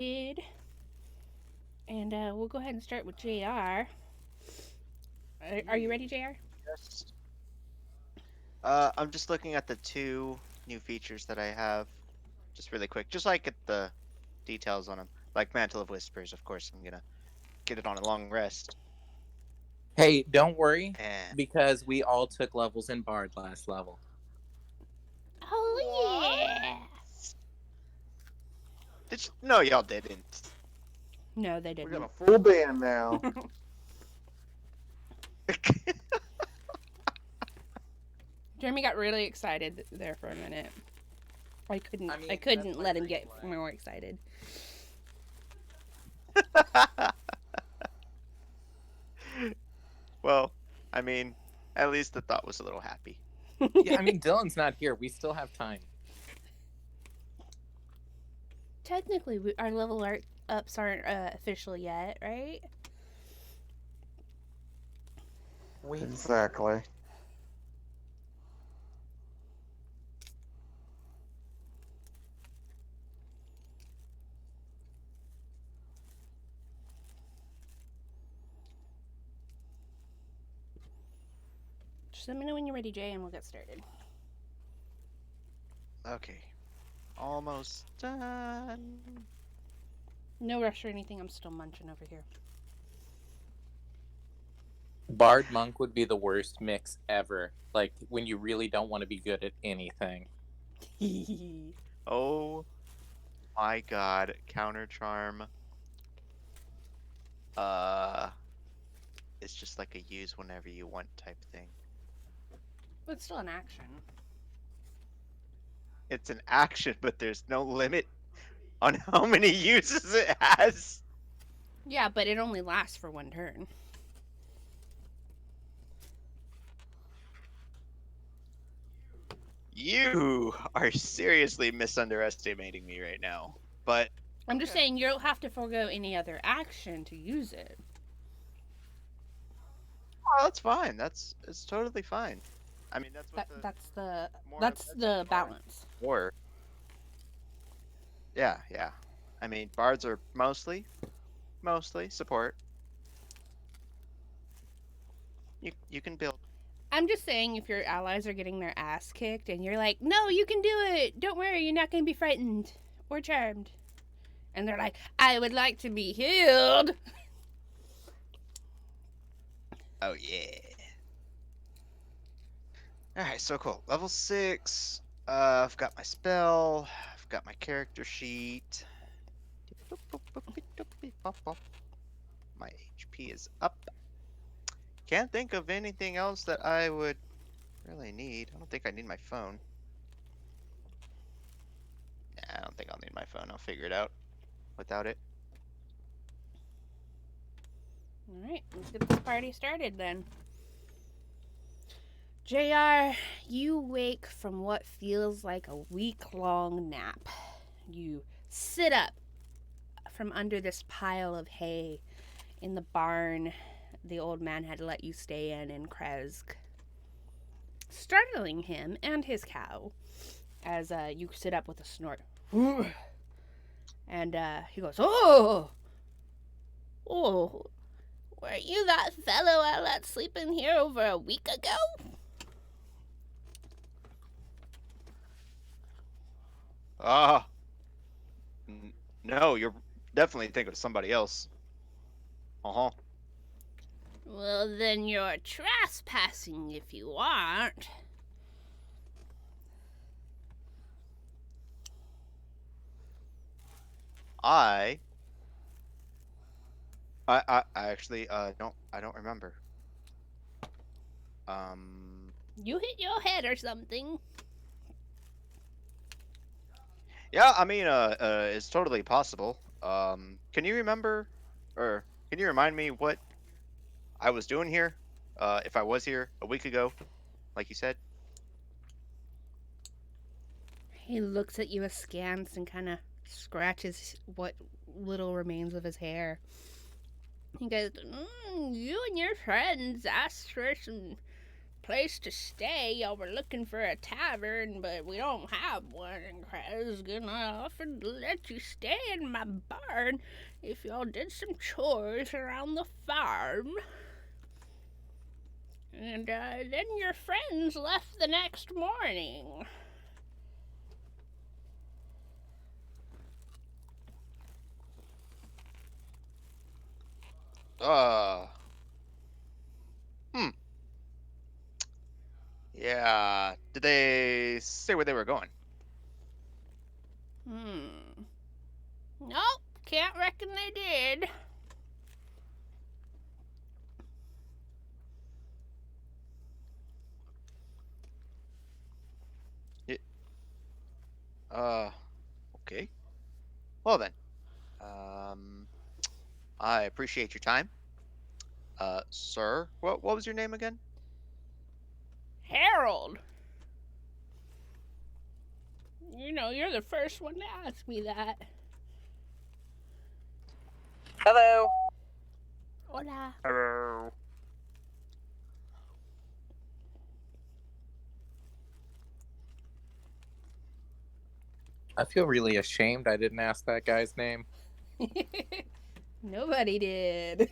And we'll go ahead and start with JR. Are you ready, JR? Yes. I'm just looking at the two new features that I have, just really quick, just like get the details on them. Like Mantle of Whispers, of course, I'm gonna get it on a long rest. Hey, don't worry, And because we all took levels in Bard last level. Oh, what? yeah. Did you? No, y'all didn't. No, they We got a didn't. full band now. Jeremy got really excited there for a minute. I couldn't. I I mean, that's couldn't my let him green get flag. more excited. Well, I mean, at least the thought was a little happy. Yeah, I mean, Dylan's not here. We still have time. Technically, our level ups aren't official yet, right? We Exactly. Just let me know when you're ready, Jay, and we'll get started. Okay, almost done. No rush or anything. I'm still munching over here. Bard Monk would be the worst mix ever. Like when you really don't want to be good at anything. Oh my God, counter charm. Uh, it's just like a use whenever you want type thing. But it's still an action. It's an action, but there's no limit on how many uses it has. Yeah, but it only lasts for one turn. You are seriously misunderestimating me right now. But I'm just okay. saying you don't have to forego any other action to use it. Oh, that's fine. It's totally fine. I mean, that's what That the that's the more that's that's what the bards balance. for. Yeah, yeah. I mean, bards are mostly support. You can build. I'm just saying if your allies are getting their ass kicked and you're like, "No, you can do it. Don't worry, you're not going to be frightened or charmed." And they're like, "I would like to be healed." Oh yeah. All right, so cool. Level 6. I've got my spell. I've got my character sheet. My HP is up. Can't think of anything else that I would really need. I don't think I need my phone. Nah, I don't think I'll need my phone. I'll figure it out without it. All right, let's get this party started then. JR, you wake from what feels like a week-long nap. You sit up from under this pile of hay in the barn the old man had let you stay in Kresk, startling him and his cow as you sit up with a snort. And he goes, "Oh, oh, were you that fellow I let sleep in here over a week ago?" Ah, no, you're definitely thinking of somebody else. Uh huh. Well, then you're trespassing if you aren't. I, I actually don't remember. Um, You hit your head or something. yeah, I mean, it's totally possible. Can you remember, or can you remind me what I was doing here? If I was here a week ago, like you said. He looks at you askance and kind of scratches what little remains of his hair. He goes, "You and your friends asked for some place to stay. Y'all were looking for a tavern, but we don't have one, and I was gonna offer to let you stay in my barn if y'all did some chores around the farm. And then your friends left the next morning. Uh, hmm. Yeah. Did they say where they were going? Nope, can't reckon they did. Y- okay. Well then, I appreciate your time. Sir, what was your name again? Harold, you know, you're the first one to ask me that. Hello. Hola. Hello. I feel really ashamed I didn't ask that guy's name. Nobody did.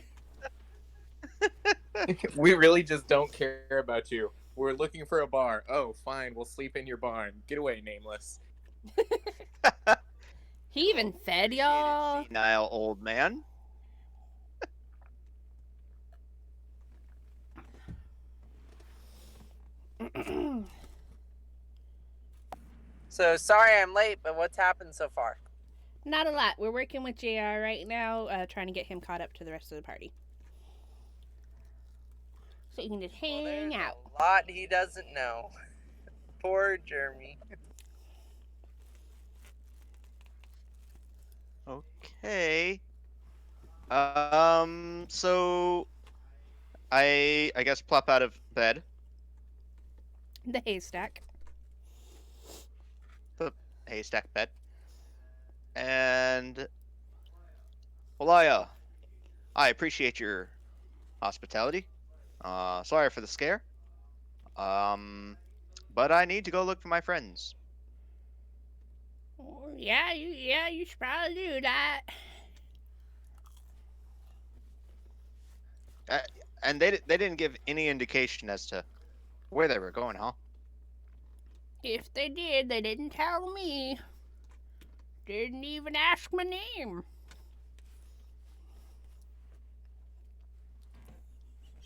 We really just don't care about you. We're looking for a bar. Oh, fine, we'll sleep in your barn. Get away, nameless. He even fed y'all. Senile old man. So sorry I'm late, but what's happened so far? Not a lot. We're working with JR right now, trying to get him caught up to the rest of the party. So you can just Well, hang there's out. a lot he doesn't know. Poor Jeremy. Okay. So I guess plop out of bed. The haystack. The haystack bed. And well, I appreciate your hospitality. Sorry for the scare. Um, but I need to go look for my friends. Oh, yeah, you should probably do that. Uh, and they didn't give any indication as to where they were going, huh? If they did, they didn't tell me. Didn't even ask my name.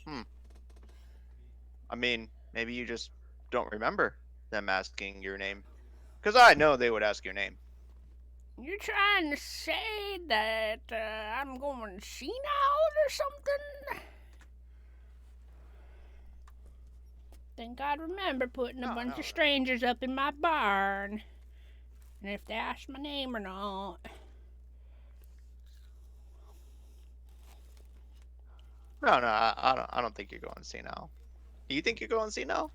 Hmm. I mean, maybe you just don't remember them asking your name. Because I know they would ask your name. You're trying to say that I'm going senile or something? Think I'd remember putting a No, bunch no, of strangers up in my barn. And if they ask my name or not. no. I don't think you're going senile. Do you think you're going senile?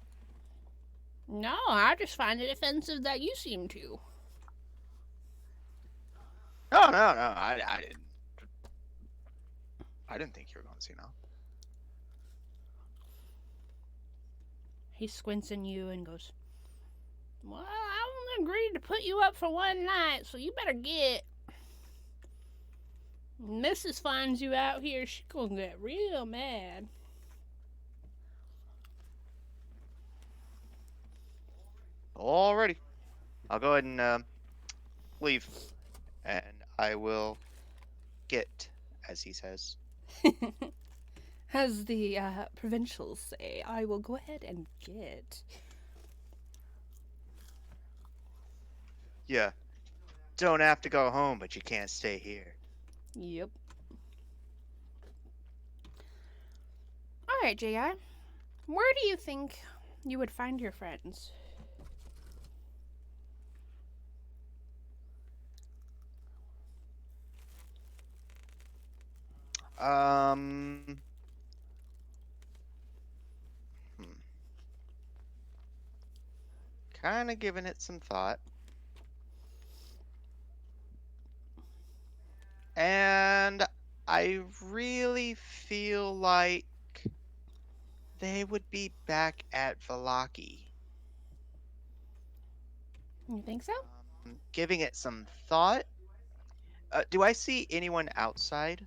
No, I just find it offensive that you seem to. No. I didn't think you were going senile. He squints at you and goes, well, I only agreed to put you up for one night, so you better get. Mrs. finds you out here, she gonna get real mad. Alrighty. I'll go ahead and leave. And I will get, as he says. As the provincials say, I will go ahead and get. Yeah. Don't have to go home, but you can't stay here. Yep. Alright, JR. Where do you think you would find your friends? Um. Kind of giving it some thought. And I really feel like they would be back at Valaki. You think so? Giving it some thought. Do I see anyone outside?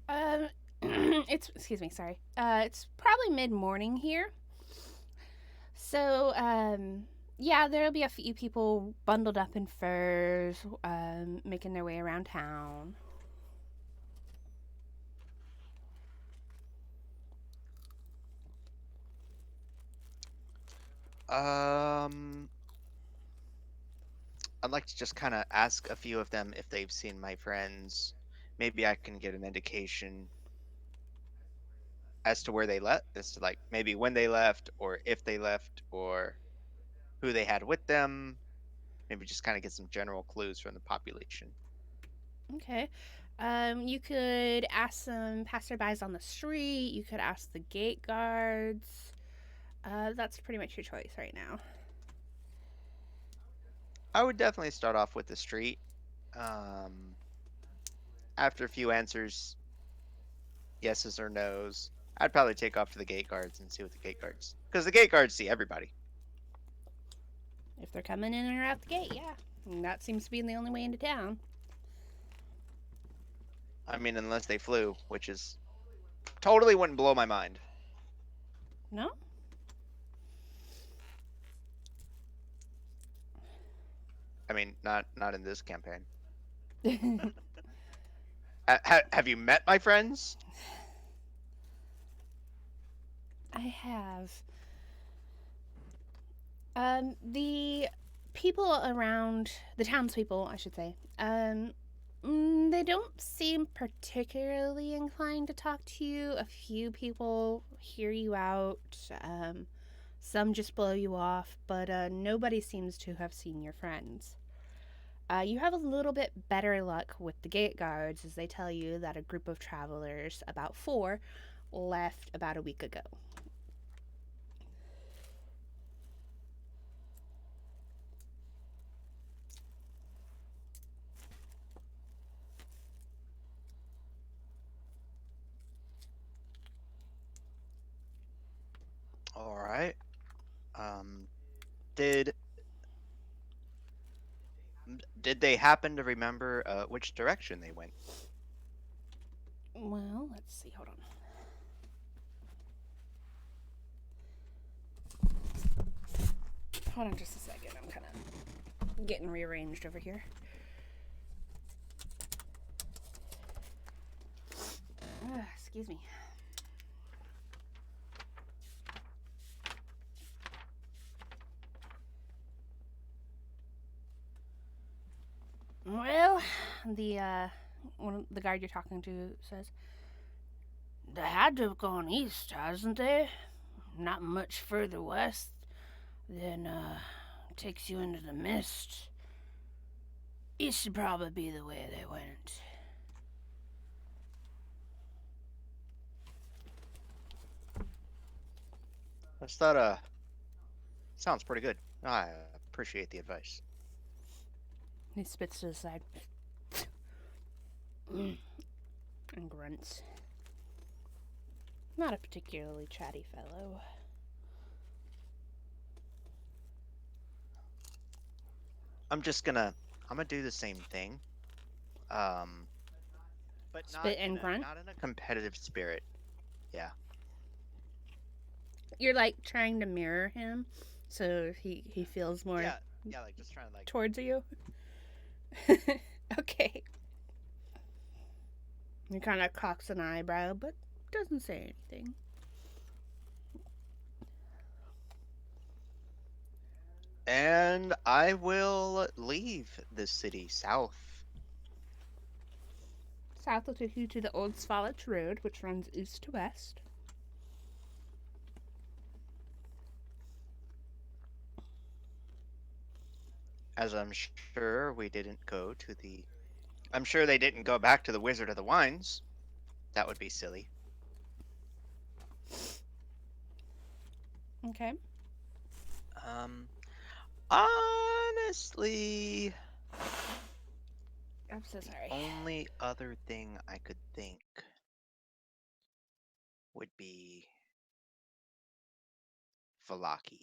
Um, it's excuse me, sorry. It's probably mid morning here. So, yeah, there'll be a few people bundled up in furs, making their way around town. Um, I'd like to just kind of ask a few of them if they've seen my friends. Maybe I can get an indication as to where they left, as to like maybe when they left, or if they left, or who they had with them. Maybe just kind of get some general clues from the population. Okay. You could ask some passerbys on the street. You could ask the gate guards. That's pretty much your choice right now. I would definitely start off with the street. Um, After a few answers, yeses or nos, I'd probably take off to the gate guards and see what the gate guards, because the gate guards see everybody. If they're coming in or out the gate, yeah. And that seems to be the only way into town. I mean, unless they flew, which is totally wouldn't blow my mind. No? I mean, not in this campaign. Have you met my friends? I have. The people around, the townspeople, I should say, they don't seem particularly inclined to talk to you. A few people hear you out. Some just blow you off, but nobody seems to have seen your friends. You have a little bit better luck with the gate guards as they tell you that a group of travelers, about four, left about a week ago. All right. Did did they happen to remember which direction they went? Well, let's see. Hold on. Hold on just a second. I'm kind of getting rearranged over here. Excuse me. Well, the guard you're talking to says they had to have gone east, hasn't they? Not much further west. Then takes you into the mist. East should probably be the way they went. I just thought sounds pretty good. I appreciate the advice. He spits to the side and grunts. Not a particularly chatty fellow. I'm gonna do the same thing. But Spit and grunt? not in a competitive spirit. Yeah. You're like trying to mirror him so he feels more Yeah, like just trying to like towards you. Okay. He kind of cocks an eyebrow, but doesn't say anything. And I will leave the city south. South will take you to the Old Svalich Road, which runs east to west. As I'm sure we didn't go to the. I'm sure they didn't go back to the Wizard of the Wines. That would be silly. Okay. Honestly, I'm so sorry. only other thing I could think would be Valaki.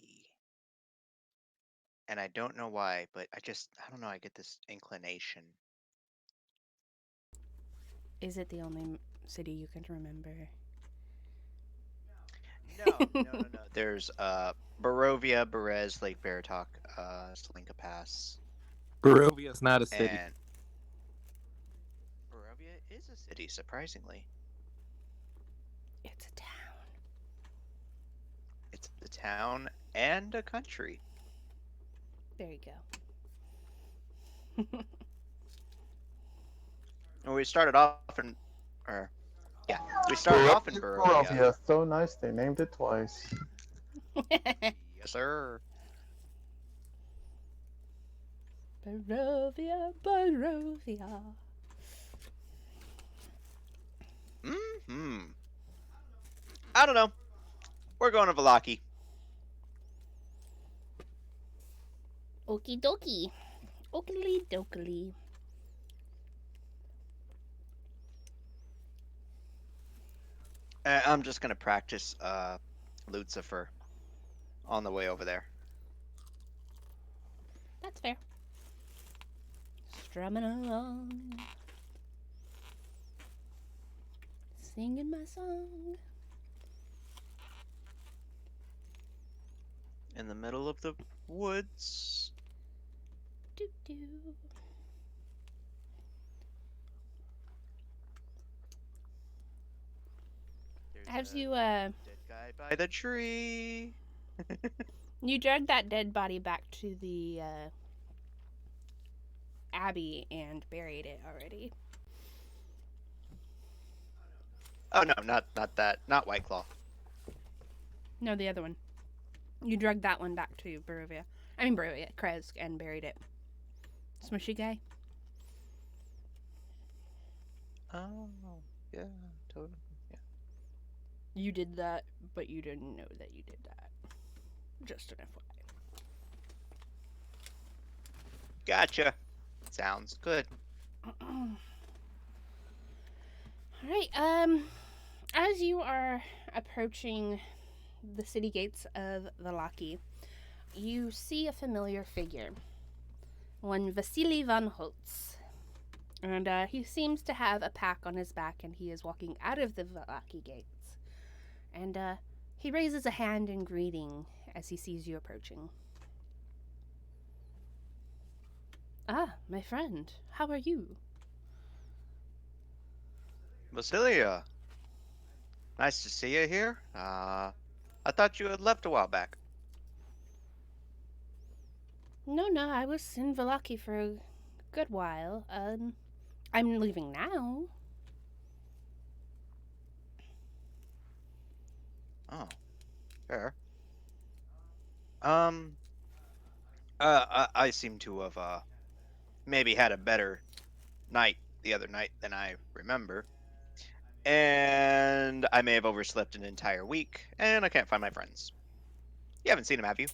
And I don't know why, but I don't know, I get this inclination. Is it the only city you can remember? No. There's Barovia, Berez, Lake Baratok, Slinka Pass, Barovia is not a city. and Barovia is a city, surprisingly. It's a town. It's a town and a country. There you go. And we started off in, or yeah, we started off in Barovia. Barovia, so nice they named it twice. Yes, sir. Barovia, Barovia. Hmm. I don't know. We're going to Valaki. Okie dokie. Oakley dokley. I'm just gonna practice Lucifer on the way over there. That's fair. Strumming along. Singing my song. In the middle of the woods. Doo doo. There's As a you dead guy by the tree. you dragged that dead body back to the abbey and buried it already. Oh no, not that. Not White Claw. No, the other one. You dragged that one back to Barovia. I mean Barovia, Kresk, and buried it. Smushy guy. Oh yeah, totally. Yeah. You did that, but you didn't know that you did that. Just an FYI. Gotcha. Sounds good. Alright, as you are approaching the city gates of Valaki, you see a familiar figure. One Vasily von Holtz. And he seems to have a pack on his back, and he is walking out of the Valaki gates. And he raises a hand in greeting as he sees you approaching. Ah, my friend, how are you? Basilia, nice to see you here. I thought you had left a while back. No, I was in Valaki for a good while. I'm leaving now. Oh, fair. I seem to have maybe had a better night the other night than I remember, and I may have overslept an entire week, and I can't find my friends. You haven't seen them, have you?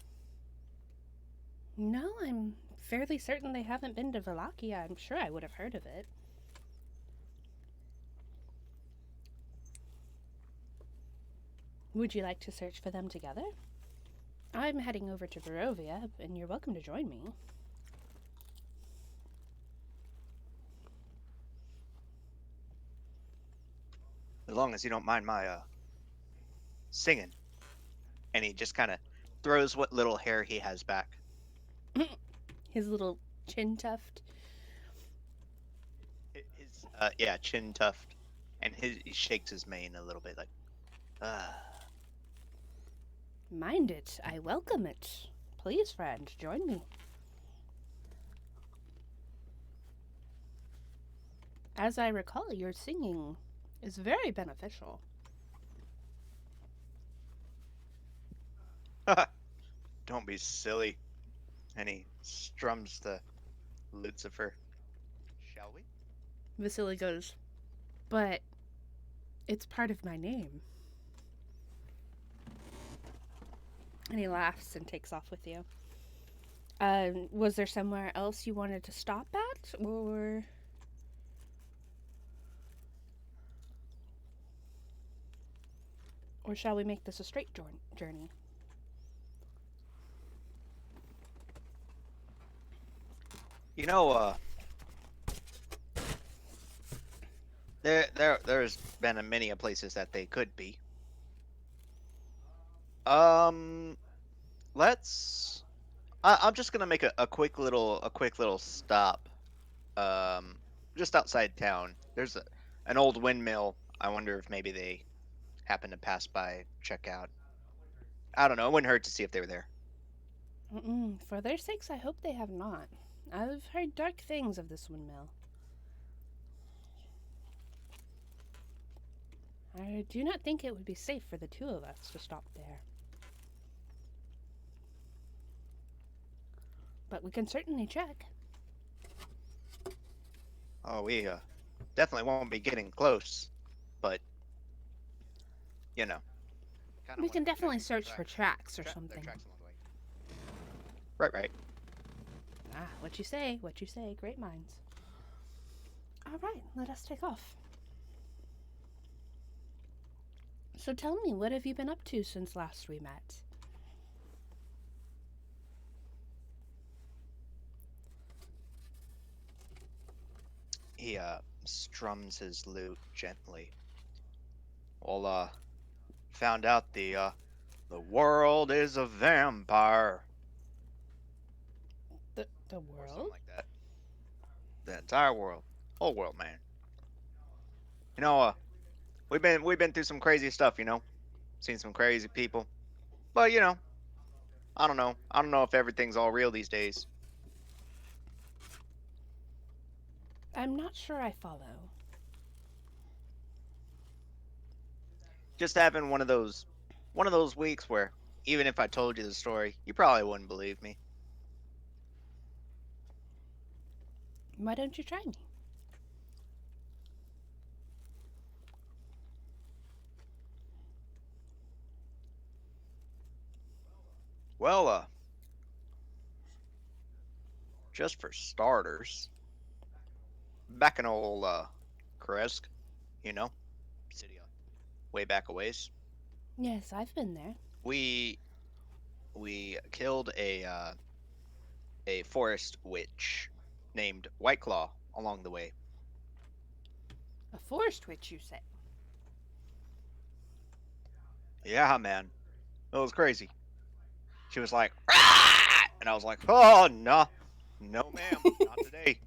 No, I'm fairly certain they haven't been to Valaki. I'm sure I would have heard of it. Would you like to search for them together? I'm heading over to Barovia, and you're welcome to join me. As long as you don't mind my singing. And he just kind of throws what little hair he has back. His little chin tuft. His chin tuft, and he shakes his mane a little bit, like, ah. Mind it, I welcome it. Please, friend, join me. As I recall, your singing is very beneficial. Don't be silly. And he strums the Lucifer. Shall we? Vasily goes, but it's part of my name. And he laughs and takes off with you. Was there somewhere else you wanted to stop at, or shall we make this a straight journey? You know, there's been a many of places that they could be. Um, let's. I'm just gonna make a quick little stop. Um, just outside town. There's an old windmill. I wonder if maybe they happen to pass by, check out. I don't know. It wouldn't hurt to see if they were there. For their sakes, I hope they have not. I've heard dark things of this windmill. I do not think it would be safe for the two of us to stop there. But we can certainly check. Oh, we definitely won't be getting close, but you know, kind of We want can to check definitely their search for tracks or their something. tracks along the way. Right, right. Ah, what you say, what you say. Great minds. All right, let us take off. So tell me, what have you been up to since last we met? He strums his lute gently. Well, found out the world is a vampire, The or something world? like that. The entire world, whole world, man. You know, we've been through some crazy stuff. You know, seen some crazy people, but you know, I don't know. I don't know if everything's all real these days. I'm not sure I follow. Just having one of those weeks where even if I told you the story, you probably wouldn't believe me. Why don't you try me? Well, just for starters, back in old Kresk, you know, city way back a ways, Yes, I've been there. we we killed a forest witch named Whiteclaw along the way. A forest witch, you say? Yeah, man, it was crazy. She was like, "Rah!" And I was like, oh no, no, ma'am, not today.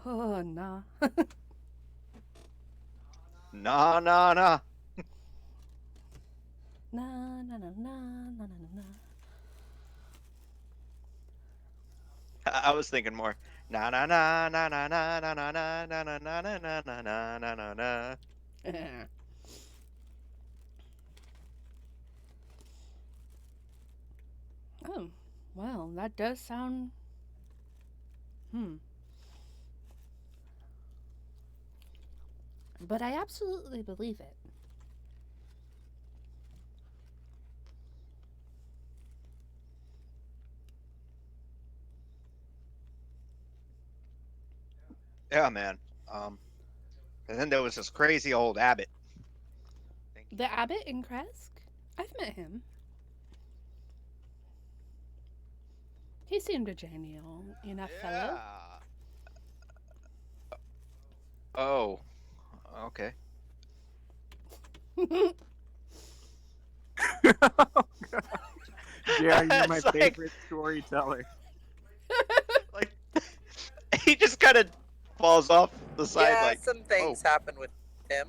Oh, nah. Nah, nah, nah. Na na na na na na na. I was thinking more. Na na na na na na na na na na na na na na na na na na. Oh, well, that does sound. But I absolutely believe it. Yeah, man. Um, and then there was this crazy old abbot. The abbot in Kresk? I've met him. He seemed a genial enough fellow. Yeah. Oh, okay. Jerry, you're my It's like- favorite storyteller. Like he just kind of falls off the side. Yeah, Like, some things happen with him.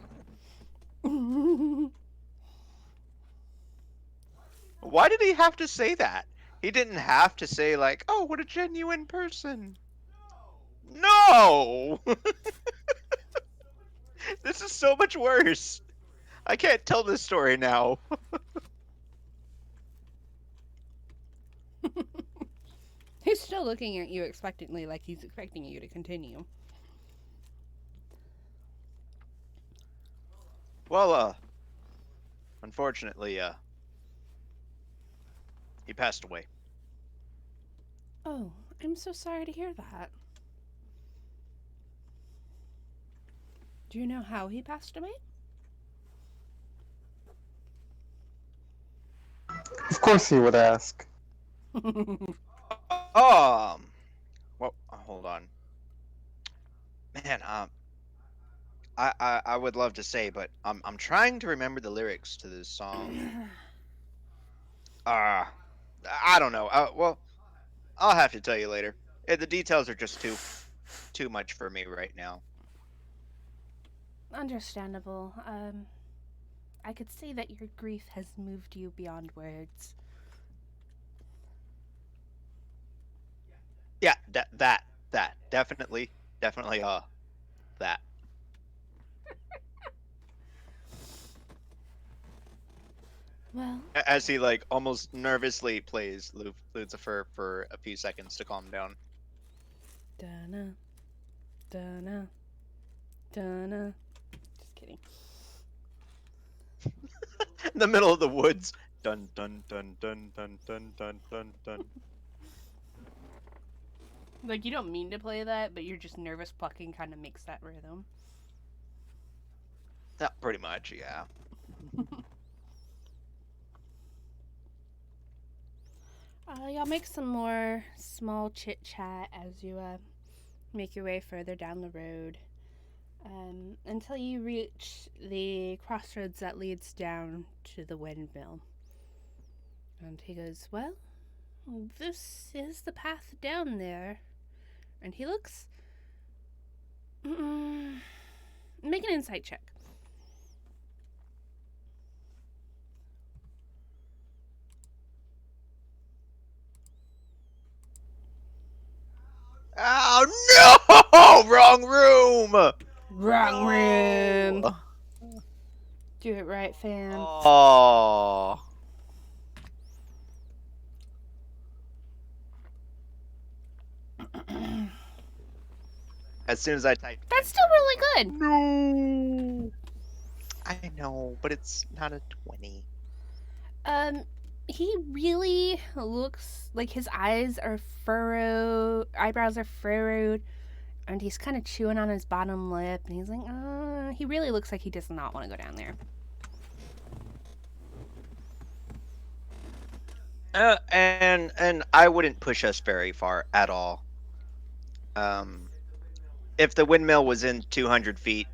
why did he have to say that? He didn't have to say like, "Oh, what a genuine person." No. This is so much worse. I can't tell this story now. He's still looking at you expectantly, like he's expecting you to continue. Well, unfortunately, he passed away. Oh, I'm so sorry to hear that. Do you know how he passed away? Of course he would ask. Um, well, hold on. Man, I would love to say, but I'm trying to remember the lyrics to this song. Uh, I don't know. Well, I'll have to tell you later. The details are just too much for me right now. Understandable. I could say that your grief has moved you beyond words. Yeah, that definitely that. Well, As he like almost nervously plays Lucifer for a few seconds to calm down. dun dun dun. Just kidding. In the middle of the woods. Dun dun dun dun dun dun dun dun dun. Like, you don't mean to play that, but you're just nervous plucking kind of makes that rhythm. Yeah, pretty much, yeah. Y'all make some more small chit chat as you make your way further down the road, until you reach the crossroads that leads down to the windmill. And he goes, "Well, this is the path down there." And he looks. Make an insight check. Oh no! Wrong room! Wrong room. No! Do it right, fam. Oh. As soon as I type. That's still really good. No. I know, but it's not a 20. He really looks like his eyes are eyebrows are furrowed, and he's kind of chewing on his bottom lip, and he's like, he really looks like he does not want to go down there. And I wouldn't push us very far at all. If the windmill was in 200 feet,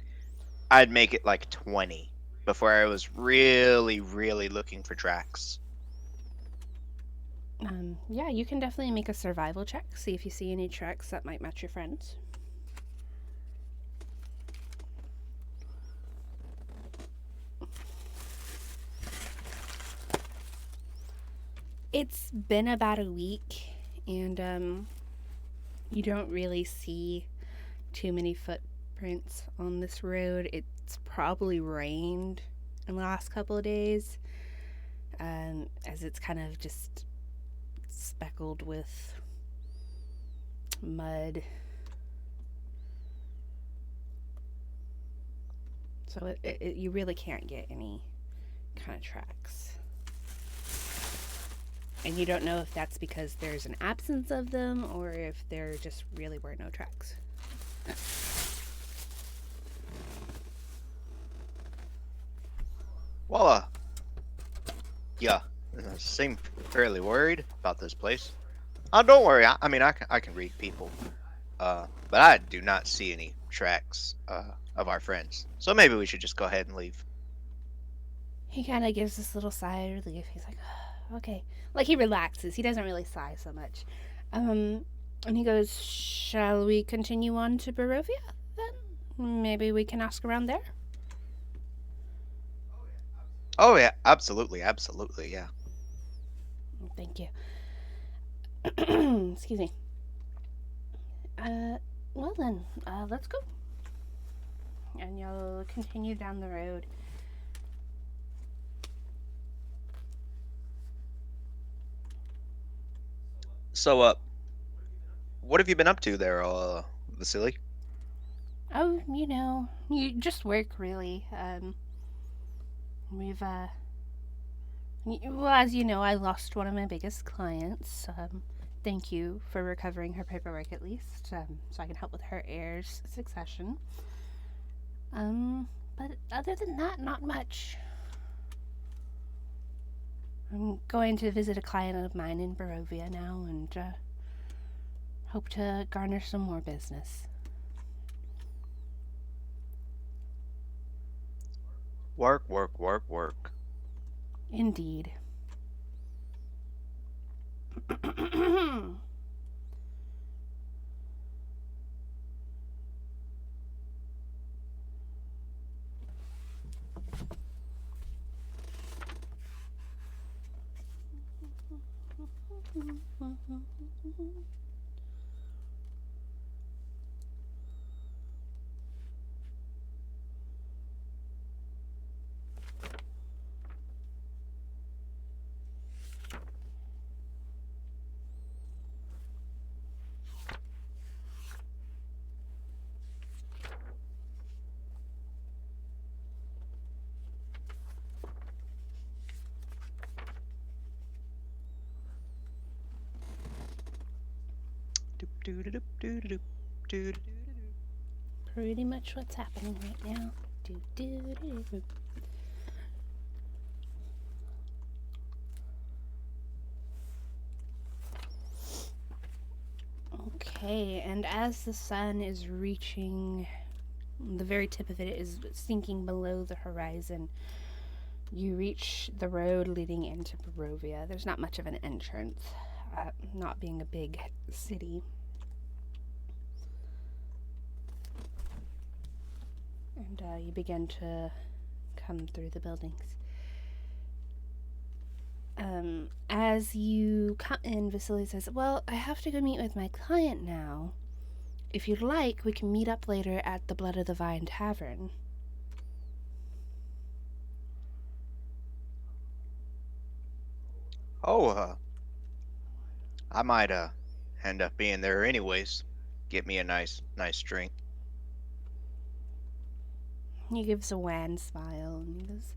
I'd make it like 20 before I was really, really looking for tracks. Yeah, you can definitely make a survival check, see if you see any tracks that might match your friends. It's been about a week, and you don't really see too many footprints on this road. It's probably rained in the last couple of days, as it's kind of just speckled with mud. So you really can't get any kind of tracks. And you don't know if that's because there's an absence of them or if there just really were no tracks. Well, yeah, seem fairly worried about this place. Don't worry. I mean, I can read people. But I do not see any tracks of our friends. So maybe we should just go ahead and leave. He kind of gives this little sigh of relief. He's like, okay. Like, he relaxes. He doesn't really sigh so much. And he goes, shall we continue on to Barovia, then? Maybe we can ask around there? Oh, yeah, absolutely, yeah. Thank you. Excuse me. Well then, let's go. And you'll continue down the road. So, what have you been up to there, Vasily? Oh, you just work, really. We've, well, as you know, I lost one of my biggest clients. Thank you for recovering her paperwork at least, so I can help with her heir's succession. But other than that, not much. I'm going to visit a client of mine in Barovia now, and Hope to garner some more business. Work, work, work, work. Indeed. Doop, doop, doop, doop, doop, doop, doop, doop. Pretty much what's happening right now. Do, do, do, do. Okay, and as the sun is reaching, the very tip of it is sinking below the horizon, you reach the road leading into Barovia. There's not much of an entrance, not being a big city. And you begin to come through the buildings. As you come in, Vasily says, "Well, I have to go meet with my client now. If you'd like, we can meet up later at the Blood of the Vine Tavern." Oh, I might end up being there anyways. Get me a nice drink. He gives a wan smile and he goes,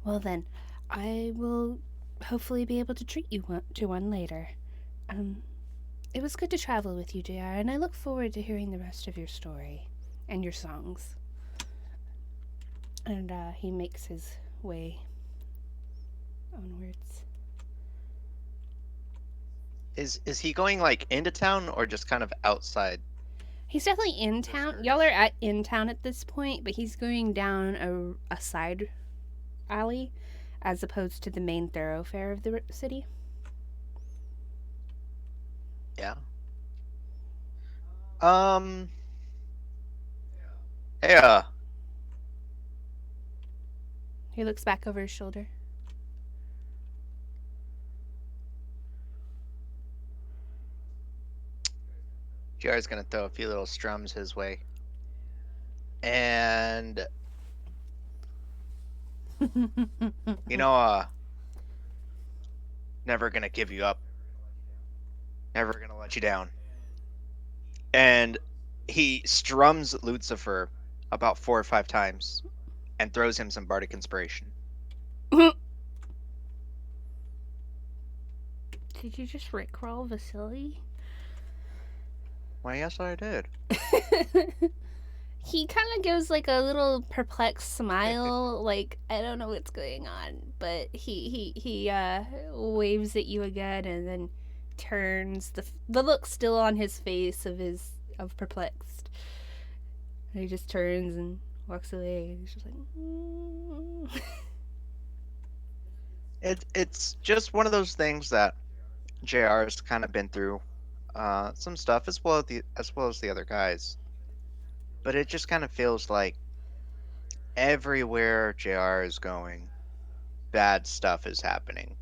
"Well then, I will hopefully be able to treat you to one later. It was good to travel with you, JR, and I look forward to hearing the rest of your story and your songs." And he makes his way onwards. Is he going like into town or just kind of outside? He's definitely in town. Y'all are in town at this point, but he's going down a side alley as opposed to the main thoroughfare of the city. Yeah. Hey, He looks back over his shoulder. JR's gonna throw a few little strums his way. And you know, never gonna give you up. Never gonna let you down. And he strums Lucifer about 4 or 5 times and throws him some bardic inspiration. Did you just rickroll Vasily? Why, yes, I did. He kind of gives like a little perplexed smile, like I don't know what's going on, but he waves at you again and then turns, the look still on his face of perplexed. And he just turns and walks away. He's just like, It's just one of those things that JR's kind of been through some stuff as well as the other guys. But it just kind of feels like everywhere JR is going, bad stuff is happening.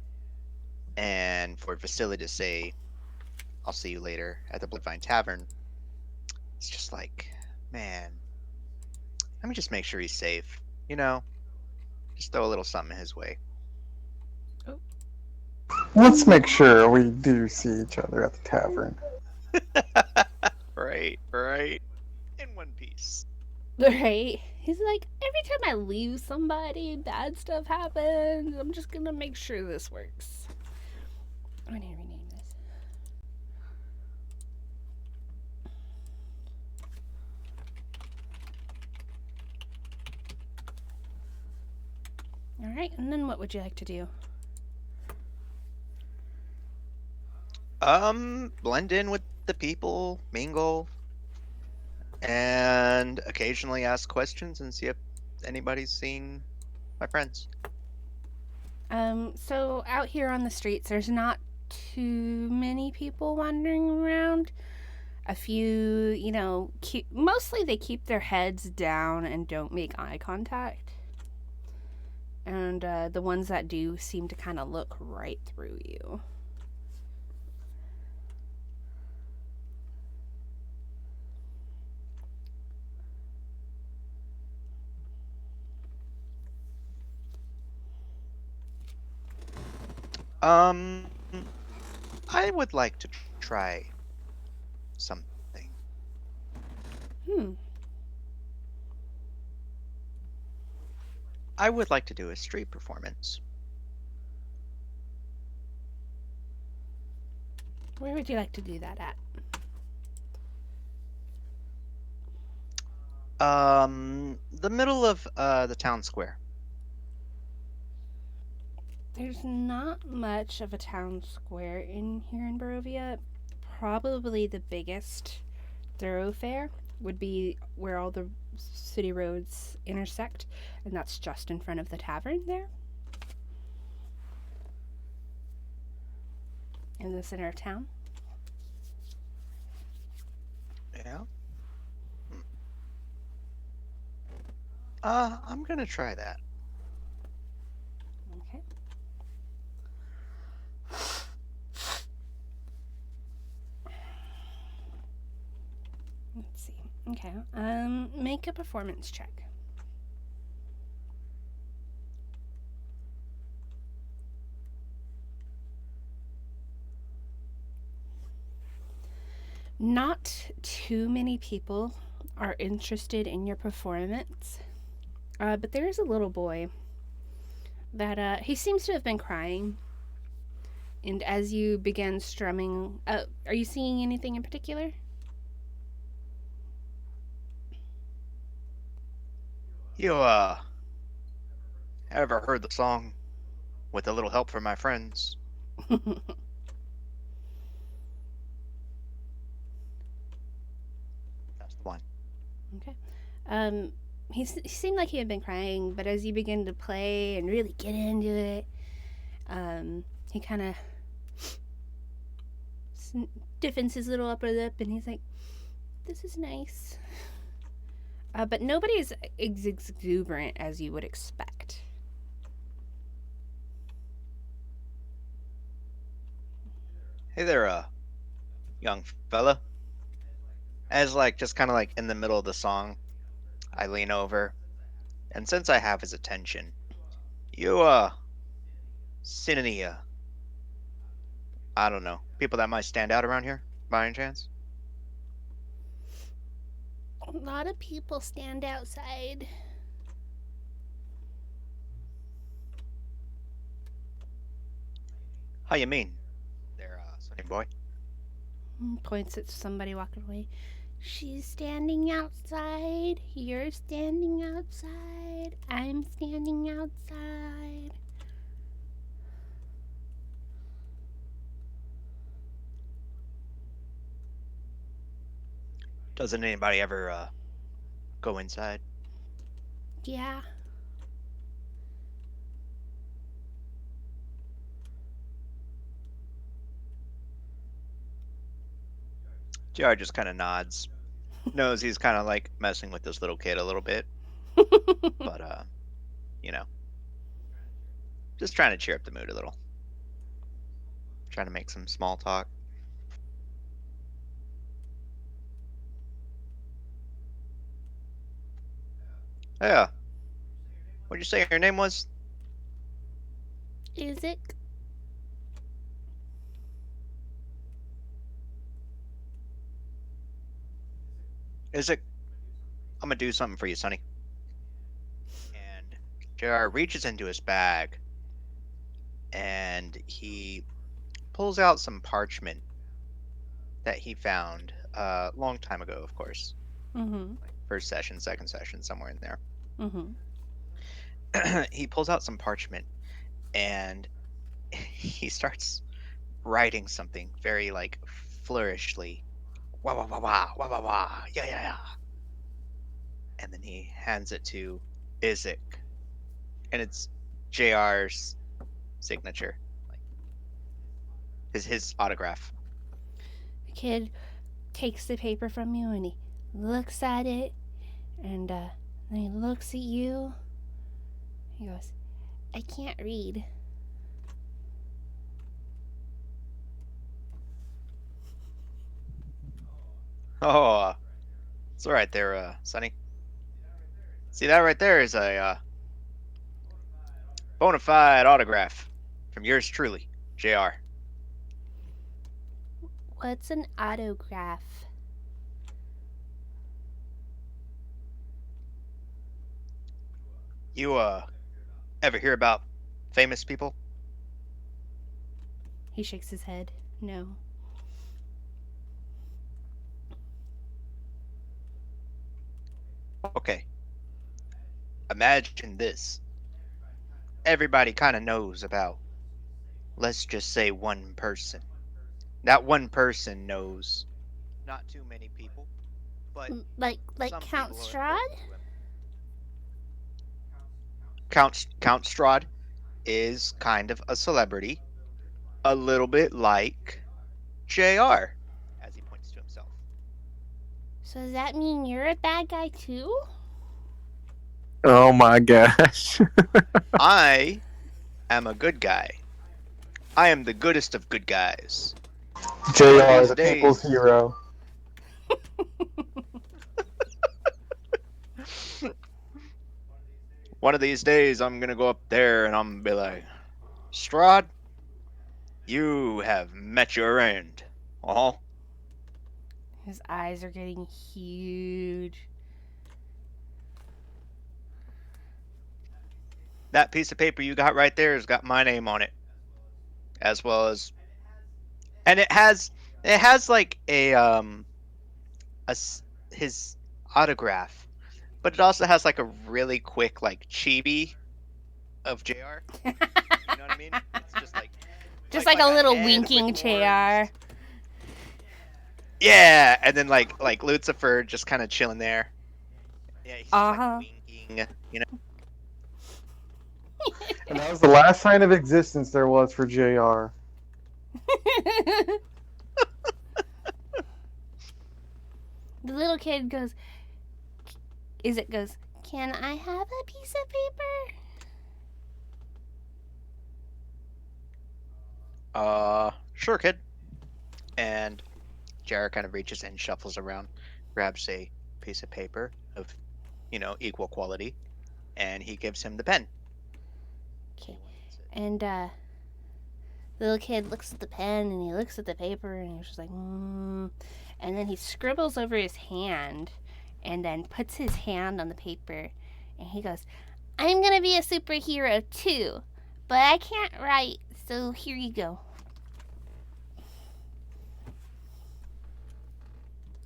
And for Vasily to say, "I'll see you later at the Bloodvine Tavern," it's just like, man, let me just make sure he's safe. You know, just throw a little something his way. Let's make sure we do see each other at the tavern. Right. In one piece. right? He's like, every time I leave somebody, bad stuff happens. I'm just gonna make sure this works. I need to rename this. Alright, and then what would you like to do? Blend in with the people, mingle, and occasionally ask questions and see if anybody's seen my friends. So out here on the streets, there's not too many people wandering around. A few, mostly they keep their heads down and don't make eye contact. And the ones that do seem to kind of look right through you. Um, I would like to try something. Hmm. I would like to do a street performance. Where would you like to do that at? The middle of the town square. There's not much of a town square in here in Barovia. Probably the biggest thoroughfare would be where all the city roads intersect, and that's just in front of the tavern there. In the center of town. Yeah. I'm gonna try that. Okay. Let's see. Okay. Make a performance check. Not too many people are interested in your performance, but there is a little boy that he seems to have been crying. And as you begin strumming, are you seeing anything in particular? You ever heard the song "With a Little Help from My Friends"? That's the one. Okay. Um, he seemed like he had been crying, but as you begin to play and really get into it, he kind of stiffens his little upper lip and he's like, "This is nice." But nobody is as exuberant as you would expect. Hey there, young fella. As like just kind of like in the middle of the song, I lean over, and since I have his attention, you seen any I don't know, people that might stand out around here by any chance? A lot of people stand outside. How you mean, there, sonny boy? Points at somebody walking away. She's standing outside. You're standing outside. I'm standing outside. Doesn't anybody ever go inside? Yeah. JR just kind of nods, knows he's kind of like messing with this little kid a little bit, but you know, just trying to cheer up the mood a little, trying to make some small talk. Yeah, what'd you say your name was? Is it? Is it? I'm gonna do something for you, Sonny. And JR reaches into his bag and he pulls out some parchment that he found a long time ago, of course. Mm-hmm. Like first session, second session, somewhere in there. Mm-hmm. He pulls out some parchment and he starts writing something very like flourishly Wah wah wah wah wah wah wah. Yeah yeah yeah. And then he hands it to Isaac, and it's JR's signature, like his autograph. The kid takes the paper from you and he looks at it and then he looks at you. He goes, I can't read. Oh, it's all right there, Sonny. See that right there is a bona fide autograph from yours truly, JR. What's an autograph? You ever hear about famous people? He shakes his head. No. Okay, imagine this. Everybody kind of knows about, let's just say, one person. That one person knows not too many people, but Like some Count people are Strahd? important to him. Count Strahd is kind of a celebrity, a little bit like JR, as he points to himself. So does that mean you're a bad guy too? Oh my gosh. I am a good guy. I am the goodest of good guys. One of JR, these the people's days, hero. one of these days, I'm gonna go up there and I'm gonna be like, Strahd, you have met your end. Uh huh. His eyes are getting huge. That piece of paper you got right there has got my name on it, as well as, and it has like his autograph, but it also has like a really quick like chibi of JR. You know what I mean? It's just like Just like a a little head with winking horns. JR. Yeah, and then like Lucifer just kind of chilling there. Yeah, he's just like Uh-huh. winking. You know. And that was the last sign of existence there was for JR. The little kid goes, can I have a piece of paper? Sure, kid. And JR kind of reaches and shuffles around, grabs a piece of paper of, equal quality, and he gives him the pen. Okay. And the little kid looks at the pen and he looks at the paper and he's just like, And then he scribbles over his hand and then puts his hand on the paper and he goes, I'm gonna be a superhero too, but I can't write, so here you go.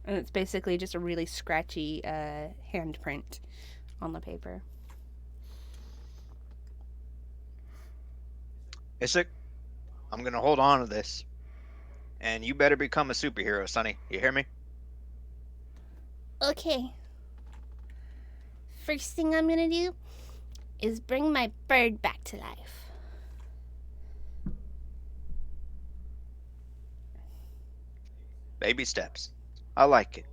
And it's basically just a really scratchy handprint on the paper. Isaac, I'm gonna hold on to this, and you better become a superhero, Sonny. You hear me? Okay. First thing I'm gonna do is bring my bird back to life. Baby steps. I like it.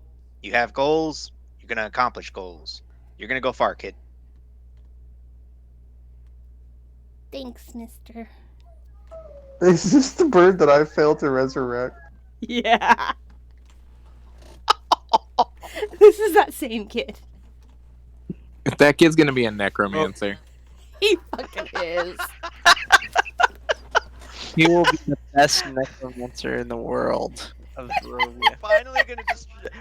You have goals. You're gonna accomplish goals. You're gonna go far, kid. Thanks, mister. Is this the bird that I failed to resurrect? Yeah. This is that same kid. That kid's gonna be a necromancer. He fucking is. He will be the best necromancer in the world of Barovia.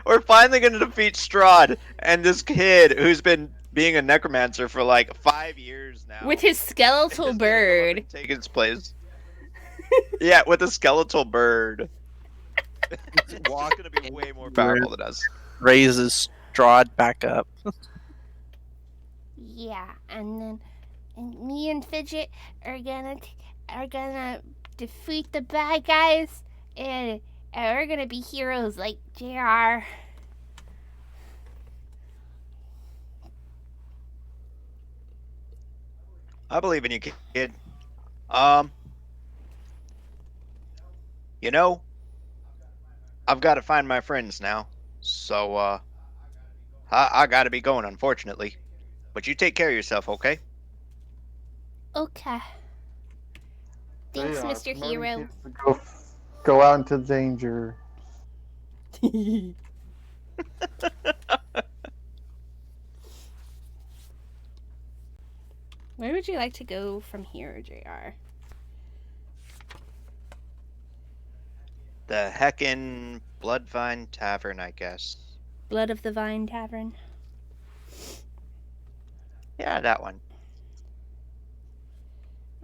We're finally gonna defeat Strahd and this kid who's been being a necromancer for like 5 years now. With his skeletal is gonna come up bird. and take its place. Yeah, with a skeletal bird. It's gonna be way more powerful than us. Raises Strahd back up. Yeah, and me and Fidget are gonna defeat the bad guys, and And we're gonna be heroes like JR. I believe in you, kid. Um, you know, I've got to find my friends now. So, I got to be going, unfortunately. But you take care of yourself, okay? Okay. They Thanks, are Mr. promoting Hero. kids to go out into danger. Where would you like to go from here, JR? The heckin' Bloodvine Tavern, I guess. Blood of the Vine Tavern. Yeah, that one.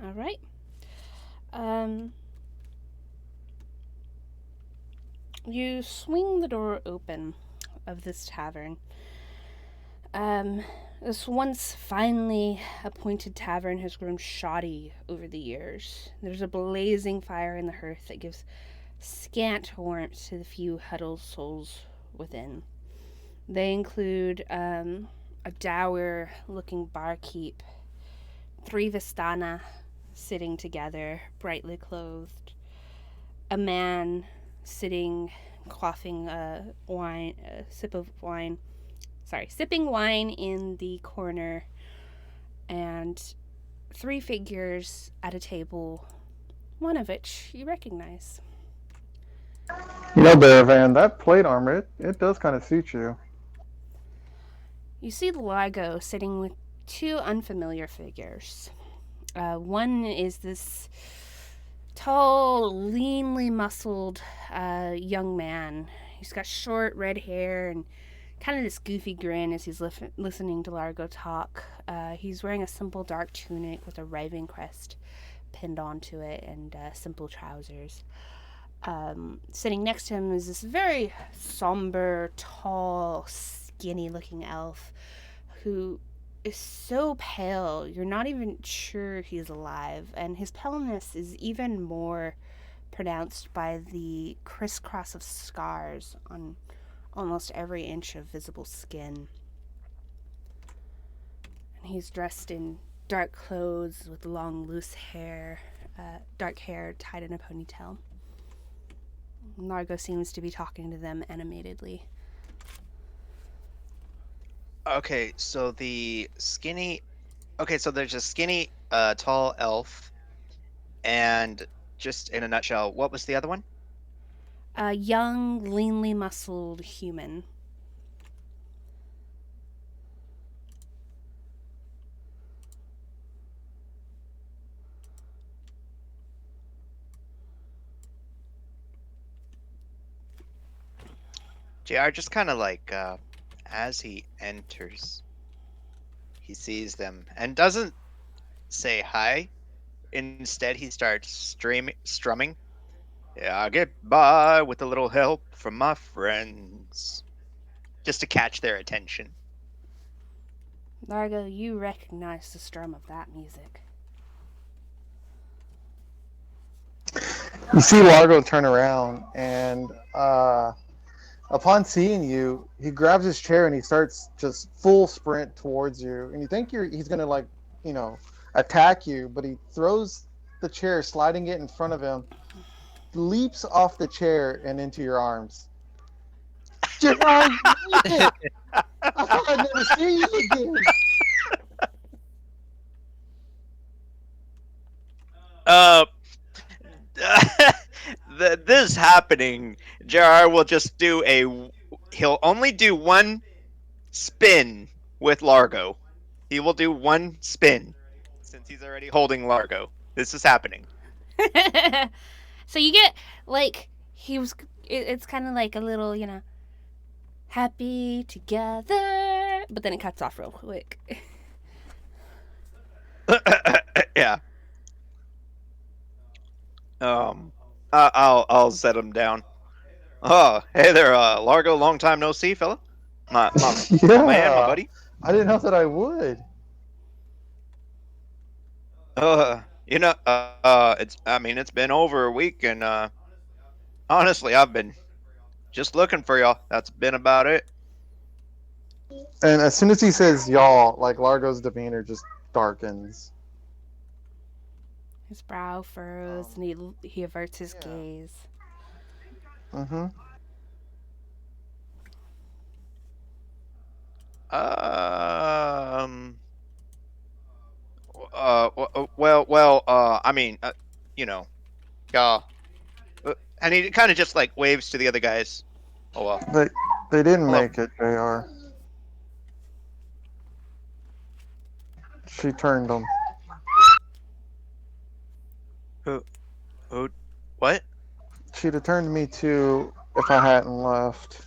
All right. Um, you swing the door open of this tavern. This once finely appointed tavern has grown shoddy over the years. There's a blazing fire in the hearth that gives scant warmth to the few huddled souls within. They include a dour looking barkeep, three Vistana sitting together, brightly clothed, a man sitting, quaffing a sip of wine, sipping wine in the corner, and three figures at a table, one of which you recognize. You know, Baravan, that plate armor, it does kind of suit you. You see Largo sitting with two unfamiliar figures. One is this tall, leanly muscled young man. He's got short red hair and kind of this goofy grin as he's listening to Largo talk. He's wearing a simple dark tunic with a raven crest pinned onto it and simple trousers. Sitting next to him is this very somber, tall, skinny looking elf who is so pale you're not even sure he's alive, and his paleness is even more pronounced by the crisscross of scars on almost every inch of visible skin. And he's dressed in dark clothes with long, loose hair, dark hair tied in a ponytail. Largo seems to be talking to them animatedly. Okay, so the skinny. Okay, so there's a skinny, tall elf, and just in a nutshell, what was the other one? A young, leanly muscled human. JR just kind of like, as he enters, he sees them and doesn't say hi. Instead, he starts strumming. Yeah, I get by with a little help from my friends, just to catch their attention. Largo, you recognize the strum of that music. You see Largo turn around, and upon seeing you, he grabs his chair and he starts just full sprint towards you. And you think he's gonna like, you know, attack you, but he throws the chair, sliding it in front of him, leaps off the chair and into your arms. Gerard, I thought I'd never see you again. Uh, this happening, JR will just do a. He'll only do one spin with Largo. He will do one spin since he's already holding Largo. This is happening. So you get, like, he was, it's kind of like a little, happy together, but then it cuts off real quick. Yeah. I'll set him down. Oh, hey there, Largo. Long time no see, fella. My man, my Yeah, buddy. I didn't know that I would. It's. I mean, it's been over a week, and Honestly, I've been just looking for y'all. That's been about it. And as soon as he says y'all, like Largo's demeanor just darkens. His brow furrows Um, and he averts his yeah. gaze. Mm-hmm. Um. I mean, you know, y'all. And he kind of just like waves to the other guys. Oh well. They they didn't Hello. make it, Jr. She turned them. Who? Who? What? She'd have turned me too if I hadn't left.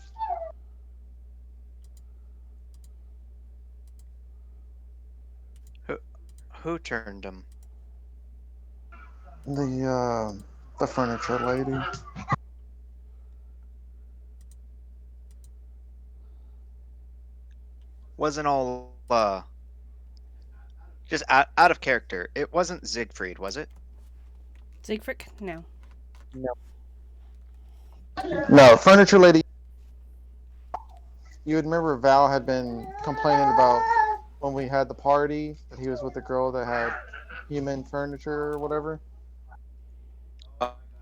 Who? Who turned him? The furniture lady. Wasn't all just out of character. It wasn't Siegfried, was it? Siegfried? No. No. No, furniture lady. You would remember Val had been complaining about when we had the party that he was with the girl that had human furniture or whatever.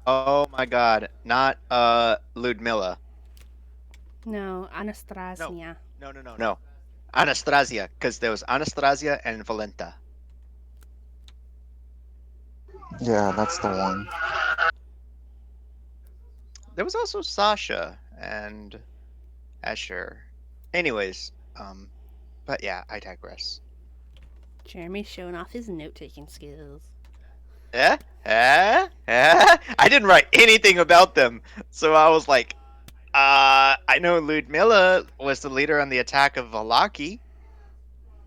Oh my God! Not Ludmilla. No, No. Anastasia. No. Anastasia, because there was Anastasia and Valenta. Yeah, that's the one. There was also Sasha and Escher. Anyways, but yeah, I digress. Jeremy's showing off his note-taking skills. I didn't write anything about them, so I was like, I know Ludmilla was the leader on the attack of Valaki.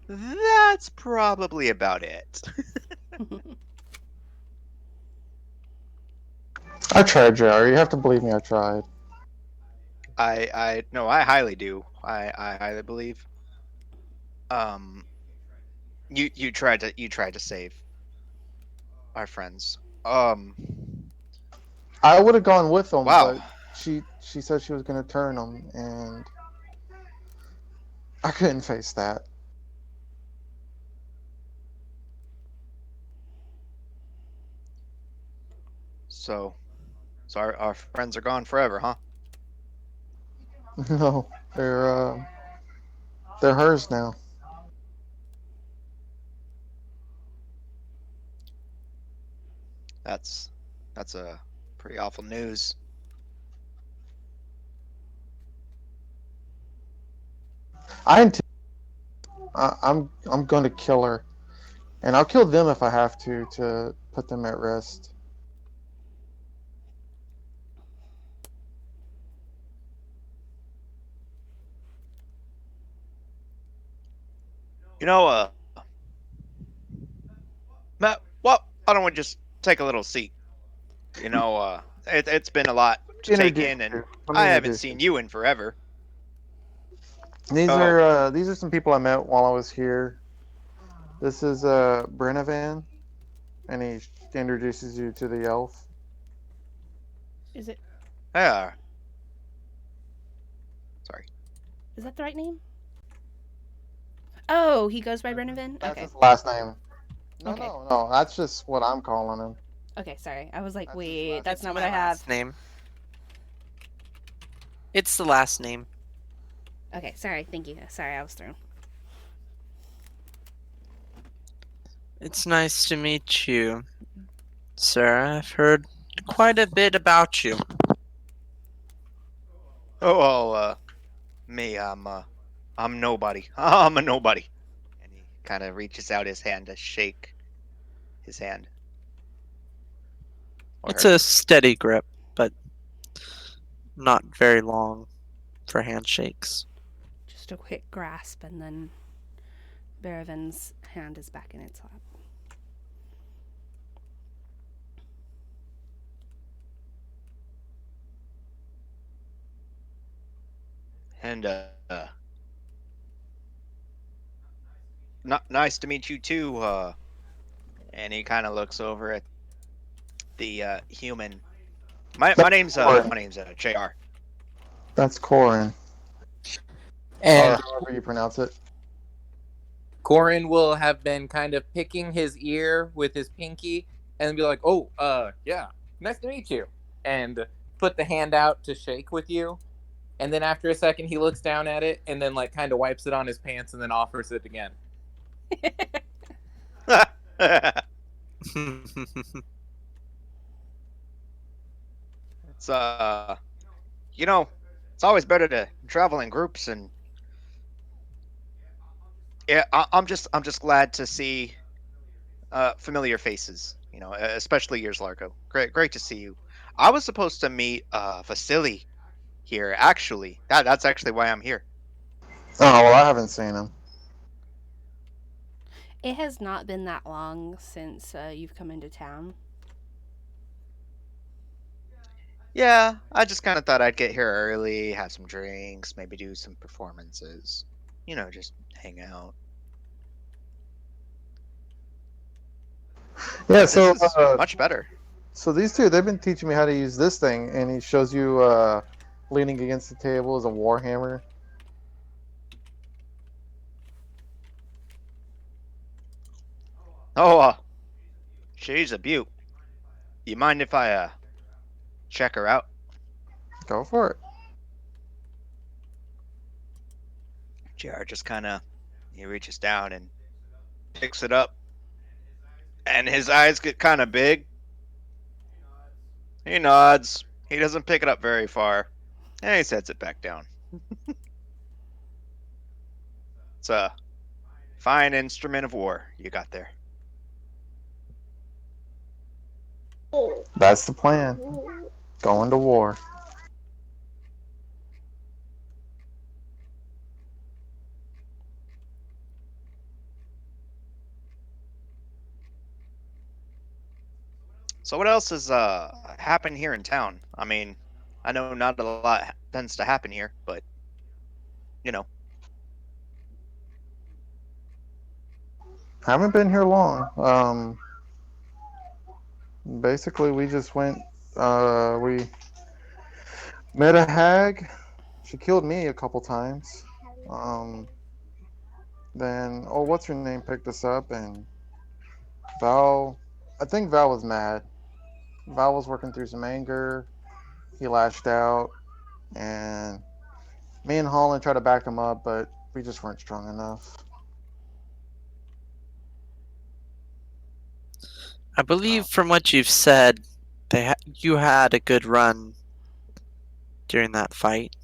That's probably about it. I tried, JR. You have to believe me. I tried. I no, I highly do. I highly believe. Um, you tried to save our friends. I would have gone with them, Wow. but she said she was gonna turn them, and I couldn't face that. So, so our friends are gone forever, huh? No, they're hers now. That's that's a pretty awful news. I int- I'm going to kill her, and I'll kill them if I have to put them at rest. You know, Matt, well, why don't we just take a little seat? You know, it's been a lot to take Introduce in, and you. Let me I haven't introduce you. seen you in forever. These Oh, are these are some people I met while I was here. This is Brenovan, and he introduces you to the elf. Is it? yeah. Sorry. Is that the right name? Oh, he goes by Renovan? That's Okay. his last name. No, Okay. no. That's just what I'm calling him. Okay, sorry. I was like, That's his wait, last that's It's not what my I have. last name. It's the last name. Okay, sorry. Thank you. Sorry, I was thrown. It's nice to meet you, sir. I've heard quite a bit about you. Oh, well, me, I'm nobody. I'm a nobody. And he kind of reaches out his hand to shake his hand. Or It's her. a steady grip, but not very long for handshakes. Just a quick grasp, and then Baravin's hand is back in its lap. And, nice to meet you too, and he kind of looks over at the human My That's name's Corin. Jr. That's Corin, or And however you pronounce it. Corin will have been kind of picking his ear with his pinky and be like, "Oh, yeah, nice to meet you," and put the hand out to shake with you. And then after a second, he looks down at it and then like kind of wipes it on his pants and then offers it again. It's you know, it's always better to travel in groups, and yeah, I'm just glad to see familiar faces. You know, especially yours, Largo. Great to see you. I was supposed to meet Vasily here. Actually, that's actually why I'm here. Oh well, I haven't seen him. It has not been that long since you've come into town. Yeah, I just kind of thought I'd get here early, have some drinks, maybe do some performances. You know, just hang out. Yeah. But this So is much better. so these two, they've been teaching me how to use this thing, and he shows you leaning against the table is a warhammer. Oh, she's a beaut. You mind if I check her out? Go for it. JR just kind of he reaches down and picks it up, and his eyes get kind of big. He nods. He doesn't pick it up very far, and he sets it back down. It's a fine instrument of war you got there. That's the plan. Going to war. So what else has happened here in town? I mean, I know not a lot tends to happen here, but you know. Haven't been here long. Basically, we just went. We met a hag. She killed me a couple times. Um, then, oh, what's her name picked us up, and Val. I think Val was mad. Val was working through some anger. He lashed out, and me and Holland tried to back him up, but we just weren't strong enough. I believe Oh. from what you've said, you had a good run during that fight.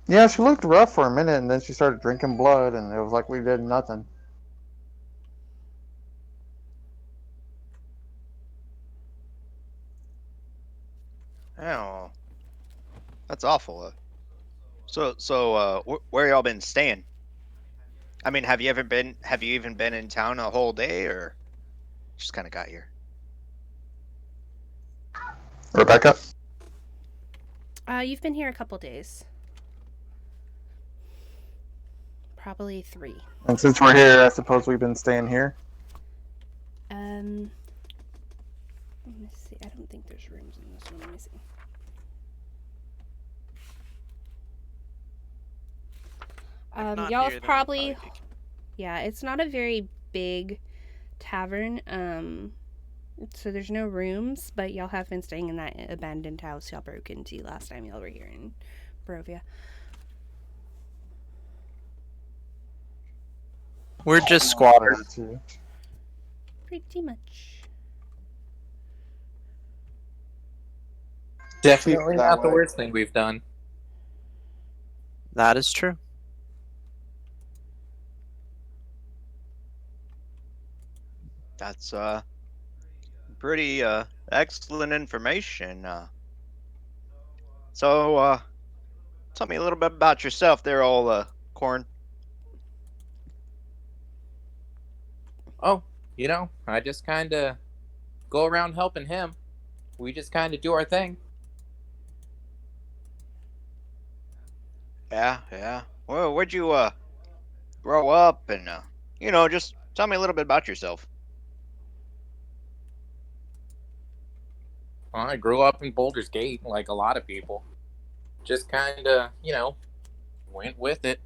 Yeah, she looked rough for a minute, and then she started drinking blood, and it was like we did nothing. Oh, that's awful. Where y'all been staying? I mean, have you even been in town a whole day, or just kind of got here? Rebecca? You've been here a couple days. Probably 3. And since we're here, I suppose we've been staying here. Let me see. I don't think there's rooms in this one. Let me see. If not Y'all here, have then probably, be- yeah, it's not a very big tavern. So there's no rooms, but y'all have been staying in that abandoned house y'all broke into last time y'all were here in Barovia. We're just squatters. Too. Pretty much. Definitely that not the way. worst thing we've done. That is true. That's pretty excellent information. So tell me a little bit about yourself, there, old Corn. Oh, I just kind of go around helping him. We just kind of do our thing. Yeah. Well, where'd you grow up, and just tell me a little bit about yourself. Well, I grew up in Boulder's Gate, like a lot of people. Just kind of, went with it.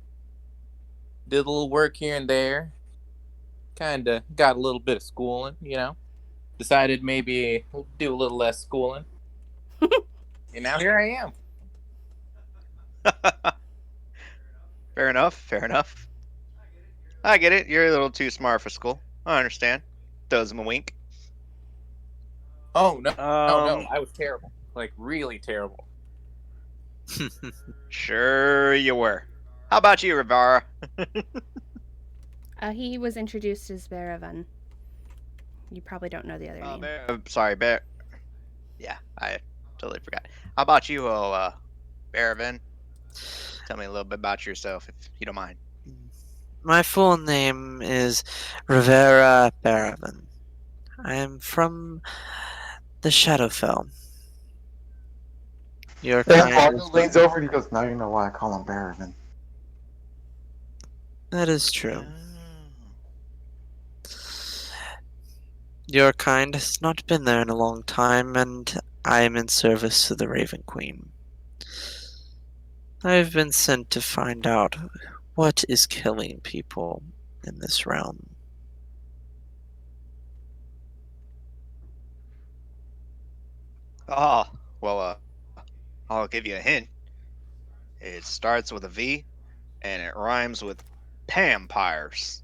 Did a little work here and there. Kind of got a little bit of schooling. Decided maybe do a little less schooling. And now here I am. Fair enough. Fair enough. I get it. You're a little too smart for school. I understand. Does him a wink. Oh, no. Oh, no. Um, I was terrible. Like, really terrible. Sure you were. How about you, Rivara? He was introduced as Baravan. You probably don't know the other name. Sorry, Bear. Yeah, I totally forgot. How about you, Baravan? Tell me a little bit about yourself, if you don't mind. My full name is Rivera Baravan. I am from the Shadowfell. Your And kind Largo is leans over and he goes, "Now you know why I call him Barravan." That is true. Oh. Your kind has not been there in a long time, and I am in service to the Raven Queen. I have been sent to find out what is killing people in this realm. Oh, well, I'll give you a hint. It starts with a V, and it rhymes with Pampires.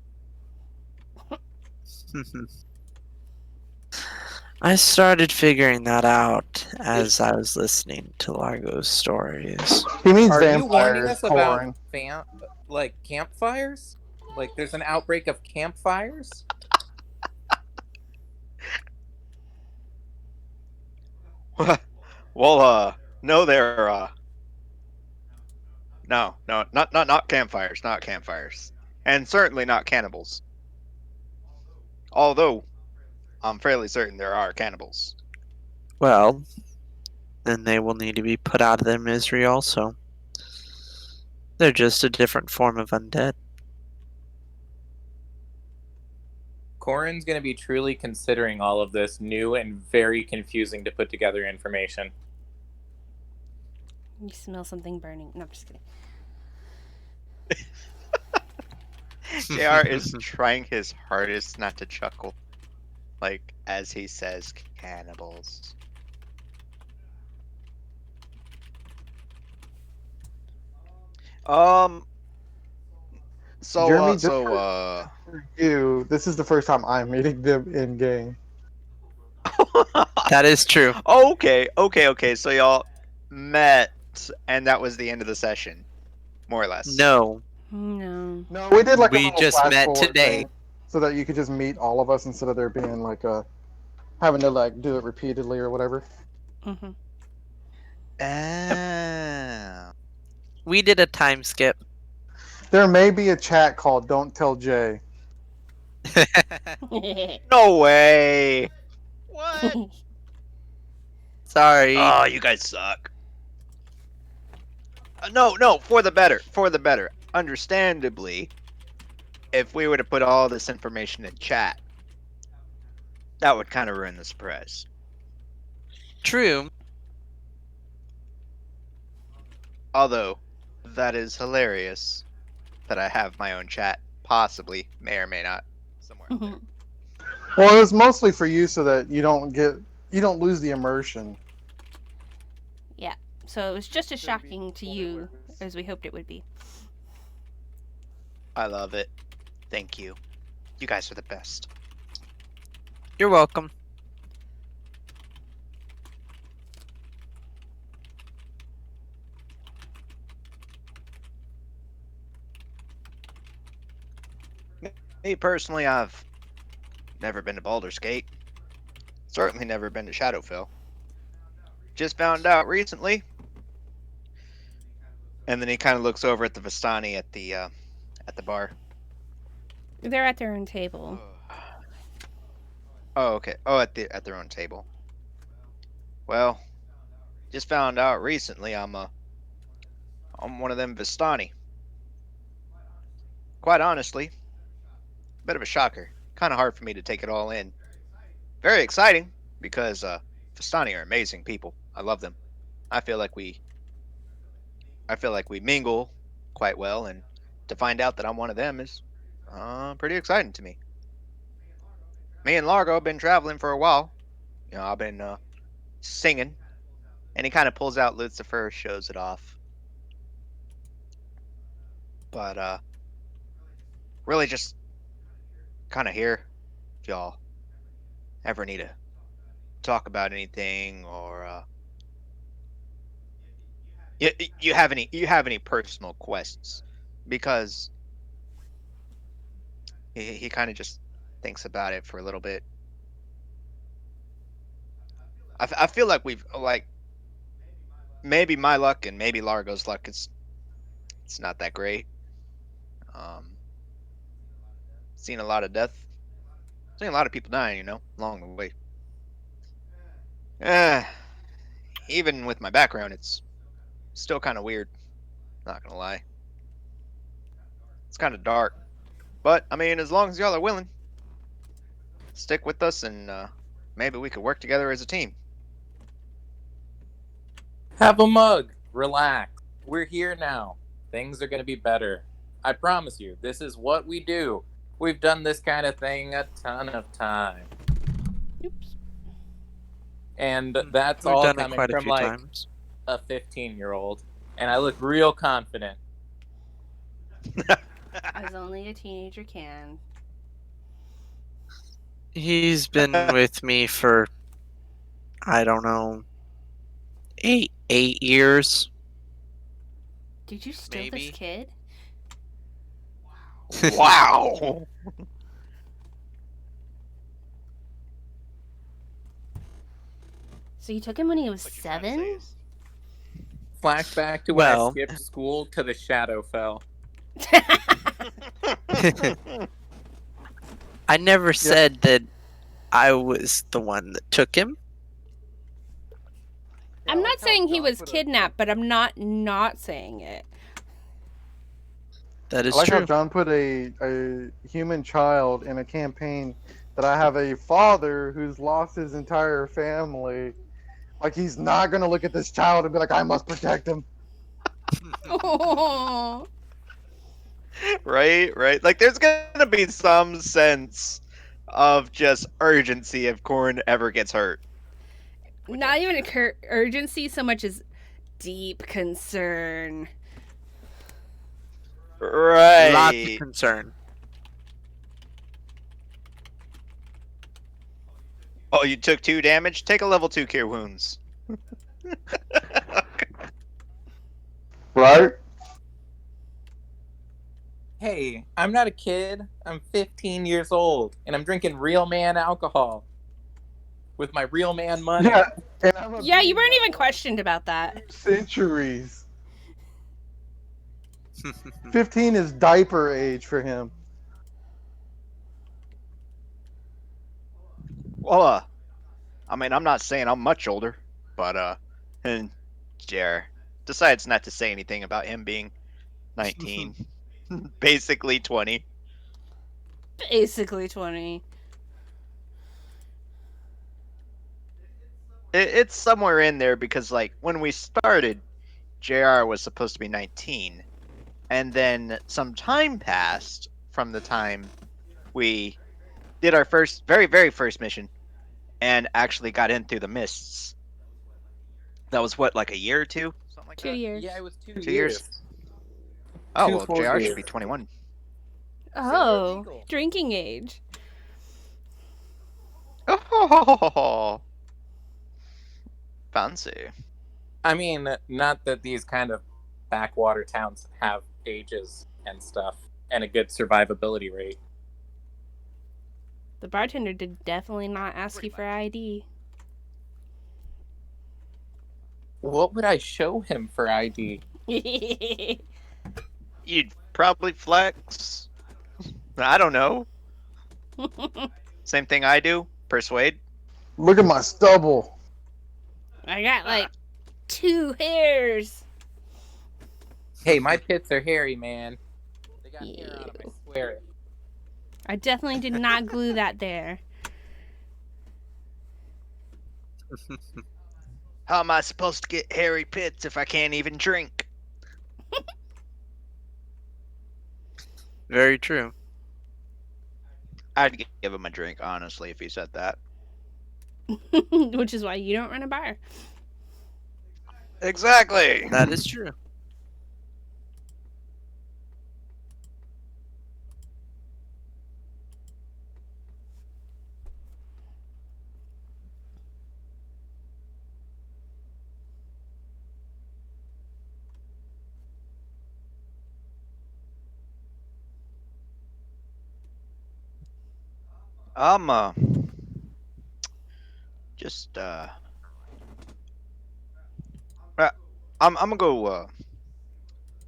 I started figuring that out as I was listening to Largo's stories. He means Are you warning vampires, us about Corin. campfires? Like, there's an outbreak of campfires? Well, no, no, not campfires, not campfires, and certainly not cannibals. Although I'm fairly certain there are cannibals. Well, then they will need to be put out of their misery also. They're just a different form of undead. Corin's going to be truly considering all of this new and very confusing to put together information. You smell something burning. No, I'm just kidding. JR is trying his hardest not to chuckle, like as he says cannibals. Um. So, Jeremy, for you, this is the first time I'm meeting them in game. That is true. Okay. So y'all met, and that was the end of the session, more or less. No, No. No, we did like a we little just flash met forward today. thing so that you could just meet all of us instead of there being like a having to like do it repeatedly or whatever. Mm-hmm. Oh. We did a time skip. There may be a chat called "Don't Tell Jay." No way. What? Sorry. Oh, you guys suck. No, for the better. For the better. Understandably, if we were to put all this information in chat, that would kind of ruin the surprise. True. Although, that is hilarious that I have my own chat, possibly, may or may not, somewhere out there. Well, it was mostly for you so that you don't lose the immersion. Yeah. So it was just as shocking to you as we hoped it would be. I love it. Thank you. You guys are the best. You're welcome. Me personally, I've never been to Baldur's Gate. Certainly never been to Shadowfell. Just found out recently. And then he kind of looks over at the Vistani at the bar. They're at their own table. Oh, okay. Oh, at their own table. Well, just found out recently I'm one of them Vistani. Quite honestly, bit of a shocker. Kind of hard for me to take it all in. Very exciting because Vistani are amazing people. I love them. I feel like we I feel like we mingle quite well, and to find out that I'm one of them is pretty exciting to me. Me and Largo have been traveling for a while. I've been singing, and he kind of pulls out Lucifer, shows it off. But really, just kind of here if y'all ever need to talk about anything, or you have any personal quests, because he kind of just thinks about it for a little bit. I feel like we've like maybe my luck and maybe Largo's luck is it's not that great. Um, seen a lot of death, seen a lot of people dying, along the way. Eh, even with my background, it's still kind of weird. Not gonna lie, it's kind of dark. But I mean, as long as y'all are willing, stick with us, and maybe we could work together as a team. Have a mug. Relax. We're here now. Things are going to be better. I promise you, this is what we do. We've done this kind of thing a ton of time. Oops. And that's We've all done it coming quite a from few like times. a 15-year-old. And I look real confident. As only a teenager can. He's been with me for, I don't know, 8 years, Did you steal this maybe. kid? Wow. So you took him when he was What you're trying to say 7? is- Flashback to when I Well, skipped school to the Shadowfell. I never said that I was the one that took him. Yeah, I I'm like not how saying he John was put a- kidnapped, but I'm not saying it. That I is like how true. John put a human child in a campaign that I have a father who's lost his entire family. Like he's not gonna look at this child and be like, I must protect him. Oh. Right. Like, there's gonna be some sense of just urgency if Corn ever gets hurt. Not even urgency so much as deep concern. Lots of Right. concern. Oh, you took 2 damage? Take a level 2 cure wounds. Right? Hey, I'm not a kid. I'm 15 years old, and I'm drinking real man alcohol with my real man money. Yeah. And I'm a Yeah, you being weren't that even questioned about that. 2 centuries. 15 is diaper age for him. Well, I mean, I'm not saying I'm much older, but and Jer decides not to say anything about him being 19, basically 20. Basically 20. It's somewhere in there because, like, when we started, JR was supposed to be 19, and then some time passed from the time we did our first, very, very first mission, and actually got in through the mists. That was what, like a year or two, something like 2 that. years. Yeah, it was 2 2 years. years. Oh Two well, full JR years. should be 21. So you're Oh, legal. drinking age. Oh, fancy. I mean, not that these kind of backwater towns have ages and stuff and a good survivability rate. The bartender did definitely not ask Pretty you for ID. What would I show him for ID? You'd probably flex. I don't know. Same thing I do. Persuade. Look at my stubble. I got like 2 hairs. Hey, my pits are hairy, man. They got hair on them, I Ew. swear it. I definitely did not glue that there. How am I supposed to get hairy pits if I can't even drink? Very true. I'd give him a drink, honestly, if he said that. Which is why you don't run a bar. Exactly. That is true. I'm just uh, I'm gonna go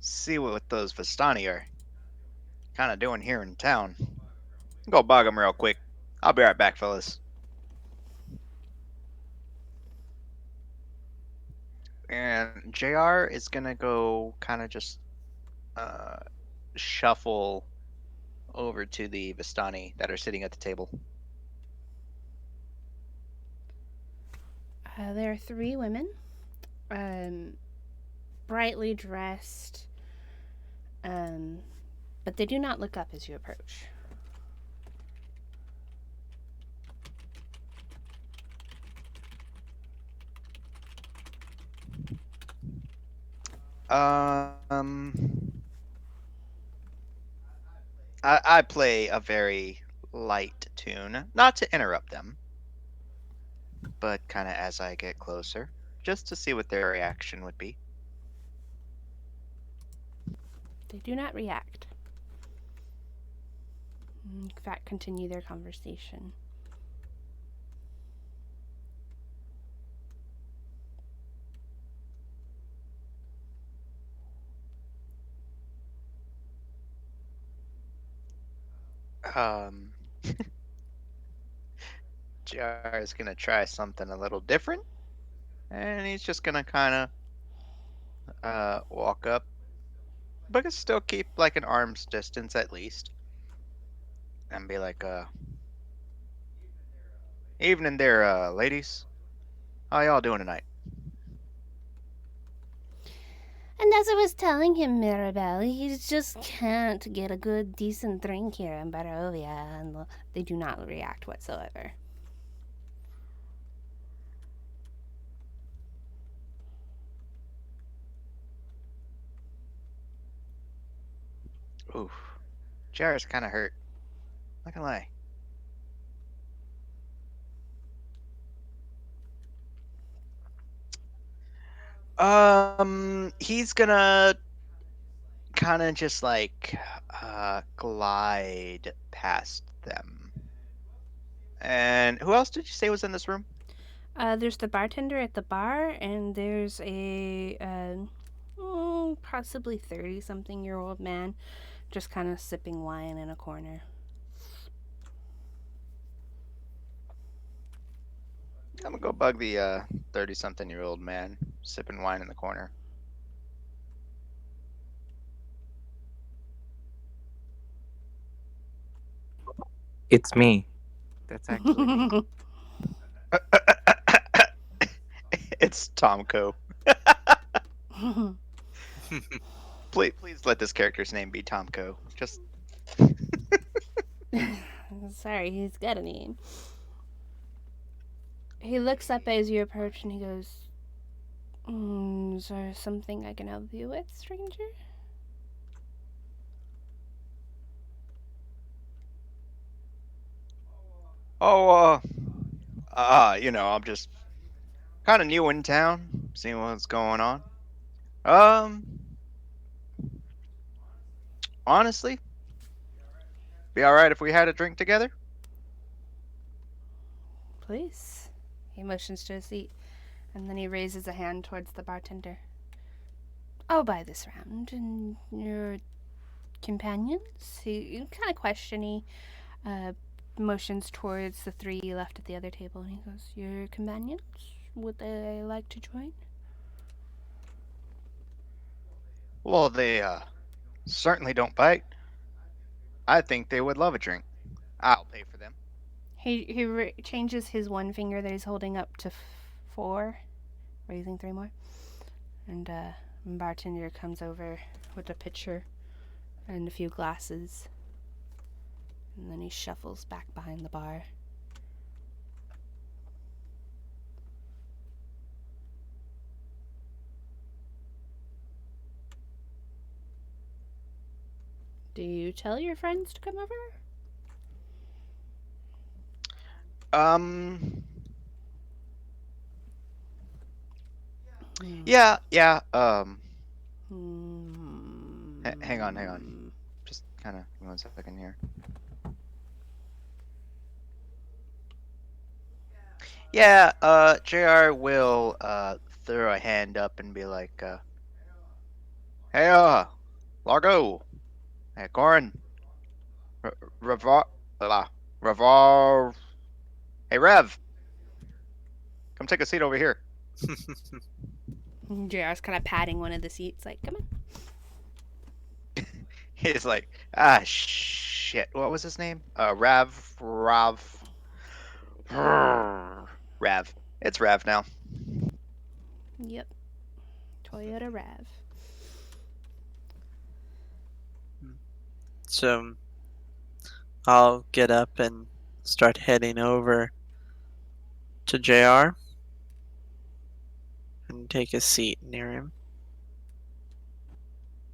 see what those Vistani are kind of doing here in town. Go bug them real quick. I'll be right back, fellas. And JR is gonna go kind of just uh shuffle over to the Vistani that are sitting at the table. There are three women, um, brightly dressed, um, but they do not look up as you approach. Um, I play a very light tune, not to interrupt them, but kind of as I get closer, just to see what their reaction would be. They do not react. In fact, continue their conversation. Um, JR is gonna try something a little different, and he's just gonna kind of walk up, but still keep like an arm's distance at least, and be like, evening there, ladies. How y'all doing tonight? And as I was telling him, Mirabelle, he just can't get a good, decent drink here in Barovia, and they do not react whatsoever. Oof, JR's kind of hurt. Not gonna lie. He's gonna kind of just like glide past them. And who else did you say was in this room? There's the bartender at the bar, and there's a possibly 30-something-year-old man just kind of sipping wine in a corner. I'm gonna go bug the 30-something-year-old man sipping wine in the corner. It's me. That's actually me. It's Tomko. Please let this character's name be Tomko. Just Sorry, he's got a name. He looks up as you approach and he goes, is there something I can help you with, stranger? oh, I'm just kind of new in town, seeing what's going on. Um, honestly, be all right if we had a drink together. Please. He motions to a seat, and then he raises a hand towards the bartender. I'll buy this round, and your companions? He kind of questiony, motions towards the three left at the other table, and he goes, your companions? Would they like to join? Well, they certainly don't bite. I think they would love a drink. I'll pay for them. He changes his one finger that he's holding up to 4, raising 3 more. And bartender comes over with a pitcher and a few glasses. And then he shuffles back behind the bar. Do you tell your friends to come over? Yeah, yeah. Hmm. Hang on. Just kind of 1 second here. Yeah, JR will throw a hand up and be like, hey, Largo, hey, Corin, Revar, Revar, hey, Rev, come take a seat over here. JR's kind of patting one of the seats, like, come on. He's like, shit, what was his name? Rav. It's Rav now. Yep. Toyota Rav. So I'll get up and start heading over to JR and take a seat near him.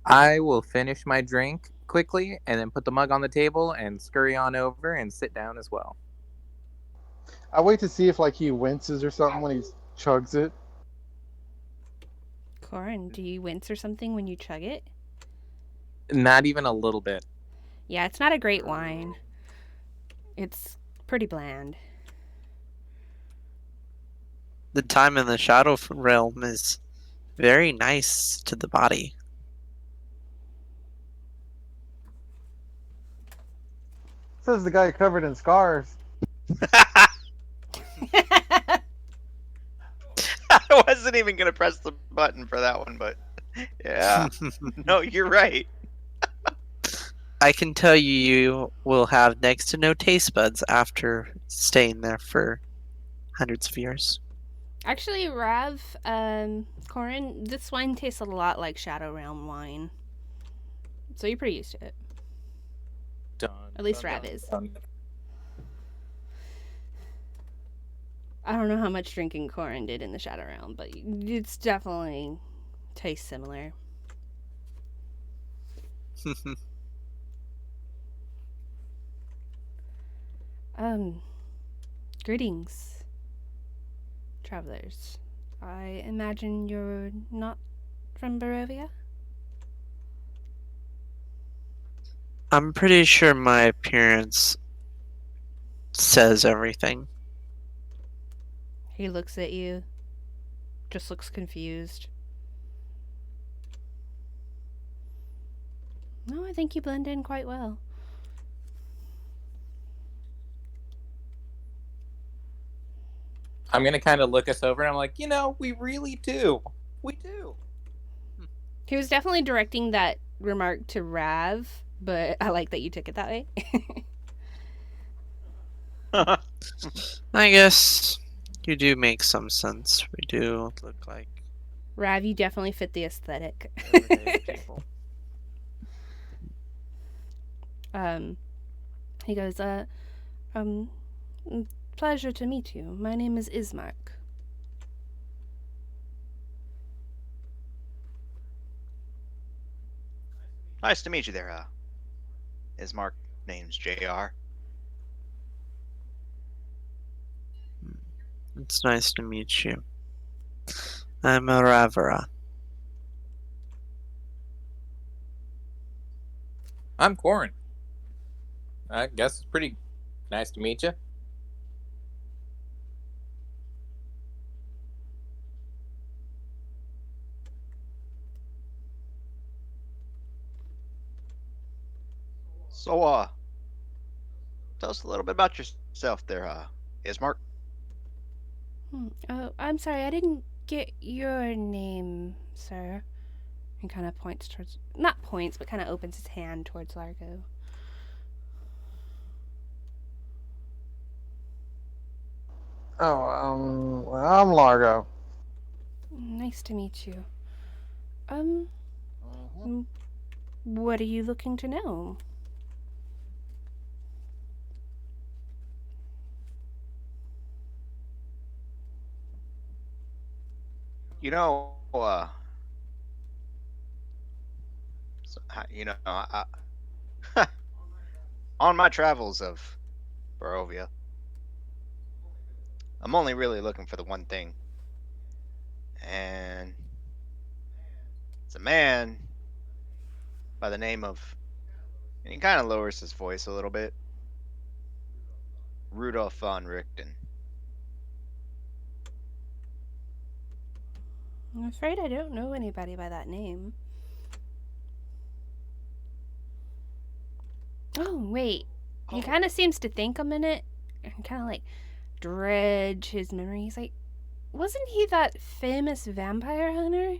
I will finish my drink quickly and then put the mug on the table and scurry on over and sit down as well. I wait to see if like he winces or something when he chugs it. Corin, do you wince or something when you chug it? Not even a little bit. Yeah, it's not a great wine. It's pretty bland. The time in the Shadow Realm is very nice to the body. Says the guy covered in scars. I wasn't even gonna press the button for that one, but yeah, no, you're right. I can tell you, you will have next to no taste buds after staying there for hundreds of years. Actually, Rav, Corin, this wine tastes a lot like Shadow Realm wine. So you're pretty used to it. At least Rav is. I don't know how much drinking Corin did in the Shadow Realm, but it's definitely tastes similar. Greetings, travelers. I imagine you're not from Barovia? I'm pretty sure my appearance says everything. He looks at you, just looks confused. No, I think you blend in quite well. I'm going to kind of look us over and I'm like, we really do. We do. He was definitely directing that remark to Rav, but I like that you took it that way. I guess you do make some sense. We do look like Rav, you definitely fit the aesthetic. everyday people. He goes, pleasure to meet you. My name is Ismark. Nice to meet you there, Ismark. Name's JR. It's nice to meet you. I'm a Ravera. I'm Corin. I guess it's pretty nice to meet you. So, tell us a little bit about yourself there, Ismark. Oh, I'm sorry, I didn't get your name, sir. He kind of points towards, not points, but kind of opens his hand towards Largo. Oh, I'm Largo. Nice to meet you. Um, Mhm. m- what are you looking to know? You know, on my travels of Barovia, I'm only really looking for the one thing, and it's a man by the name of, and he kind of lowers his voice a little bit, Rudolf von Richten. I'm afraid I don't know anybody by that name. Oh, wait. He Oh, kind of seems to think a minute and kind of like dredge his memory. He's like, wasn't he that famous vampire hunter?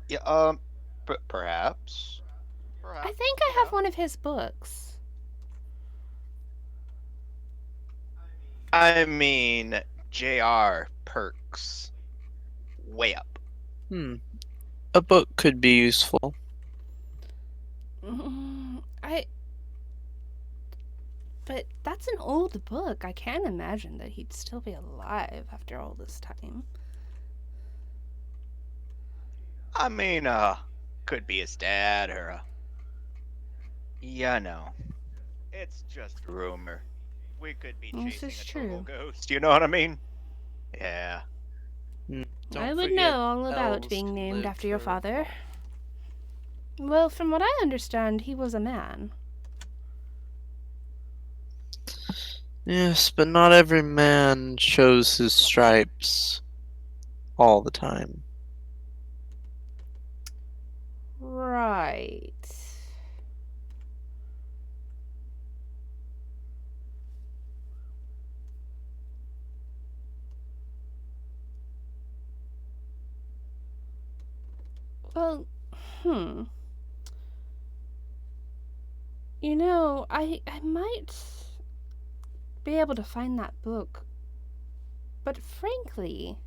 yeah, perhaps, I perhaps, think I have one of his books. I mean, J.R. Perks, way up. Hmm. A book could be useful. I. But that's an old book. I can't imagine that he'd still be alive after all this time. I mean, could be his dad or yeah, no, it's just a rumor. We could be This chasing is a total true. ghost. You know what I mean? Yeah. Hmm. I Don't would forget, know all about elves being can named live after your for father. long. Well, from what I understand, he was a man. Yes, but not every man shows his stripes all the time. Right. Well, hmm. You know, I might be able to find that book, but frankly,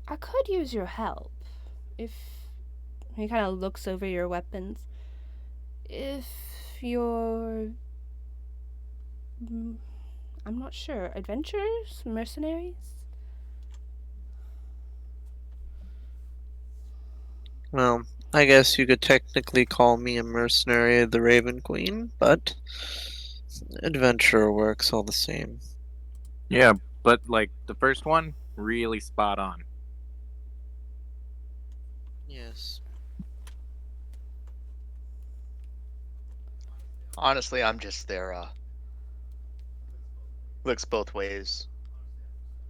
I could use your help. If he kind of looks over your weapons, if you're, mm, I'm not sure, adventurers, mercenaries. Well, I guess you could technically call me a mercenary of the Raven Queen, but adventurer works all the same. Yeah, but like the first one, really spot on. Yes. Honestly, I'm just there. Looks both ways.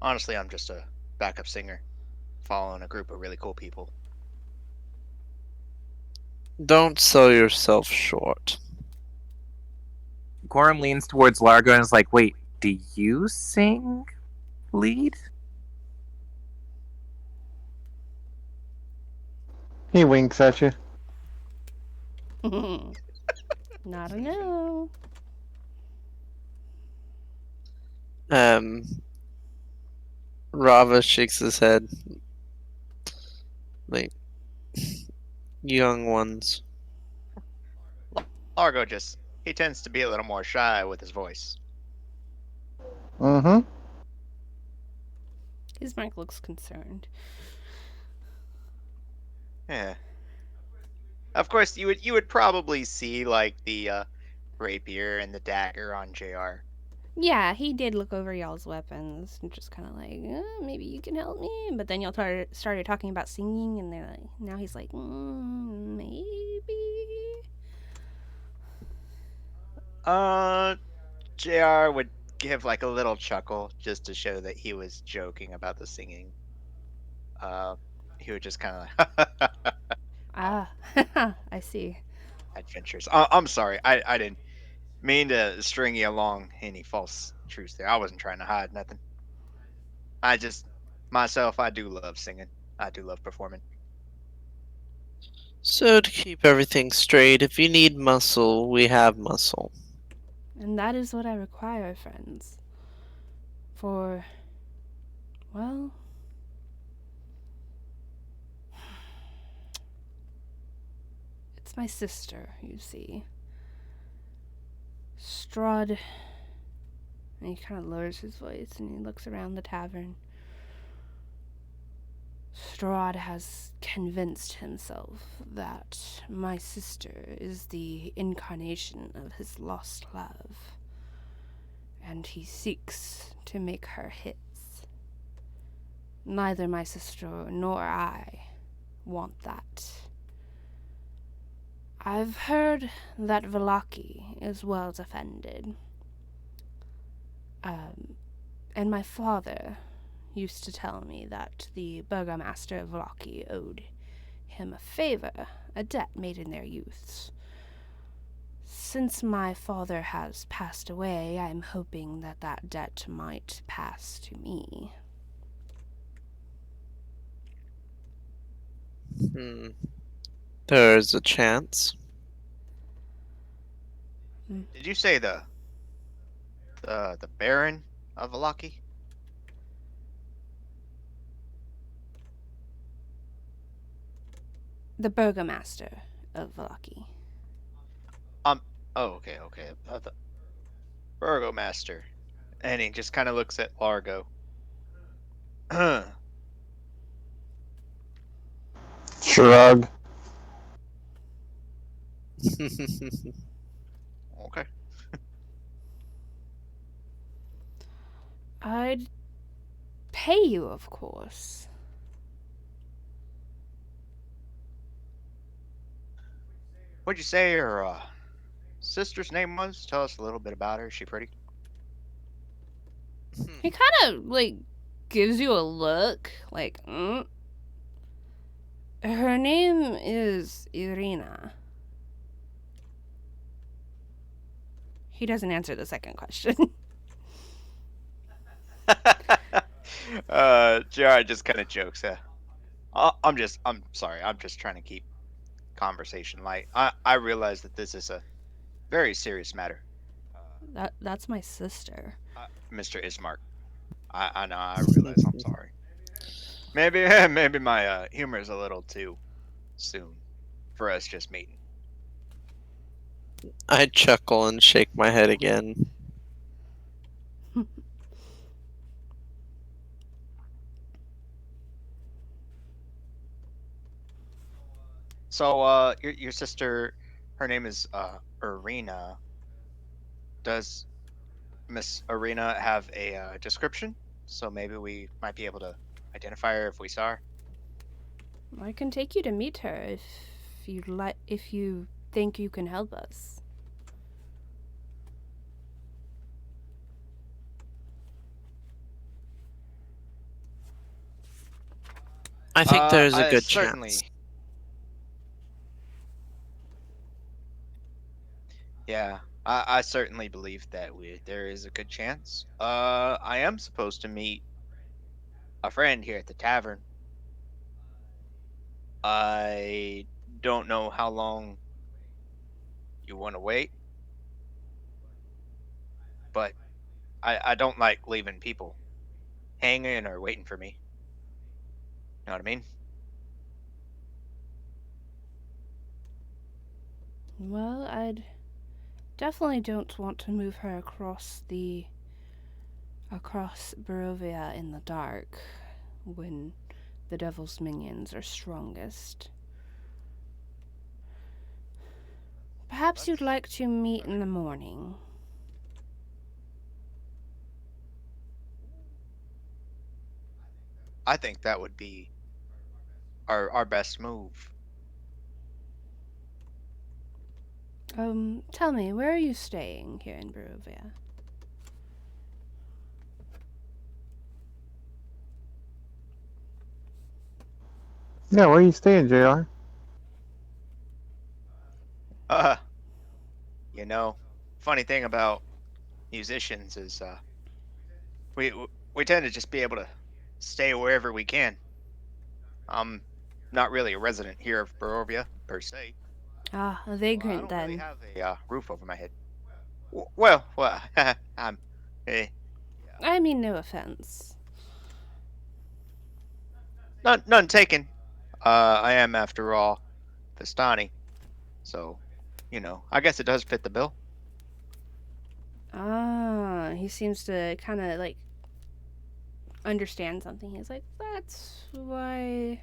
Honestly, I'm just a backup singer following a group of really cool people. Don't sell yourself short. Corum leans towards Largo and is like, "Wait, do you sing lead?" He winks at you. Not a no. Um, Rava shakes his head. Like, young ones. Largo just, he tends to be a little more shy with his voice. Mm-hmm. Ismark looks concerned. Yeah. Of course, you would probably see like the rapier and the dagger on Jr. Yeah, he did look over y'all's weapons and just kind of like, maybe you can help me. But then y'all started talking about singing, and they're like, now he's like, maybe. Jr. would give like a little chuckle just to show that he was joking about the singing. Uh, he would just kind of like, oh, Ah, I see. adventures. I'm sorry, I didn't mean to string you along any false truths there. I wasn't trying to hide nothing. I just myself, I do love singing. I do love performing. So, to keep everything straight, if you need muscle, we have muscle. And that is what I require, friends. For, well, it's my sister, you see. Strahd. And he kind of lowers his voice and he looks around the tavern. Strahd has convinced himself that my sister is the incarnation of his lost love, and he seeks to make her his. Neither my sister nor I want that. I've heard that Velaki is well defended. And my father used to tell me that the burgomaster of Velaki owed him a favor, a debt made in their youths. Since my father has passed away, I'm hoping that that debt might pass to me. There's a chance. Did you say the Baron of Valaki? The burgomaster of Velaki. Oh, okay. The Burgomaster. And he just kind of looks at Largo. Shrug. Okay. I'd pay you, of course. What'd you say your sister's name was? Tell us a little bit about her. Is she pretty? He kind of, gives you a look, Her name is Irina. He doesn't answer the second question. Jared just kind of jokes. I'm sorry. I'm just trying to keep conversation light. I realize that this is a very serious matter. That's my sister. Mr. Ismark. I know. I realize. I'm sorry. Maybe maybe my humor is a little too soon for us just meeting. I chuckle and shake my head again. So your sister, her name is Irina. Does Miss Irina have a description? So maybe we might be able to identify her if we saw her. I can take you to meet her if you think you can help us. I think there's a I good certainly. chance. Yeah, I certainly believe that there is a good chance. I am supposed to meet a friend here at the tavern. I don't know how long you want to wait, but I don't like leaving people hanging or waiting for me. Know what I mean? Well, I'd definitely don't want to move her across Barovia in the dark when the devil's minions are strongest. Perhaps you'd like to meet in the morning. I think that would be our best move. Tell me, where are you staying here in Barovia? Yeah, where are you staying, JR? Uh, you know, funny thing about musicians is we we tend to just be able to stay wherever we can. Um, not really a resident here of Barovia per se. Ah, a So I vagrant don't really then. have a roof over my head. Well, I'm. Eh, yeah. I mean, no offense. None taken. I am, after all, Vistani. So, I guess it does fit the bill. Ah, he seems to kind of like understand something. He's like, that's why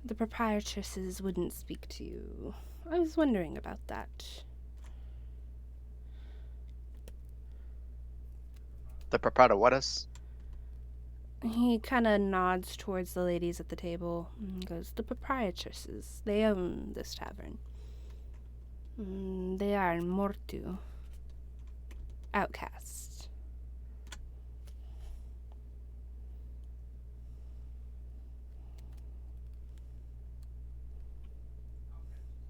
the proprietresses wouldn't speak to you. I was wondering about that. The proprietor what us? He kind of nods towards the ladies at the table and goes, the proprietresses, they own this tavern. They are mortu, outcasts.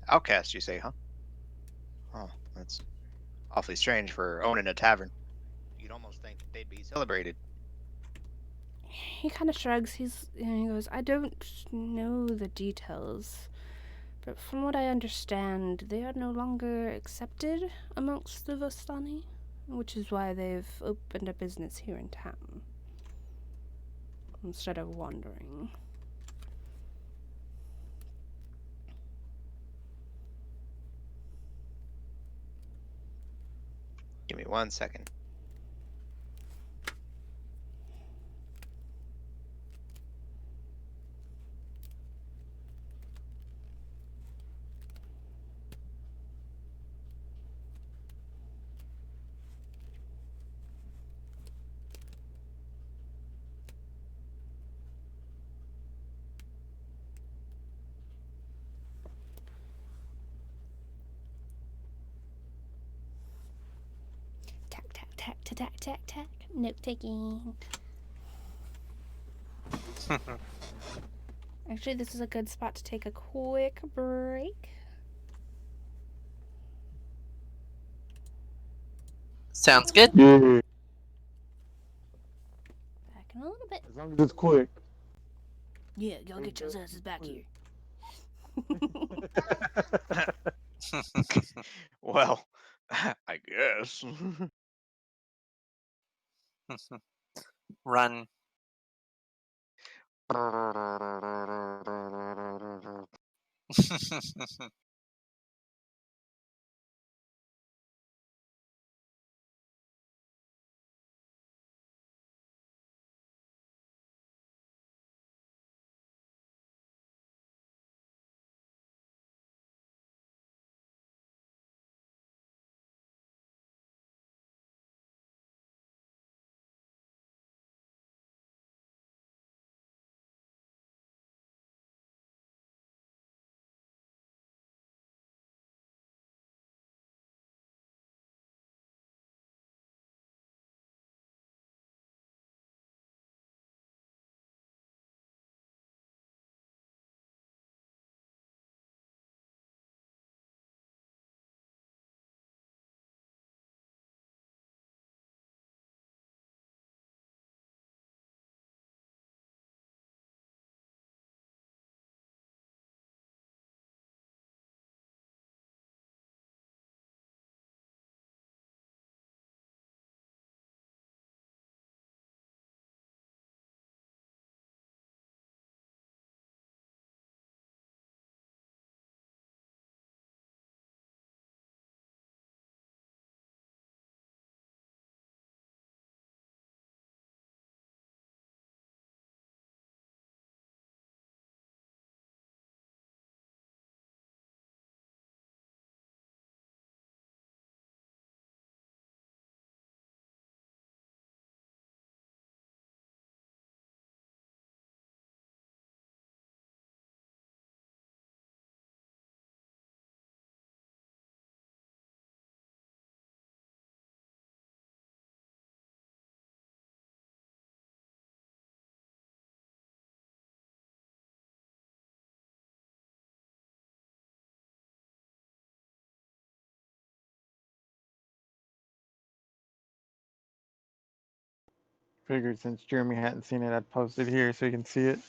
Outcast, you say, huh? Oh, that's awfully strange for owning a tavern. You'd almost think they'd be celebrated. He kind of shrugs. He goes, I don't know the details, but from what I understand, they are no longer accepted amongst the Vostani, which is why they've opened a business here in town instead of wandering. Give me 1 second. Tack, tack, tack, tack, tack, tack, tack. Note taking. Actually, this is a good spot to take a quick break. Sounds good. Yeah, Back in a little bit. as long as it's quick. Yeah, y'all get your asses back here. Well, I guess. Run. Figured since Jeremy hadn't seen it, I'd post it here so you can see it.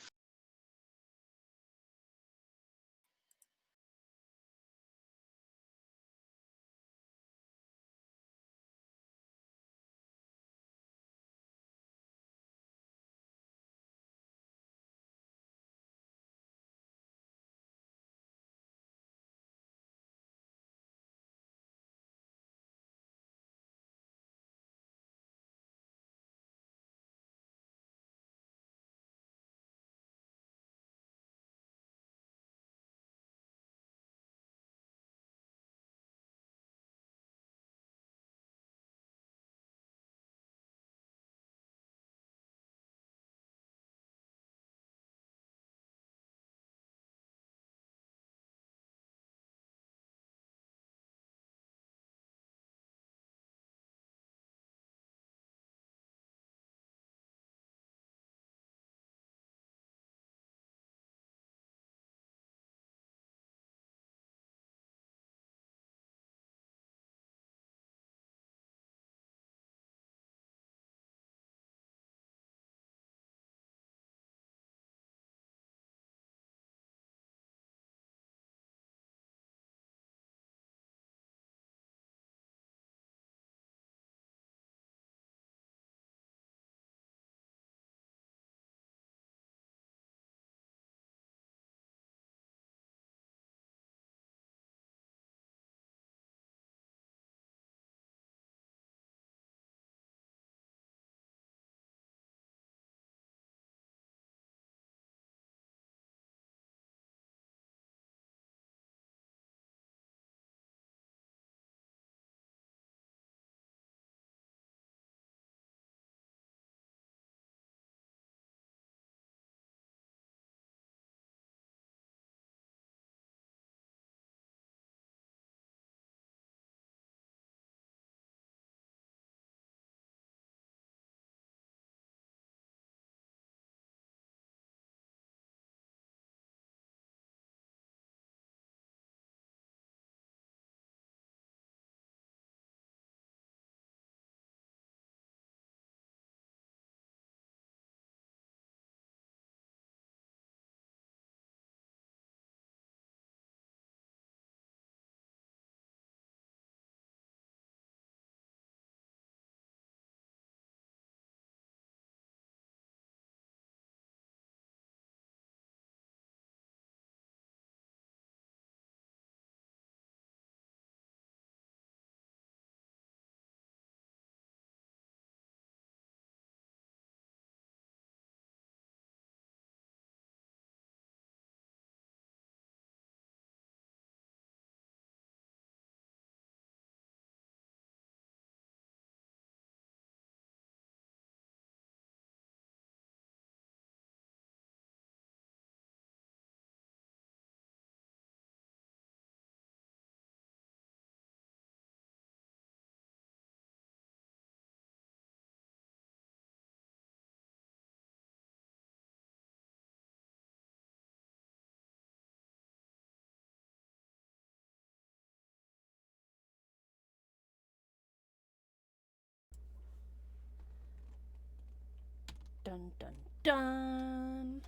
Dun dun dun.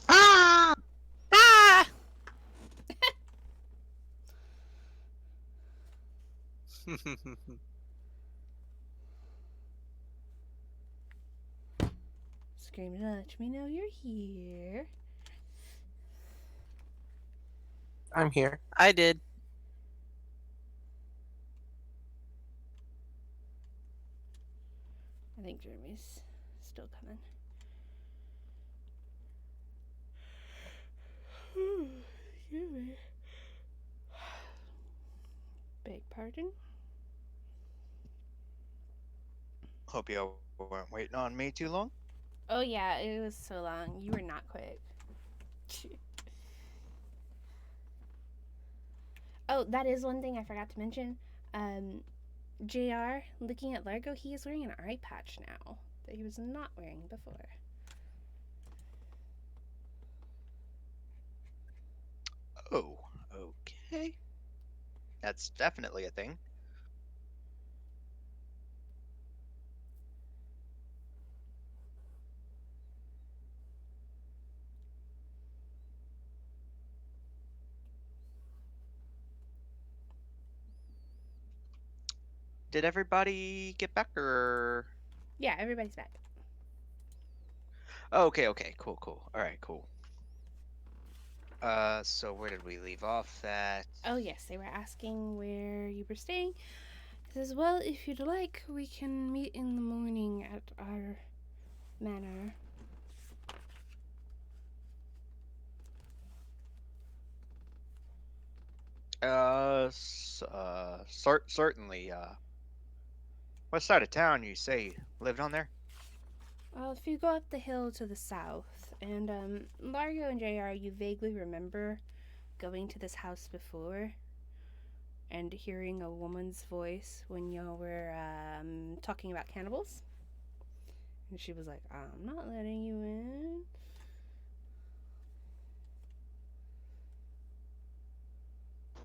Ah! Ah! Scream to let me know you're here. I'm here. I did. I think Jeremy's still coming. Excuse me. Beg pardon? Hope y'all weren't waiting on me too long. Oh yeah, it was so long. You were not quick. Oh, that is one thing I forgot to mention. JR, looking at Largo, he is wearing an eye patch now that he was not wearing before. Oh, okay. That's definitely a thing. Did everybody get back or? Yeah, everybody's back. Oh, okay, cool. All right, cool. So where did we leave off at? Oh yes, they were asking where you were staying. He says, well, if you'd like, we can meet in the morning at our manor. Certainly. What side of town you say you lived on there? Well, if you go up the hill to the south, and Largo and JR, you vaguely remember going to this house before and hearing a woman's voice when y'all were talking about cannibals. And she was like, I'm not letting you in.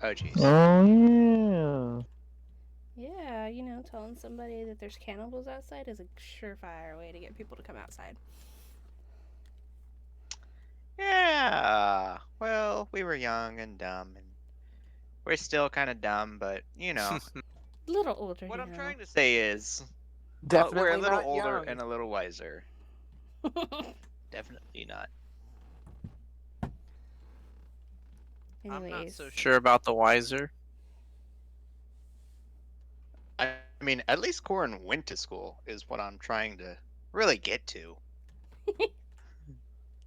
Oh, jeez. Oh Yeah, you know, telling somebody that there's cannibals outside is a surefire way to get people to come outside. Yeah. Well, we were young and dumb, and we're still kind of dumb, but you know. A little older What I'm now. trying to say is, we're a Definitely little not older young. and a little wiser. Definitely not. I'm not Anyways, so sure about the wiser. I mean, at least Corin went to school, is what I'm trying to really get to.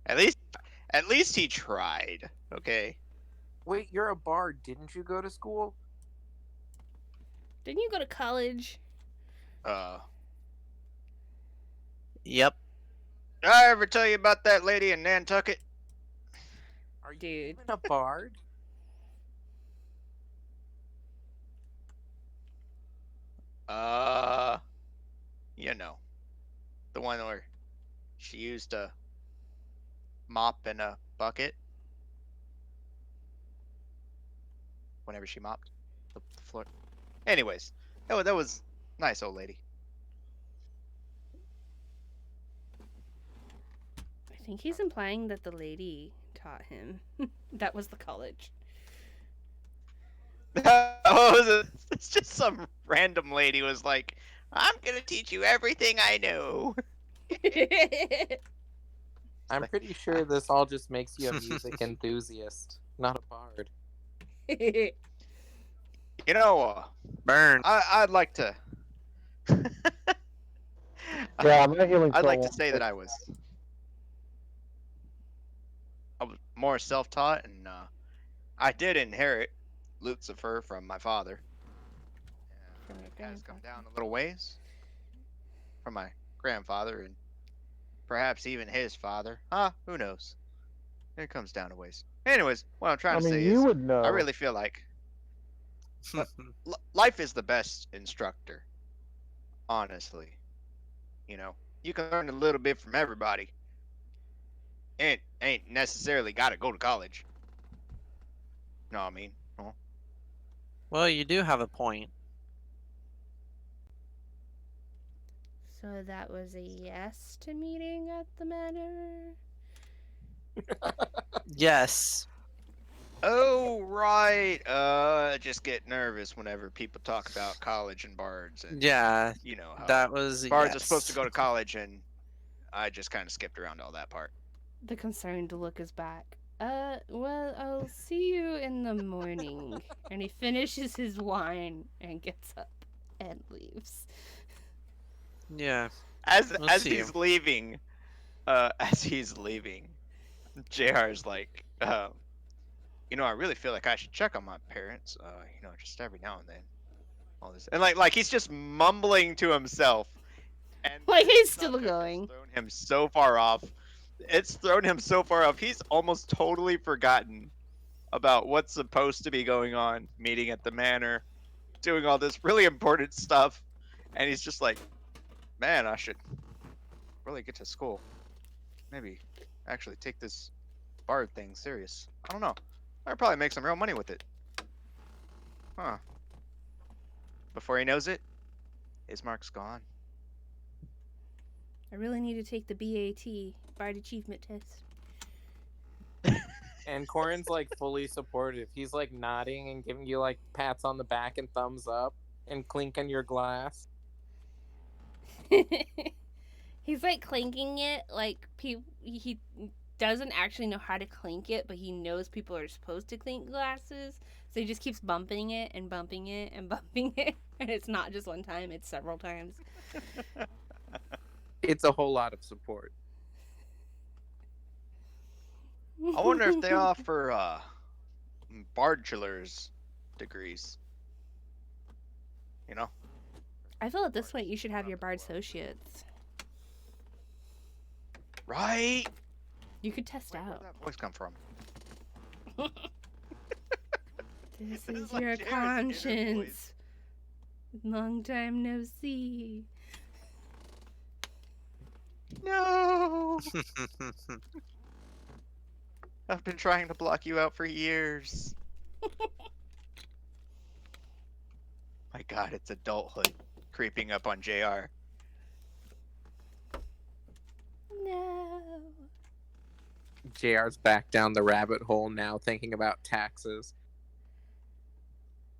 At least he tried. Okay. Wait, you're a bard. Didn't you go to school? didn't you go to college? Uh, Yep. did I ever tell you about that lady in Nantucket? Are you Dude. even a bard? Uh, you know, the one where she used a mop and a bucket whenever she mopped the floor. Anyways, that was nice old lady. I think he's implying that the lady taught him. That was the college. It's just some random lady was like, "I'm gonna teach you everything I know." I'm Like, pretty sure this all just makes you a music enthusiast, not a bard. you know, Burn. I'd like to. yeah, my healing I'd spell like to won't say that work. I was more self-taught, and I did inherit Lucifer from my father. From your It has come grandfather. down a little ways from my grandfather, and perhaps even his father. Who knows? It comes down a ways. Anyways, what I'm trying I to mean, say you is, would I know. really feel like life is the best instructor. Honestly, you know, you can learn a little bit from everybody. Ain't necessarily got to go to college. Know what I mean? Well, Well, you do have a point. So that was a yes to meeting at the manor? Yes. Oh, right. I just get nervous whenever people talk about college and bards, and Yeah, you know how that was a bards are supposed to yes. go to college, and I just kind of skipped around all that part. The concerned look is back. Well, I'll see you in the morning. And he finishes his wine and gets up and leaves. Yeah, As we'll as see you. he's leaving, JR's like, I really feel like I should check on my parents, just every now and then. All this, and like he's just mumbling to himself, and Like, this he's still subject has going. thrown him so far off. It's thrown him so far off. He's almost totally forgotten about what's supposed to be going on, meeting at the manor, doing all this really important stuff, and he's just like, man, I should really get to school. Maybe actually take this bard thing serious. I don't know. I'd probably make some real money with it. Huh. Before he knows it, his mark's gone. I really need to take the BAT, Bard Achievement Test. And Corin's like fully supportive. He's like nodding and giving you like pats on the back and thumbs up and clinking your glass. He's like clinking it like he doesn't actually know how to clink it, but he knows people are supposed to clink glasses, so he just keeps bumping it and bumping it and bumping it, and it's not just one time, it's several times. It's a whole lot of support. I wonder if they offer bachelor's degrees. You know? I feel at this point you should have your Bard Associates. Right? You could test Where'd out. that voice come from? This This is is like your Jared's inner voice. conscience. Long time no see. No! I've been trying to block you out for years. My god, it's adulthood creeping up on JR. No. JR's back down the rabbit hole now, thinking about taxes.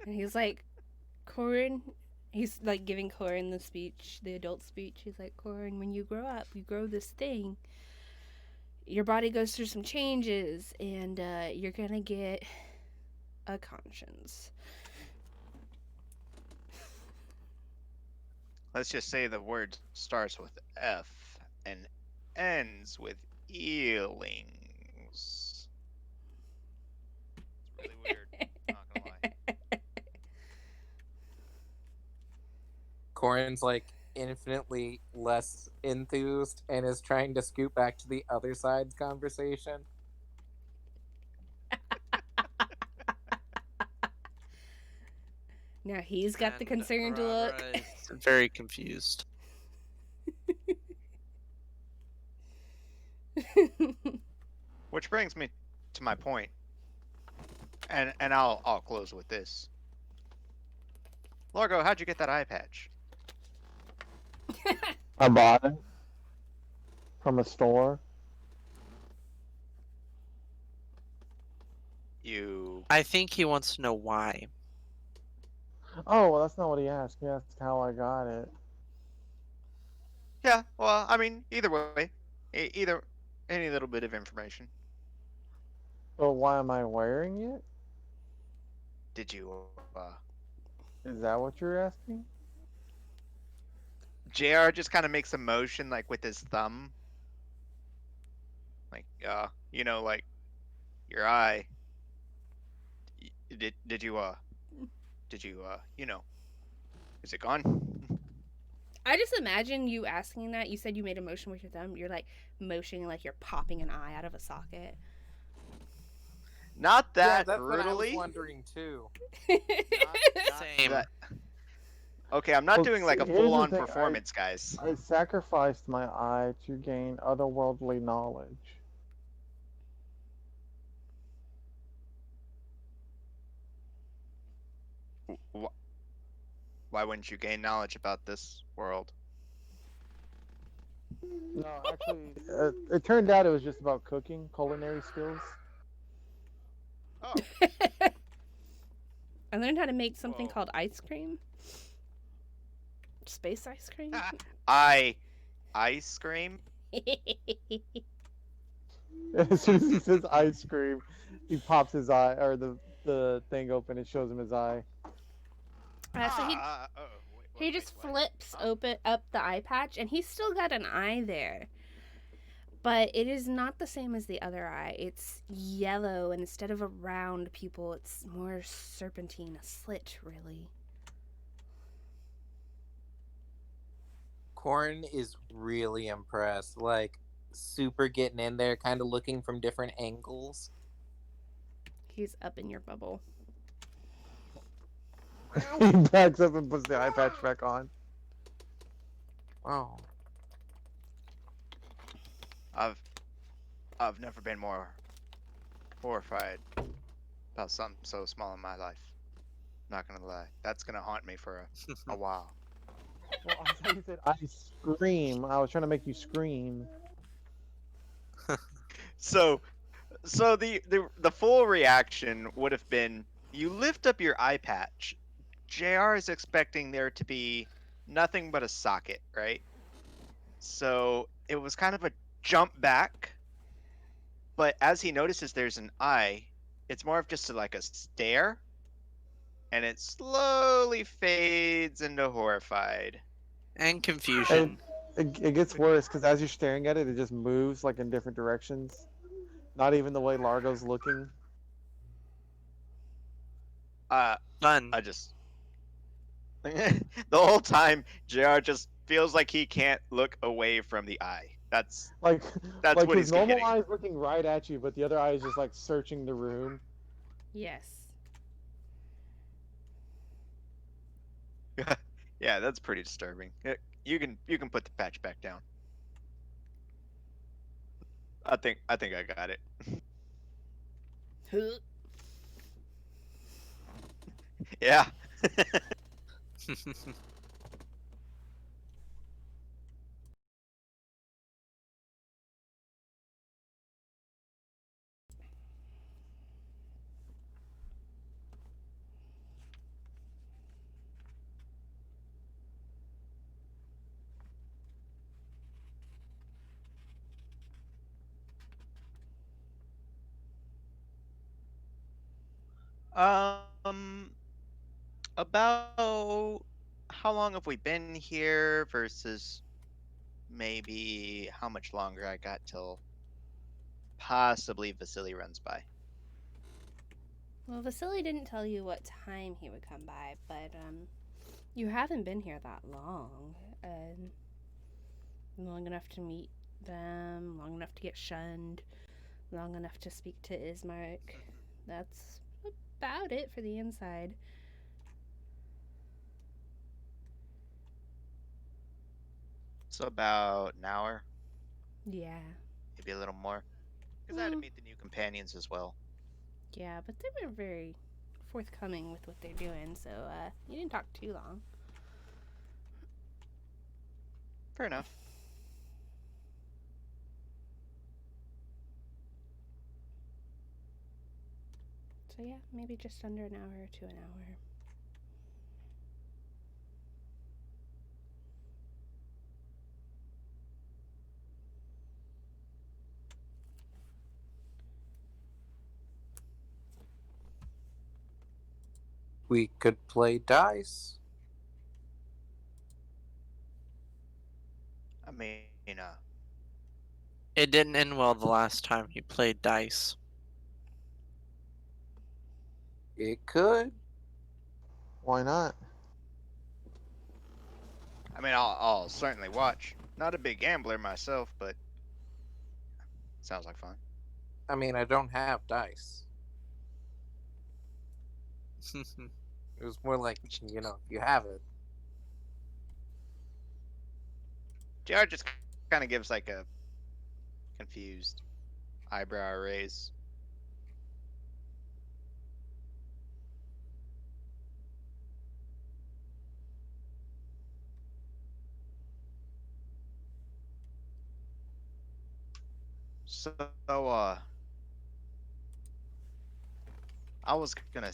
And he's like, Corin, he's like giving Corin the speech, the adult speech. He's like, Corin, when you grow up, you grow this thing. Your body goes through some changes, and you're gonna get a conscience. Let's just say the word starts with F and ends with eelings. It's really weird. Not gonna lie. Corin's like infinitely less enthused and is trying to scoot back to the other side's conversation. Now he's got the And concerned look. Aurora is very confused. Which brings me to my point, and I'll close with this. Largo, how'd you get that eye patch? I bought it from a store. You I think he wants to know why. Oh, well, that's not what he asked. He asked how I got it. Yeah, well, I mean, either way, either any little bit of information. But why am I wearing it? Did you Is that what you're asking? JR just kind of makes a motion like with his thumb. Like like your eye. Did you is it gone? I just imagine you asking that. You said you made a motion with your thumb. You're like motioning like you're popping an eye out of a socket. Not Yeah, that that's what I was brutally. wondering too. Same. That- Okay, I'm not Well, doing like a here's the full-on thing, performance, guys. I sacrificed my eye to gain otherworldly knowledge. Why wouldn't you gain knowledge about this world? No, actually, it turned out it was just about cooking, culinary skills. Oh, I learned how to make something well, called ice cream. Space ice cream. I ice cream. As soon as he says ice cream, he pops his eye, or the thing open. It shows him his eye. So Oh, wait, he wait, just what? flips Huh? open up the eye patch, and he's still got an eye there. But it is not the same as the other eye. It's yellow, and instead of a round pupil, it's more serpentine, a slit, really. Corin is really impressed, like super getting in there, kind of looking from different angles. He's up in your bubble. He backs up and puts the eye patch back on. Oh, I've I've never been more horrified about something so small in my life. Not gonna lie, that's gonna haunt me for a while. Well, I thought you said I scream. I was trying to make you scream. So so the full reaction would have been you lift up your eye patch. JR is expecting there to be nothing but a socket, right? So it was kind of a jump back, but as he notices there's an eye, it's more of just like a stare, and it slowly fades into horrified. And And confusion. it gets worse because as you're staring at it, it just moves like in different directions. Not even the way Largo's looking. Uh, Fun. I just the whole time JR just feels like he can't look away from the eye. Like, That's like what his he's normal getting. eye is looking right at you, but the other eye is just like searching the room. Yes. Yeah, that's pretty disturbing. You can put the patch back down. I think I got it. Yeah. Um, about how long have we been here versus maybe how much longer I got till possibly Vasily runs by. Well, Vasily didn't tell you what time he would come by, but you haven't been here that long. Long enough to meet them, long enough to get shunned, long enough to speak to Ismark. That's about it for the inside. So about an hour, Yeah. maybe a little more, because I had to Mm, meet the new companions as well. yeah, but they were very forthcoming with what they're doing, so you didn't talk too long. Fair enough. So yeah, maybe just under an hour to an hour. we could play dice. I mean, It didn't end well the last time you played dice. It could. Why not? I'll certainly watch. Not a big gambler myself, but sounds like fun. I mean, I don't have dice. It was more like, if you have it. JR just kind of gives like a confused eyebrow raise. So, I was gonna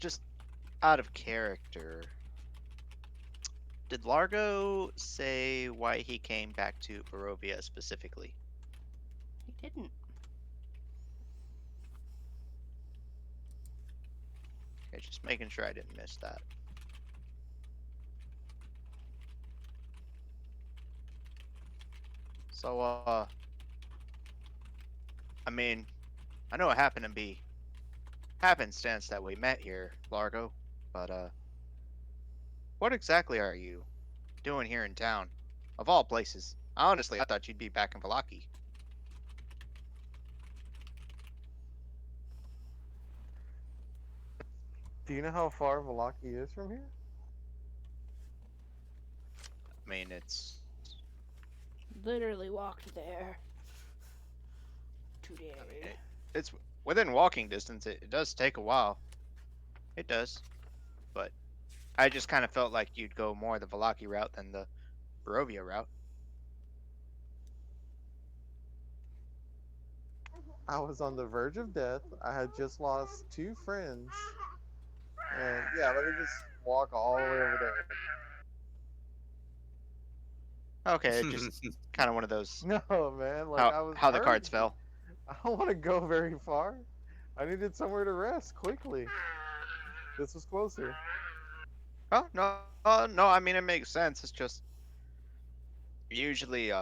just out of character. Did Largo say why he came back to Barovia specifically? He didn't. Okay, just making sure I didn't miss that. So, I mean, I know it happened to be happenstance that we met here, Largo, but what exactly are you doing here in town? Of all places. Honestly, I thought you'd be back in Valaki. Do you know how far Valaki is from here? I mean, it's Literally walked there I mean, today. it's within walking distance. It does take a while. It does, but I just kind of felt like you'd go more the Valaki route than the Barovia route. I was on the verge of death. I had just lost 2 friends. And yeah, let me just walk all the way over there. Okay, just kind of one of those No, man, like how I was how the hurt. cards fell. I don't want to go very far. I needed somewhere to rest quickly. This was closer. Oh no, no. I mean, it makes sense. It's just usually,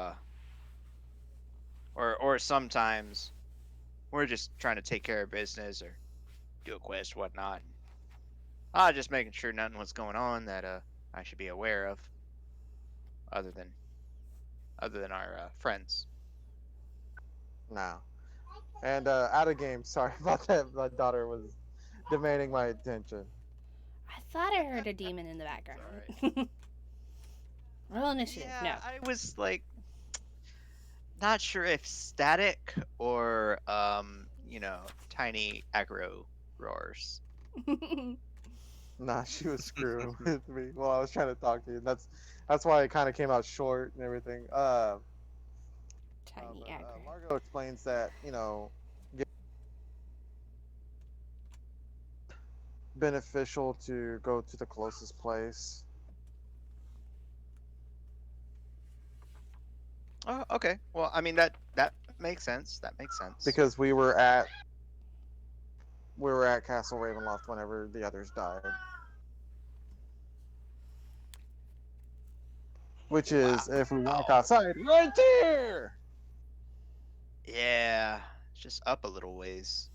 or sometimes we're just trying to take care of business or do a quest, whatnot. Just making sure nothing was going on that I should be aware of, other than our friends. No. And out of game. Sorry about that. My daughter was demanding my attention. I thought I heard a demon in the It's all right. background. Roll initiative. Yeah, No. I was like not sure if static or tiny aggro roars. Nah, she was screwing with me while I was trying to talk to you. That's why it kind of came out short and everything. Tiny But aggro. Largo explains that beneficial to go to the closest place Oh, okay. Well, I mean that makes sense. That makes sense. because we were at Castle Ravenloft whenever the others died, which is if we walk Wow. outside right there. Yeah, it's just up a little ways.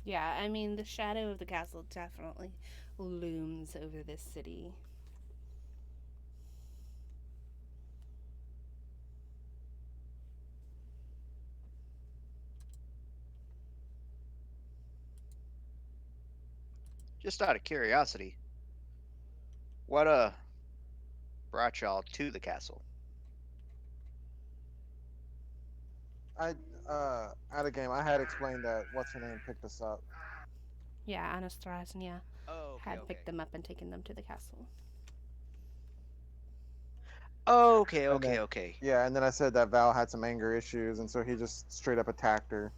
Yeah, I mean, the shadow of the castle definitely looms over this city. Just out of curiosity, what brought y'all to the castle? I Out of game. I had explained that what's her name picked us up. Yeah, Anastasia Oh, okay, had okay. picked them up and taken them to the castle. Okay, And okay, then okay. yeah, and then I said that Val had some anger issues, and so he just straight up attacked her.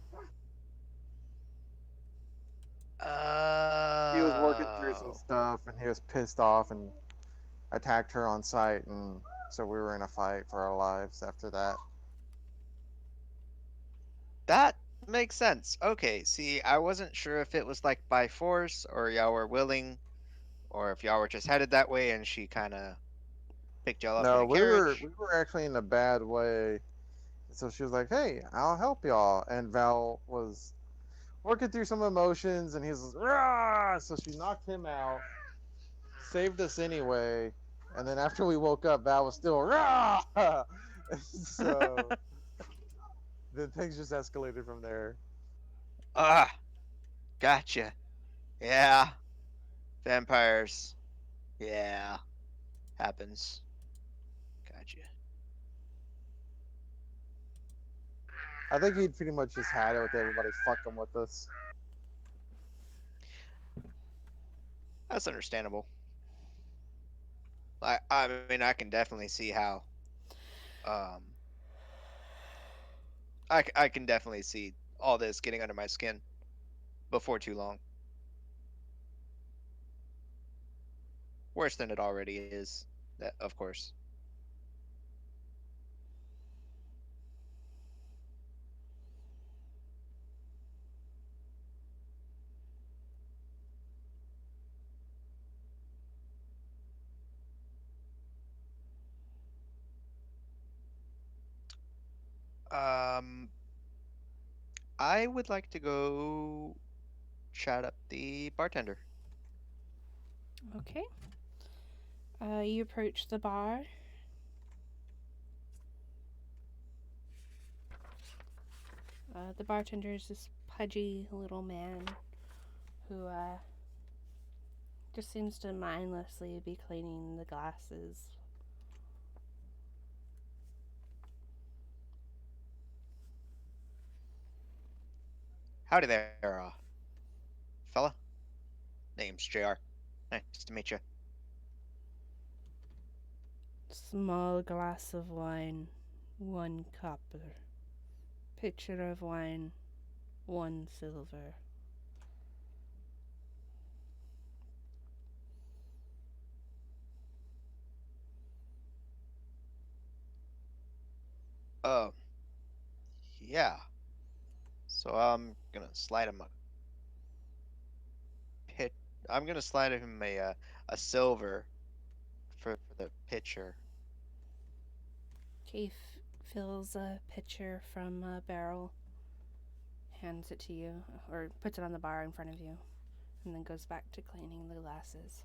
He was working through some Oh, stuff, and he was pissed off and attacked her on sight, and so we were in a fight for our lives after that. that makes sense. Okay, see, I wasn't sure if it was like by force or y'all were willing, or if y'all were just headed that way and she kind of picked y'all up in No, a we carriage. were actually in a bad way. So she was like, "Hey, I'll help y'all," and Val was working through some emotions, and he's Rah! So she knocked him out, saved us anyway, and then after we woke up, Val was still Rah! So then things just escalated from there. Ah, gotcha. Yeah, vampires. Yeah, happens. Gotcha. I think he pretty much just had it with everybody fucking with us. That's understandable. I mean, I can definitely see how um I can definitely see all this getting under my skin before too long. Worse than it already is. That, of course. Um, I would like to go chat up the bartender. Okay. You approach the bar. The bartender is this pudgy little man who just seems to mindlessly be cleaning the glasses. Howdy there, fella. Name's JR. Nice to meet you. Small glass of wine, 1 copper. Pitcher of wine, 1 silver. Uh, yeah. So I'm gonna slide him a pit. I'm gonna slide him a silver for the pitcher. Keith fills a pitcher from a barrel, hands it to you, or puts it on the bar in front of you, and then goes back to cleaning the glasses.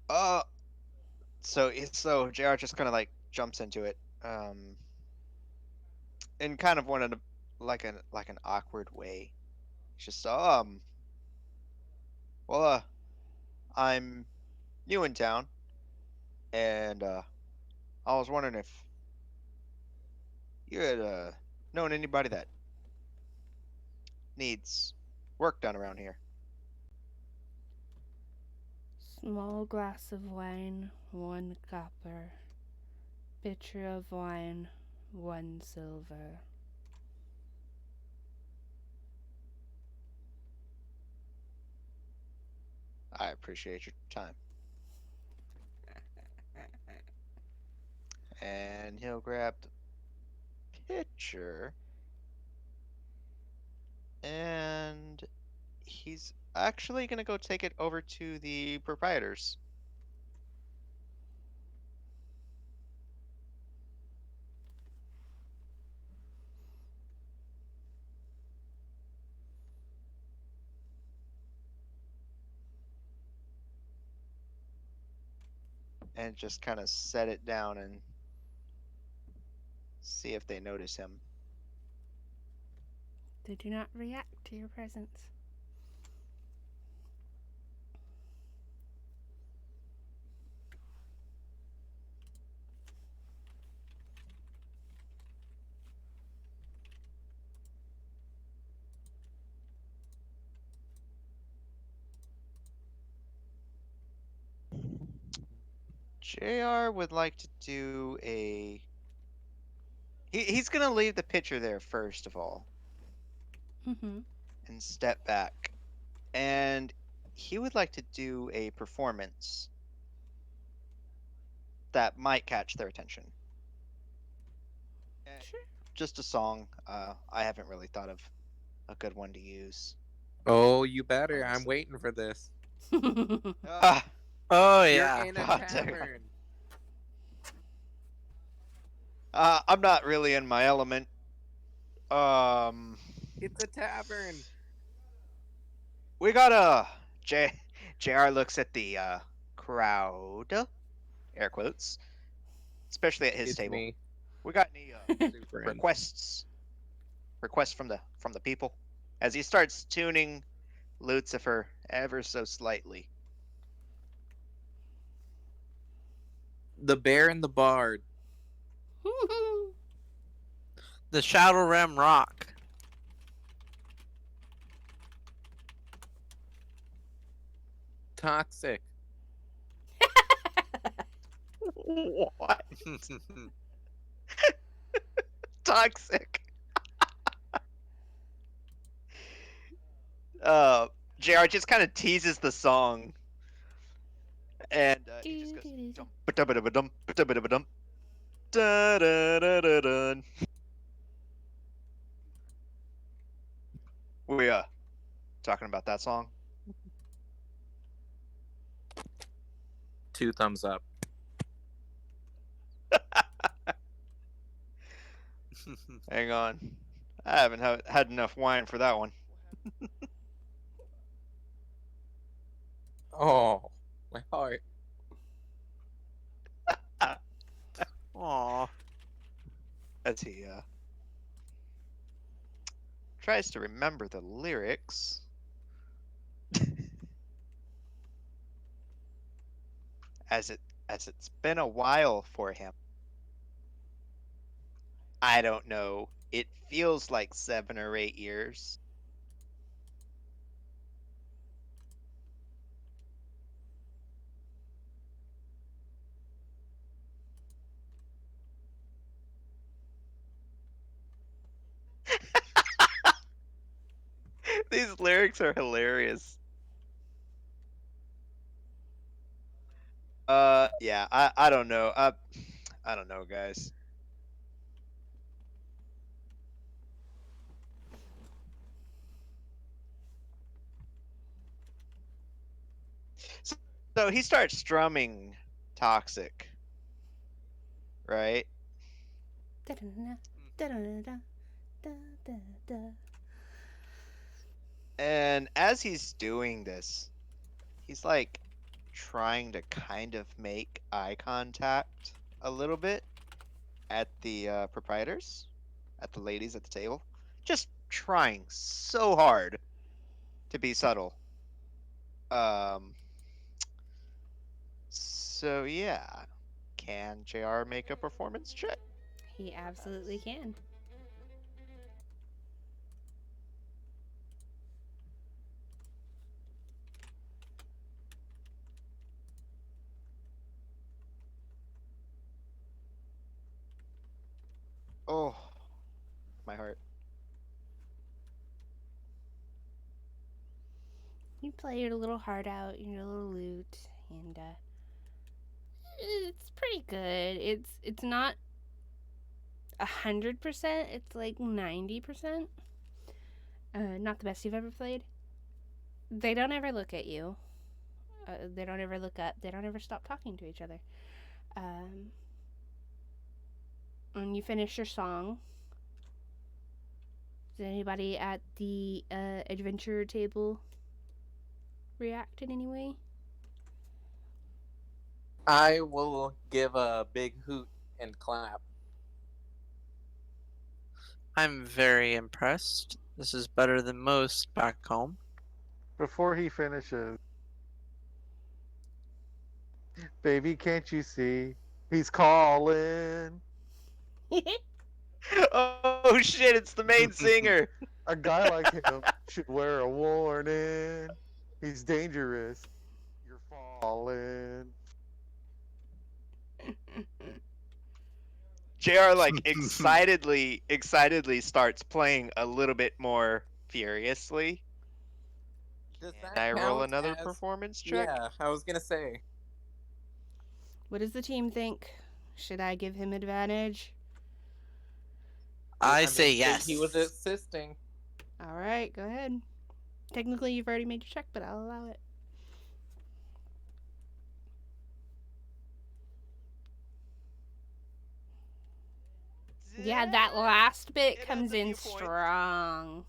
Uh, so JR just kind of like jumps into it. In kind of one of the like an awkward way. It's just well I'm new in town and I was wondering if you had known anybody that needs work done around here. Small glass of wine, 1 copper. Pitcher of wine, 1 silver. I appreciate your time. And he'll grab the pitcher and he's actually gonna go take it over to the proprietors. And just kind of set it down and see if they notice him. They do not react to your presence. JR would like to do a. He's gonna leave the pitcher there first of all Mm-hmm. and step back. And he would like to do a performance that might catch their attention. Sure. Just a song. I haven't really thought of a good one to use. Oh, you better. I'm Honestly. waiting for this. Ah, Oh You're yeah. in a God damn. tavern. I'm not really in my element. Um, It's a tavern. we got a JR looks at the crowd, air quotes, especially at his It's table. me. We got any Super in. requests from the people as he starts tuning Lucifer ever so slightly. The Bear and the Bard. The Shadow Rim Rock. Toxic. What? Toxic. Uh, JR just kind of teases the song, and he just goes dum ba da ba dum ba da ba dum da da da da da. We talking about that song. 2 thumbs up. Hang on, I haven't had enough wine for that one. Oh, my heart. Aw. As he tries to remember the lyrics. as it's been a while for him. I don't know. It feels like 7 or 8 years. These lyrics are hilarious. Yeah, I don't know. I don't know, guys. So, so he starts strumming Toxic, right? Da-da-da, da-da-da, da-da-da. And as he's doing this, he's like trying to kind of make eye contact a little bit at the proprietors, at the ladies at the table. Just trying so hard to be subtle. Um, so yeah, can JR make a performance check? He absolutely can. Oh, my heart. You play your little heart out, your little lute, and it's pretty good. It's not 100%. It's like 90%. Not the best you've ever played. They don't ever look at you. They don't ever look up. They don't ever stop talking to each other. When you finish your song, does anybody at the adventure table react in any way? I will give a big hoot and clap. I'm very impressed. This is better than most back home. Before he finishes, baby, can't you see? He's calling. Oh shit! It's the main singer. A guy like him should wear a warning. He's dangerous. You're falling. JR like excitedly starts playing a little bit more furiously. Does Can that I roll count another as? performance check? Yeah, I was gonna say. What does the team think? Should I give him advantage? I say mean, yes. He was assisting. All right, go ahead. Technically, you've already made your check, but I'll allow it. Yeah, that last bit It comes adds a in few points. strong.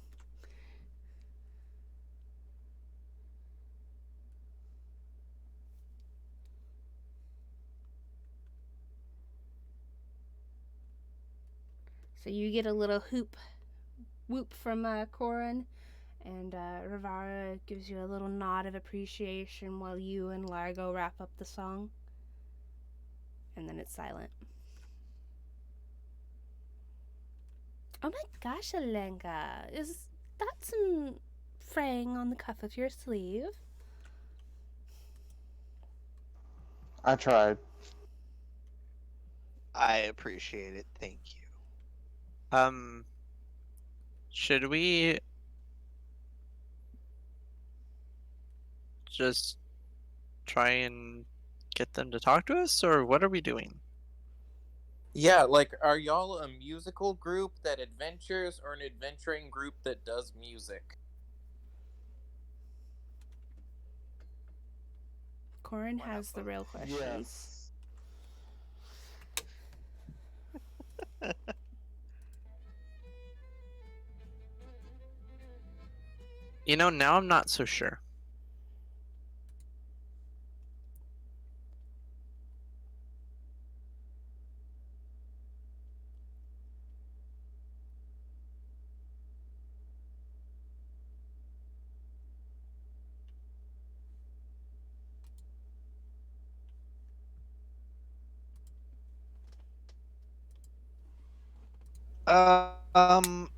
So you get a little whoop from Corin, and Rivara gives you a little nod of appreciation while you and Largo wrap up the song. And then it's silent. Oh my gosh, Alenka. Is that some fraying on the cuff of your sleeve? I tried. I appreciate it. Thank you. Should we just try and get them to talk to us, or what are we doing? Yeah, like, are y'all a musical group that adventures or an adventuring group that does music? Corin Why not has the both? real questions. Yes. Now I'm not so sure. Um,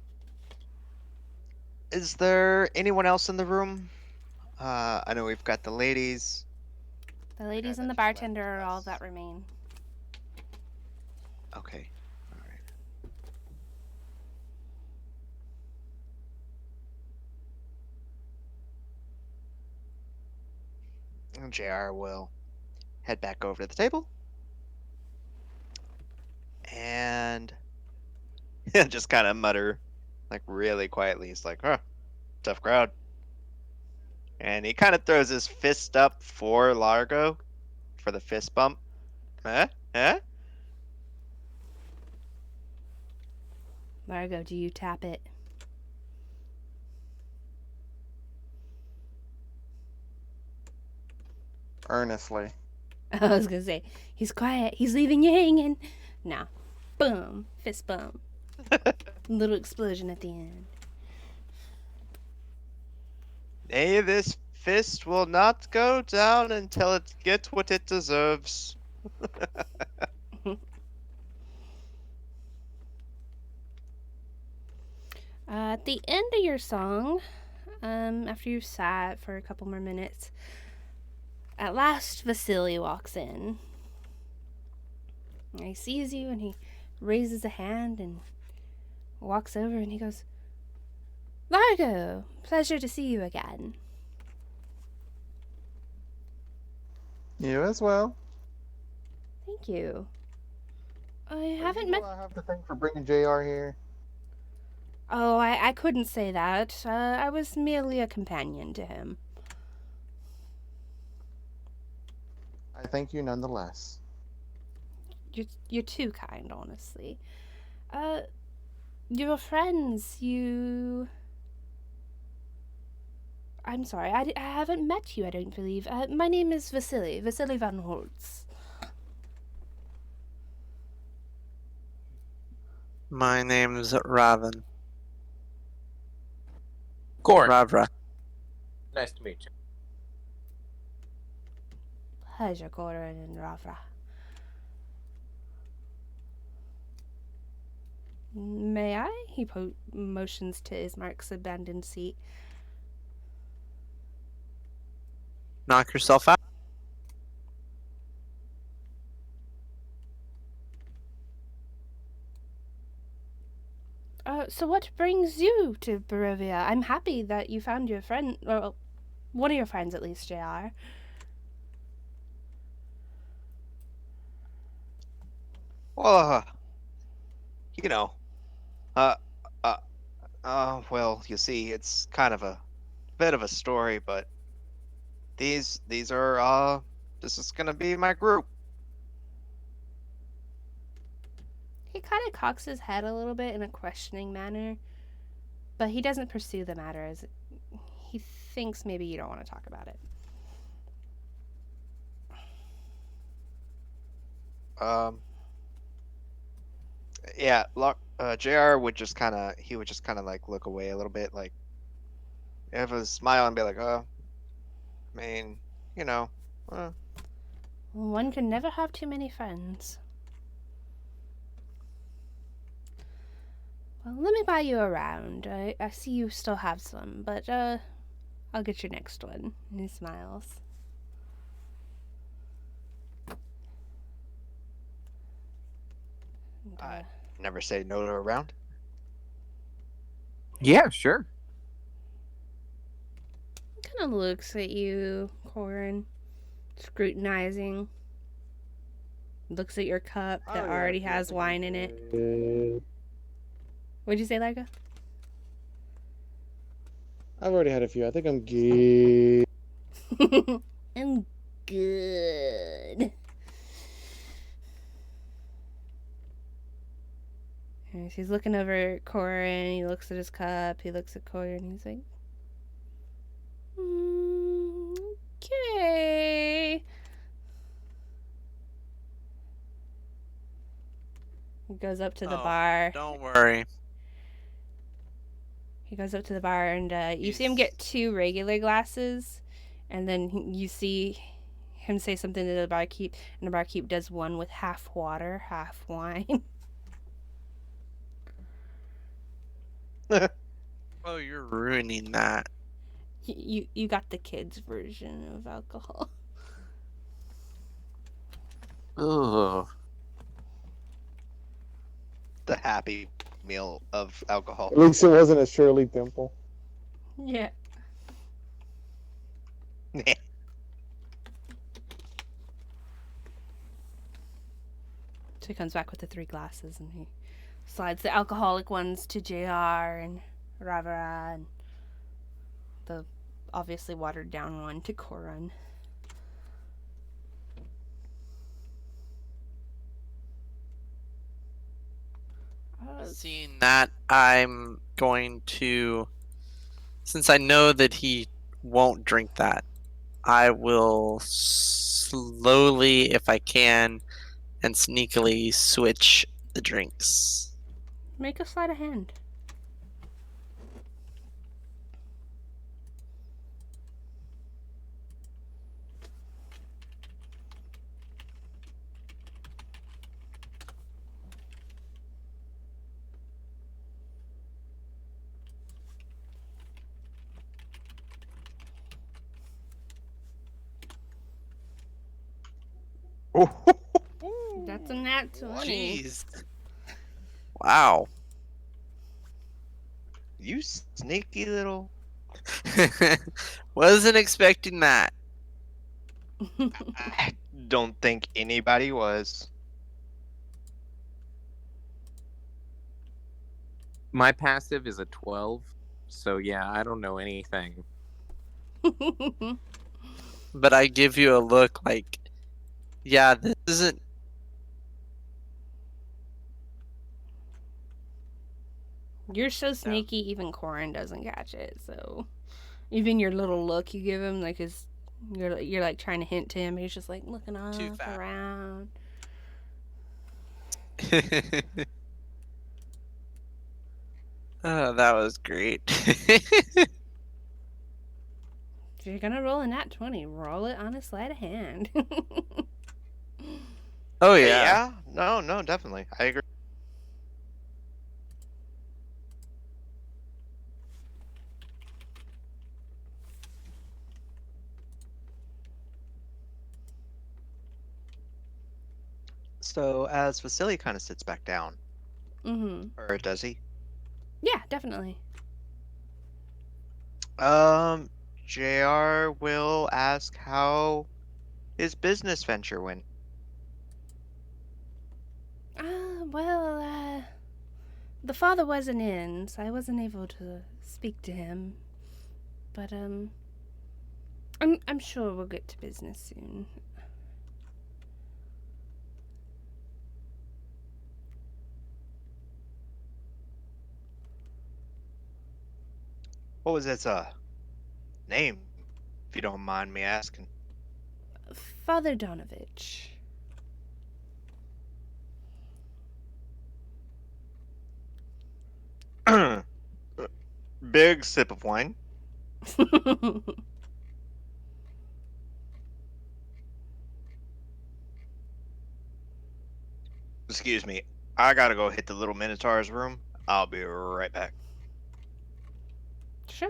is there anyone else in the room? I know we've got the ladies. The The guy ladies and that the just left bartender are all us. that remain. Okay. All right. And JR will head back over to the table and just kind of mutter, like really quietly. He's like, huh, tough crowd. And he kind of throws his fist up for Largo for the fist bump. Huh? Huh? Largo, do you tap it? Earnestly. I was gonna say, he's quiet, he's leaving you hanging. No. Boom. Fist bump. Little explosion at the end. Nay, this fist will not go down until it gets what it deserves. At the end of your song, after you've sat for a couple more minutes, at last Vasily walks in. And he sees you and he raises a hand and walks over and he goes, Largo, pleasure to see you again. You as well. Thank you. I Are haven't you met. who I have to thank for bringing JR here? Oh, I couldn't say that. I was merely a companion to him. I thank you nonetheless. You're too kind, honestly. Your friends, you. I'm sorry, I haven't met you, I don't believe. My name is Vasily van Holtz. My name's Raven. Corin, Ravra. nice to meet you. Pleasure, Corin and Ravra. May I? He motions to Ismark's abandoned seat. Knock yourself out. So what brings you to Barovia? I'm happy that you found your friend, well, one of your friends at least, JR. Well, you know, uh, uh, well, you see, it's kind of a bit of a story, but these are, this is gonna be my group. He kind of cocks his head a little bit in a questioning manner, but he doesn't pursue the matter as he thinks maybe you don't want to talk about it. Um, yeah, JR would just kind of, he would just kind of like look away a little bit, like have a smile and be like, I mean, you know, uh, One can never have too many friends. Well, let me buy you a round. I see you still have some, but I'll get your next one. And he smiles. And, I never say no to a round. Yeah, sure. kind of looks at you, Corin, scrutinizing. Looks at your cup that already has wine in it. What'd you say, Largo? I've already had a few. I think I'm good. I'm good. And she's looking over at Corin. He looks at his cup. He looks at Corin. He's like, okay. He goes up to the bar. Don't worry. He goes up to the bar, and you see him He's- get 2 regular glasses, and then you see him say something to the barkeep, and the barkeep does one with half water, half wine. Oh, you're ruining that. You got the kids' version of alcohol. Ugh. The happy meal of alcohol. At least it wasn't a Shirley Temple. Yeah. So he comes back with the 3 glasses, and he slides the alcoholic ones to JR and Ravara, and the obviously watered down one to Corin. Seeing that, I'm going to, since I know that he won't drink that, I will slowly, if I can, and sneakily switch the drinks. Make a sleight of hand. That's a nat 20. Jeez. Wow. You sneaky little. Wasn't expecting that. I don't think anybody was. My passive is a 12, so yeah, I don't know anything. But I give you a look like, yeah, this isn't. You're so sneaky, even Corin doesn't catch it. So, even your little look you give him, like you're like trying to hint to him. He's just like looking up fat. around. Oh, that was great. If you're gonna roll a nat 20, roll it on a sleight of hand. Oh yeah. Yeah. No, definitely. I agree. So as Vasily kind of sits back down, Mm-hmm. or does he? Yeah, definitely. JR will ask how his business venture went. Well, the father wasn't in, so I wasn't able to speak to him. But I'm sure we'll get to business soon. What was its name, if you don't mind me asking? Father Donovich. Big sip of wine. Excuse me. I gotta go hit the little Minotaur's room. I'll be right back. Sure.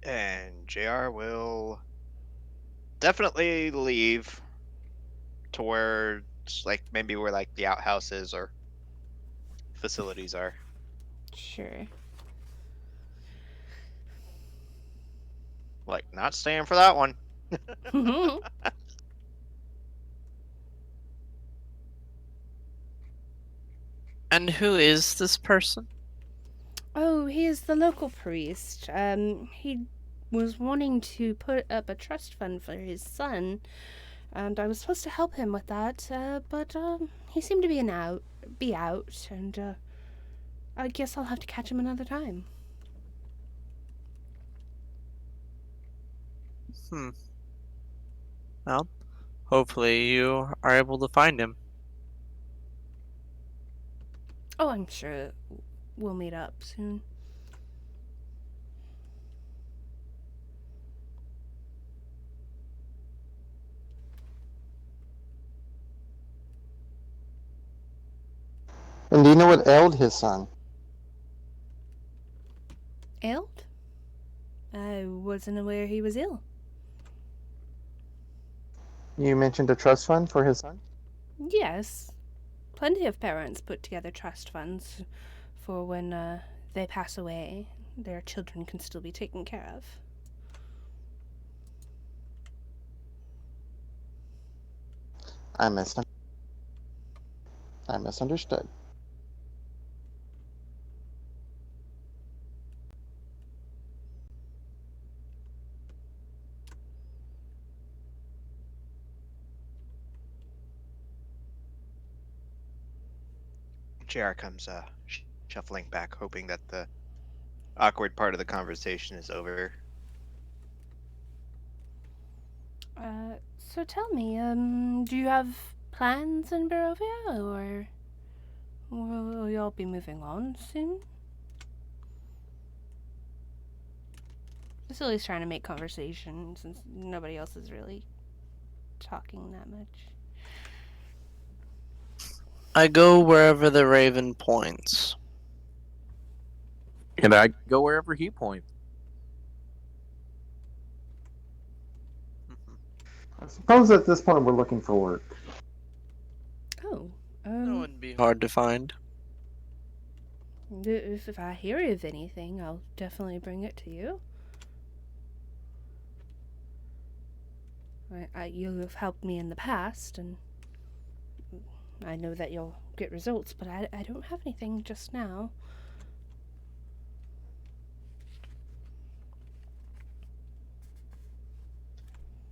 And JR will definitely leave towards like maybe where like the outhouses or facilities are. Sure. Like not staying for that one. And who is this person? Oh, he is the local priest. He was wanting to put up a trust fund for his son, and I was supposed to help him with that, but he seemed to be out, and I guess I'll have to catch him another time. Hmm. Well, hopefully you are able to find him. Oh, I'm sure we'll meet up soon. And do you know what ailed his son? Ailed? I wasn't aware he was ill. You mentioned a trust fund for his son? Yes, plenty of parents put together trust funds for when they pass away. Their children can still be taken care of. I missed him. I misunderstood. JR comes shuffling back, hoping that the awkward part of the conversation is over. So tell me, do you have plans in Barovia, or will y'all be moving on soon? Vasili's trying to make conversation since nobody else is really talking that much. I go wherever the raven points. And I go wherever he points. I suppose at this point we're looking for work. Oh, That wouldn't be hard to find. if I hear of anything, I'll definitely bring it to you. You have helped me in the past, and I know that you'll get results, but I don't have anything just now.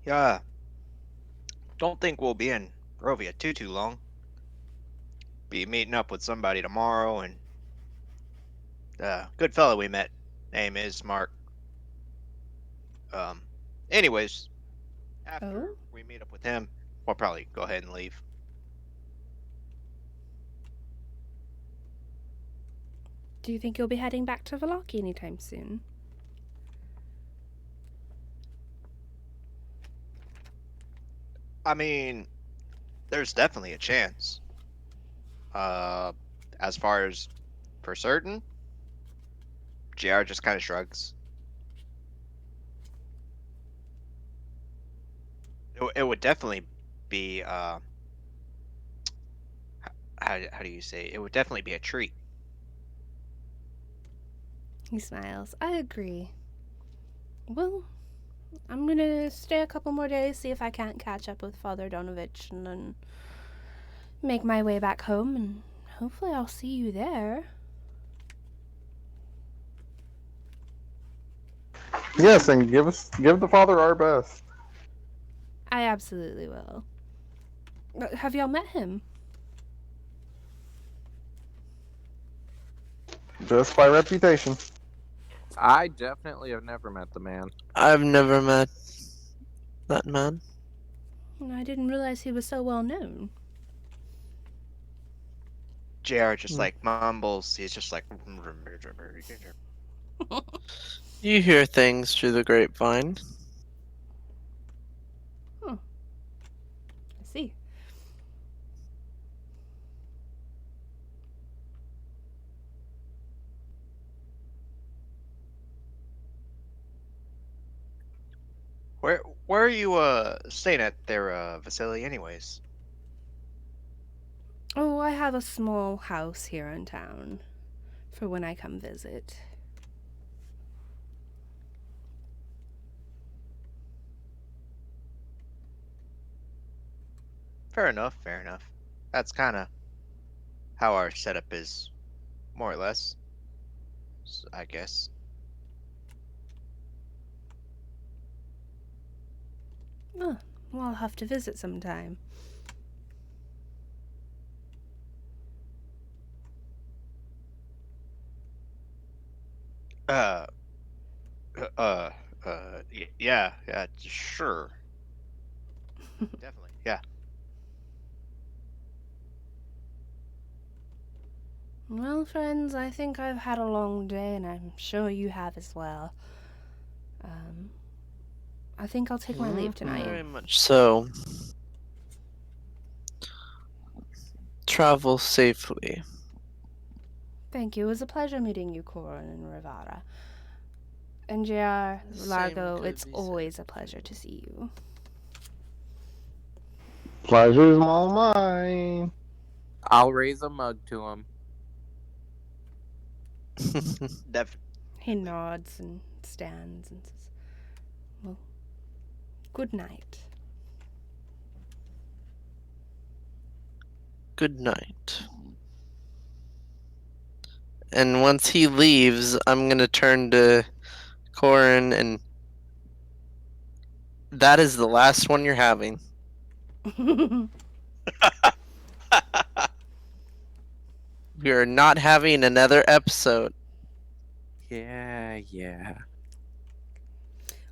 Yeah, don't think we'll be in Rovia too long. Be meeting up with somebody tomorrow, and good fellow we met. Name is Mark. Um, anyways, after Oh? we meet up with him, we'll probably go ahead and leave. Do you think you'll be heading back to Valaki anytime soon? I mean, there's definitely a chance. Uh, as far as for certain, JR just kind of shrugs. It would definitely be how do you say it? It would definitely be a treat. He smiles. I agree. Well, I'm gonna stay a couple more days, see if I can't catch up with Father Donovich, and then make my way back home, and hopefully I'll see you there. Yes, and give the father our best. I absolutely will. Have y'all met him? Just by reputation. I definitely have never met the man. I've never met that man. I didn't realize he was so well known. JR just Hmm. like mumbles. He's just like. You hear things through the grapevine. I see. Where are you staying at there, Vasily? Anyways. Oh, I have a small house here in town for when I come visit. Fair enough. Fair enough. That's kind of how our setup is, more or less. I guess. Oh, well, I'll have to visit sometime. Uh. Yeah. Yeah. Sure. Definitely. Yeah. Well, friends, I think I've had a long day, and I'm sure you have as well. I think I'll take my leave tonight. Very much so. Travel safely. Thank you. It was a pleasure meeting you, Corin and Rivara. And JR, Same Largo, could it's be always said. a pleasure to see you. Pleasure's all mine. I'll raise a mug to him. Def. He nods and stands and says, well, good night. Good night. And once he leaves, I'm gonna turn to Corin and that is the last one you're having. You're not having another episode. Yeah.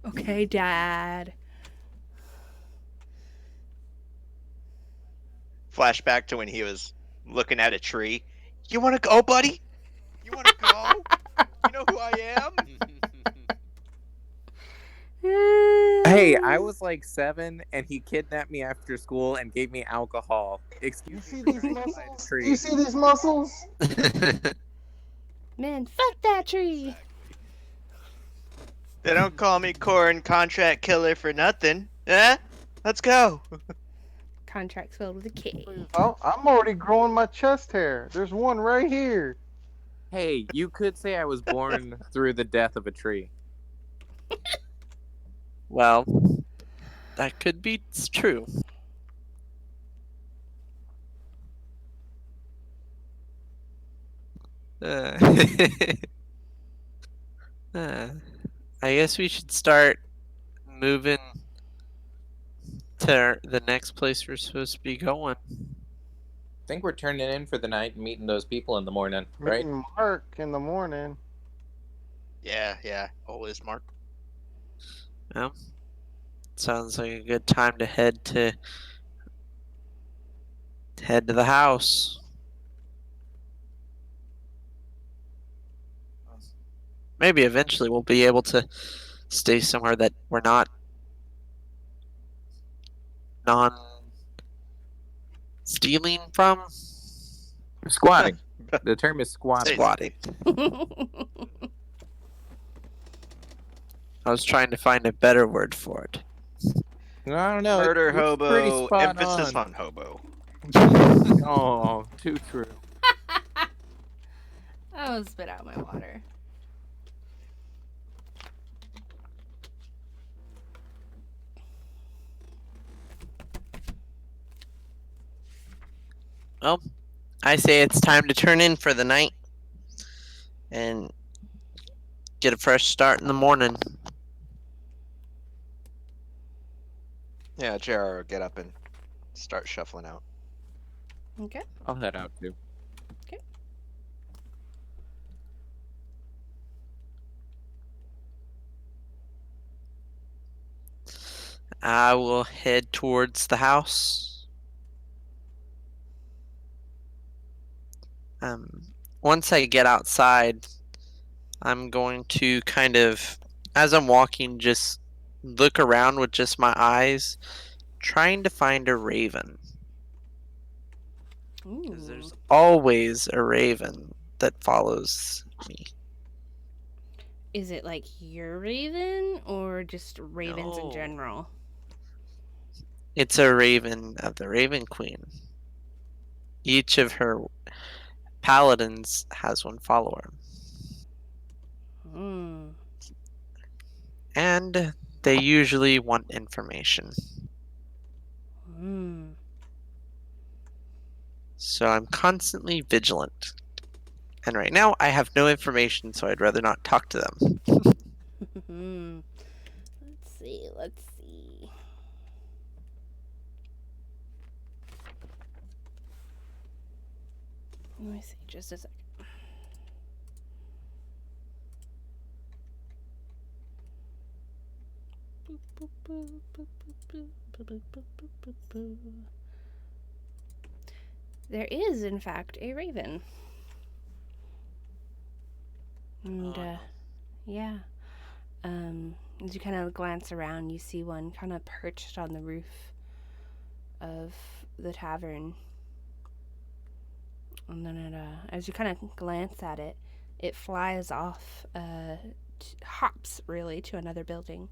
Okay, Dad. Flashback to when he was looking at a tree. You want to go, buddy? You want to go? You know who I am? Hey, I was like 7 and he kidnapped me after school and gave me alcohol. You Excuse see me these for trying to climb a muscles? tree. You see these muscles? Man, fuck that tree. They don't call me Corin Contract Killer for nothing. Eh? Let's go. Contract spelled with a K. Oh, I'm already growing my chest hair. There's one right here. Hey, you could say I was born through the death of a tree. Well, that could be true. Uh, uh, I guess we should start moving to the next place we're supposed to be going. I think we're turning in for the night and meeting those people in the morning, right? Meeting Mark in the morning. Yeah. Always, Mark. Well, sounds like a good time to head to the house. Maybe eventually we'll be able to stay somewhere that we're not non stealing from. Squatting. The term is squatting. Squatting. I was trying to find a better word for it. I don't know. Murder it's pretty hobo. spot Emphasis on. on hobo. Oh, too true. Oh, spit out my water. Well, I say it's time to turn in for the night and get a fresh start in the morning. Yeah, JR will get up and start shuffling out. Okay. I'll head out too. I will head towards the house. Once I get outside, I'm going to kind of, as I'm walking, just look around with just my eyes, trying to find a raven. Because Ooh. there's always a raven that follows me. Is it like your raven or just ravens in No. general? It's a raven of the Raven Queen. Each of her paladins has one follower. Hmm. And they usually want information. Hmm. So I'm constantly vigilant. And right now I have no information, so I'd rather not talk to them. Hmm. Let's see. Let's see. Let me see. Just a second. There is, in fact, a raven. And, Oh, no. yeah. As you kind of glance around, you see one kind of perched on the roof of the tavern. And then as you kind of glance at it, it flies off, hops really to another building.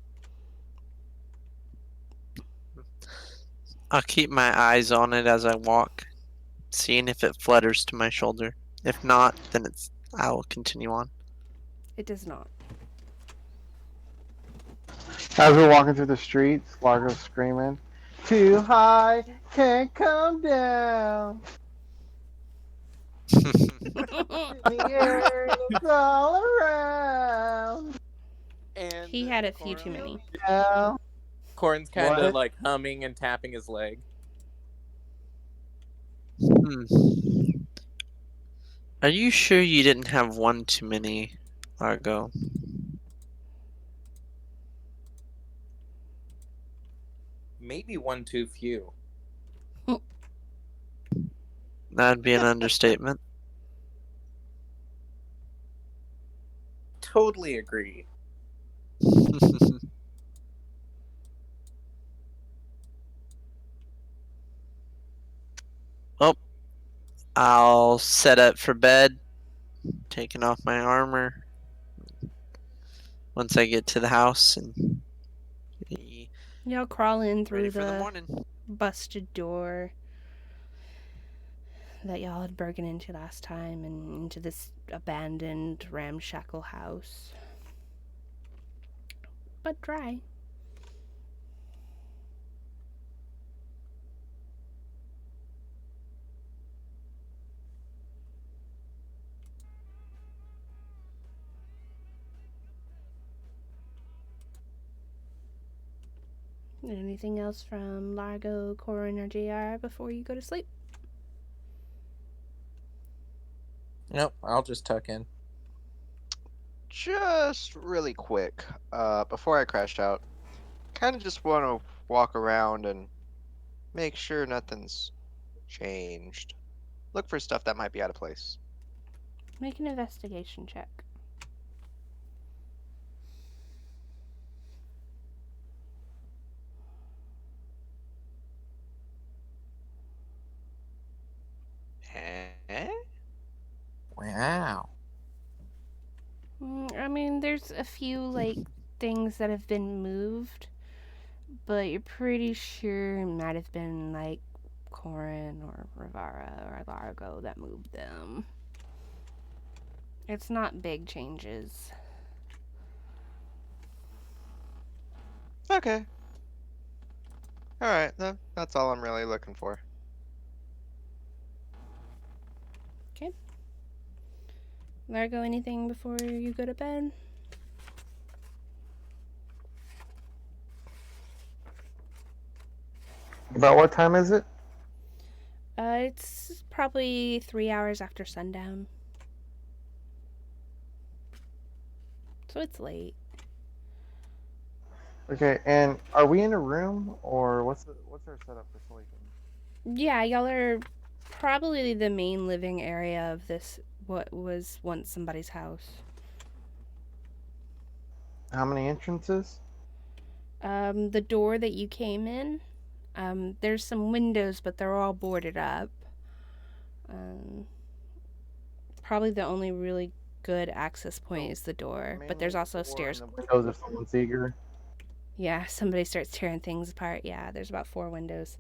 I'll keep my eyes on it as I walk, seeing if it flutters to my shoulder. If not, then I will continue on. It does not. As we're walking through the streets, Largo's screaming, "Too high, can't come down. In the air, it's all around." And He had a few too Corin, many. Yeah. Corin's kind of What? like humming and tapping his leg. Hmm. Are you sure you didn't have one too many, Largo? Maybe one too few. That'd be an understatement. Totally agree. Well, I'll set up for bed, taking off my armor once I get to the house and be Y'all crawl in ready through for the the morning. busted door that y'all had broken into last time and into this abandoned ramshackle house. But dry. Anything else from Largo, Corin, or JR before you go to sleep? Nope, I'll just tuck in. Just really quick, before I crashed out, kind of just want to walk around and make sure nothing's changed. Look for stuff that might be out of place. Make an investigation check. Eh? Wow. I mean, there's a few, like, things that have been moved, but you're pretty sure it might have been, like, Corin or Rivara or Largo that moved them. It's not big changes. Okay. Alright, that's all I'm really looking for. Okay. Largo, anything before you go to bed? About what time is it? It's probably 3 hours after sundown. So it's late. Okay, and are we in a room or what's our setup for sleeping? Yeah, y'all are probably the main living area of this, what was once somebody's house. How many entrances? The door that you came in, there's some windows, but they're all boarded up. Um, Probably the only really good access point is the door, but there's Mainly also the door stairs. and the windows if someone's eager. Yeah, somebody starts tearing things apart. Yeah, there's about 4 windows.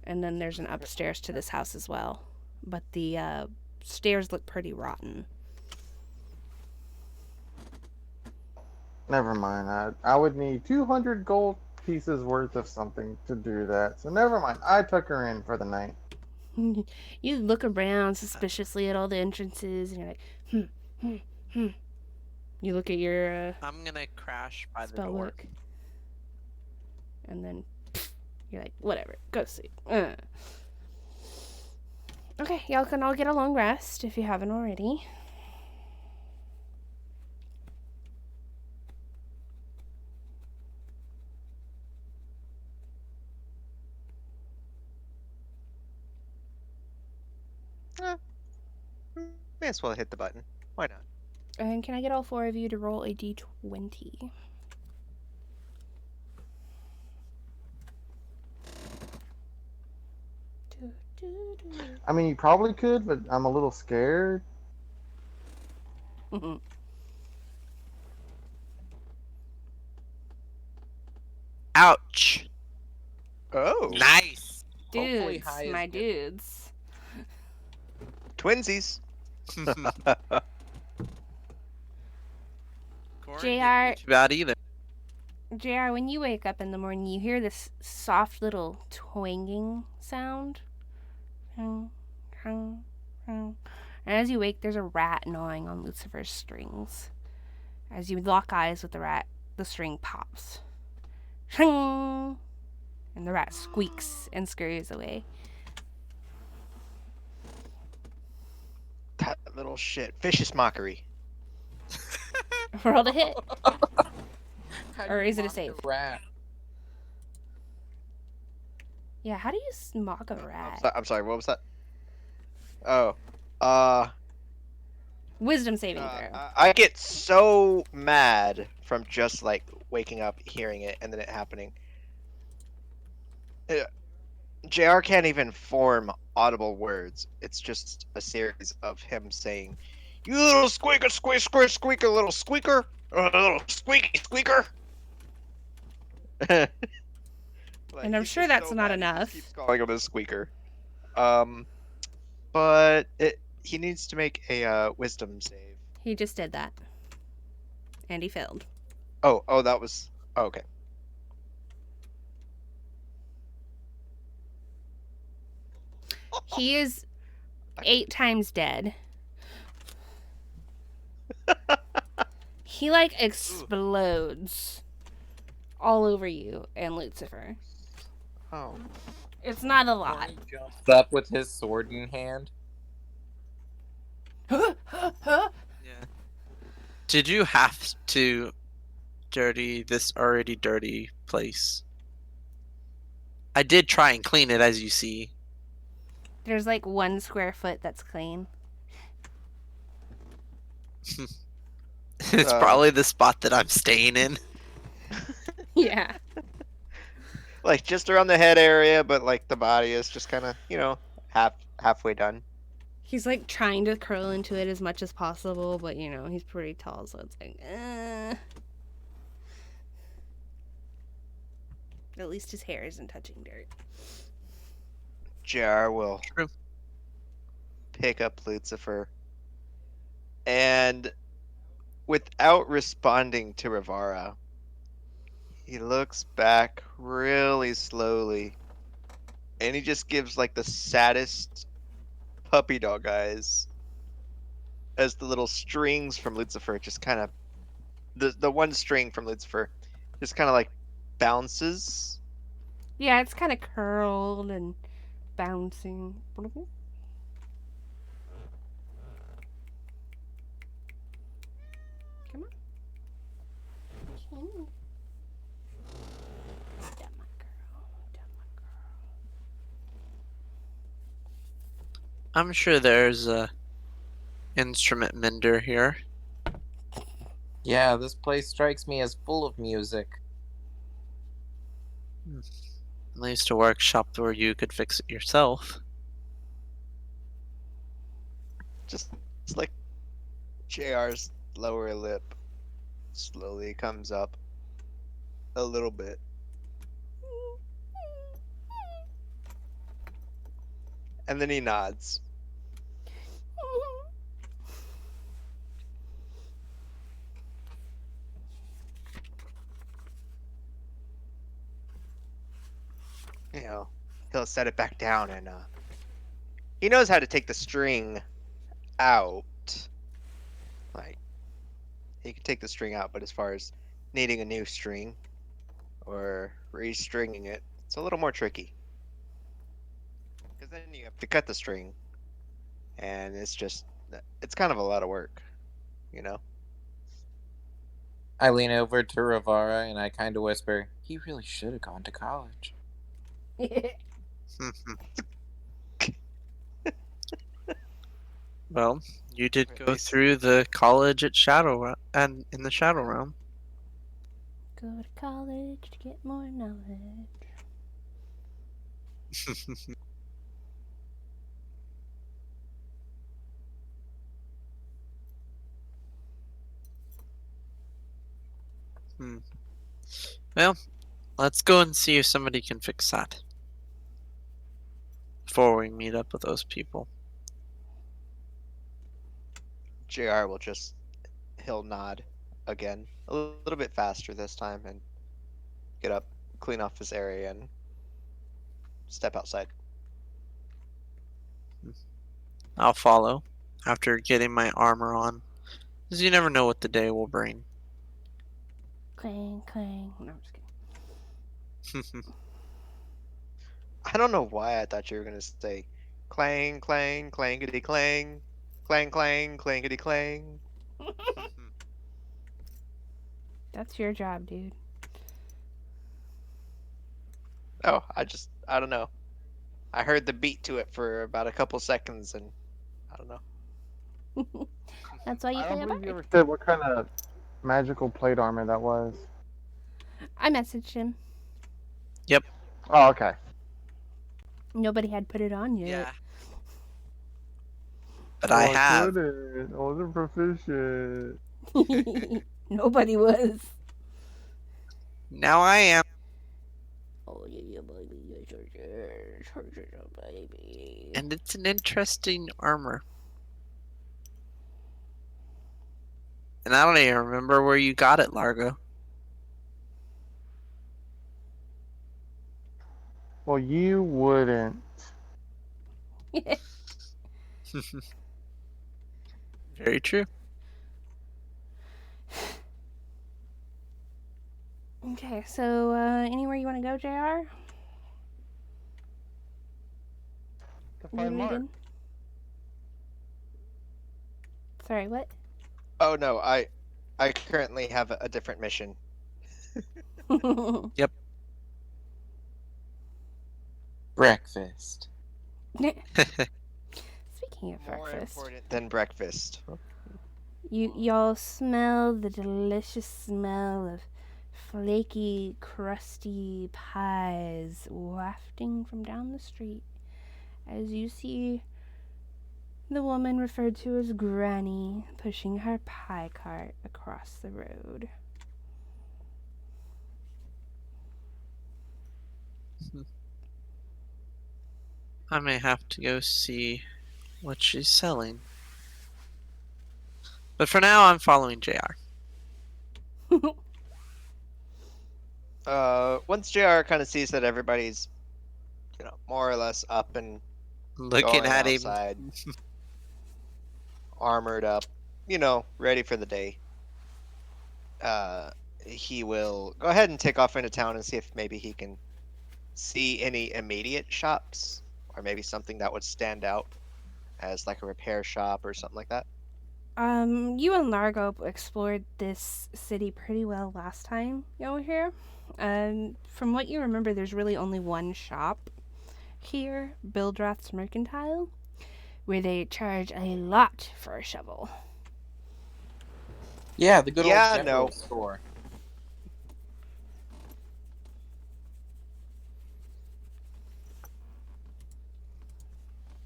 And then there's an upstairs to this house as well. But the stairs look pretty rotten. Never mind. I would need 200 gold pieces worth of something to do that. So never mind. I took her in for the night. You look around suspiciously at all the entrances, and you're like, hmm. You look at your I'm gonna crash by the spell door. book, and then you're like, whatever, go to sleep. Okay, y'all can all get a long rest if you haven't already. Eh, may as well hit the button. Why not? And can I get all 4 of you to roll a d20? I mean, you probably could, but I'm a little scared. Ouch! Oh, Nice. Hopefully Dudes, high is my good. dudes. twinsies. Corin JR. didn't do too bad either. JR, when you wake up in the morning, you hear this soft little twanging sound. And as you wake, there's a rat gnawing on Lucifer's strings. As you lock eyes with the rat, the string pops. And the rat squeaks and scurries away. That little shit. Vicious mockery. Roll to hit. How Or do you is it a mock save? rat? Yeah, how do you mock a rat? I'm sorry. What was that? Oh, Wisdom saving throw. I get so mad from just like waking up, hearing it, and then it happening. JR can't even form audible words. It's just a series of him saying, "You little squeaker, squeaker, little squeaker, little squeaky squeaker." Like, And I'm he's sure just that's so not mad, he just enough. keeps calling him a squeaker. But he needs to make a wisdom save. He just did that. And he failed. Oh, that was okay. He is 8 times dead. He like explodes all over you and Lucifer. Oh, It's not a lot. Corin jumps up with his sword in hand. Yeah. Did you have to dirty this already dirty place? I did try and clean it, as you see. There's like 1 square foot that's clean. It's probably the spot that I'm staying in. Yeah. like just around the head area, but like the body is just kind of halfway done. He's like trying to curl into it as much as possible, but you know, he's pretty tall, so it's like, At least his hair isn't touching dirt. JR will True. pick up Lucifer and without responding to Rivara, he looks back really slowly and he just gives like the saddest puppy dog eyes as the little strings from Lucifer just kind of the one string from Lucifer just kind of like bounces. Yeah, it's kind of curled and bouncing. Come on. Dumb girl. I'm sure there's a instrument mender here. Yeah, this place strikes me as full of music. At least a workshop where you could fix it yourself. Just it's like JR's lower lip slowly comes up a little bit. And then he nods. You know, he'll set it back down and he knows how to take the string out. Like he can take the string out, but as far as needing a new string or restringing it, it's a little more tricky. Because then you have to cut the string, and it's kind of a lot of work, you know? I lean over to Ravara and I kind of whisper, "He really should have gone to college." Well, you did Or at go least through the college at and in the Shadow Realm. Go to college to get more knowledge. Well, let's go and see if somebody can fix that before we meet up with those people. JR will he'll nod again, a little bit faster this time, and get up, clean off his area, and step outside. I'll follow after getting my armor on, because you never know what the day will bring. Clang, clang. No, I'm just kidding. I don't know why I thought you were gonna say clang, clang, clangety clang, clang, clang, clangety clang. That's your job, dude. Oh, I don't know. I heard the beat to it for about a couple seconds, and I don't know. That's why you I play don't a believe you bard. ever said what kind of magical plate armor that was. I messaged him. Oh, okay. Nobody had put it on yet. Yeah. But Oh, I I have. couldn't. I wasn't proficient. Nobody was. Now I am. Oh, yeah, baby. Baby. And it's an interesting armor. And I don't even remember where you got it, Largo. Well, you wouldn't. Very true. Okay, so anywhere you want to go, JR? To You find Mark. leading? Sorry, what? Oh no, I currently have a different mission. Breakfast. Speaking of More breakfast, important than breakfast. y'all smell the delicious smell of flaky, crusty pies wafting from down the street as you see the woman referred to as Granny pushing her pie cart across the road. I may have to go see what she's selling. But for now, I'm following JR. Once JR kind of sees that everybody's, more or less up and Looking going at him. outside, armored up, ready for the day. He will go ahead and take off into town and see if maybe he can see any immediate shops or maybe something that would stand out as like a repair shop or something like that. You and Largo explored this city pretty well last time you were here. From what you remember, there's really only one shop here, Bildrath's Mercantile, where they charge a lot for a shovel. Yeah, the good Yeah, old general no. store.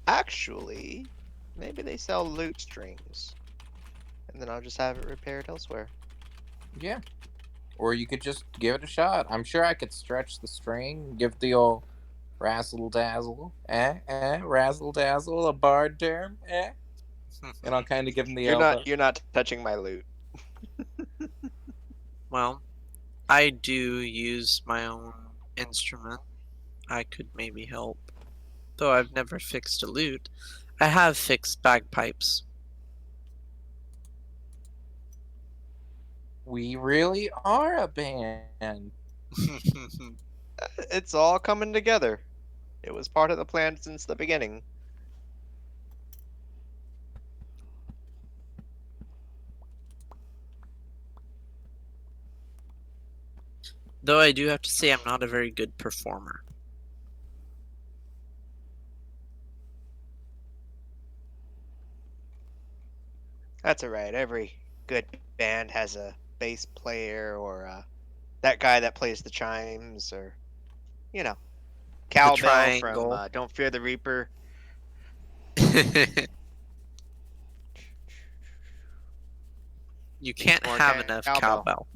Actually, maybe they sell loot strings. and then I'll just have it repaired elsewhere. Yeah. Or you could just give it a shot. I'm sure I could stretch the string, give the old razzle dazzle, razzle dazzle, a bard term, and I'll kind of give him the elbow. You're not touching my loot. Well, I do use my own instrument. I could maybe help. Though I've never fixed a lute, I have fixed bagpipes. We really are a band. It's all coming together. It was part of the plan since the beginning. Though I do have to say I'm not a very good performer. That's alright. Every good band has a bass player or that guy that plays the chimes, or you know, The cowbell from triangle. Don't Fear the Reaper. You Needs can't more have enough cowbell.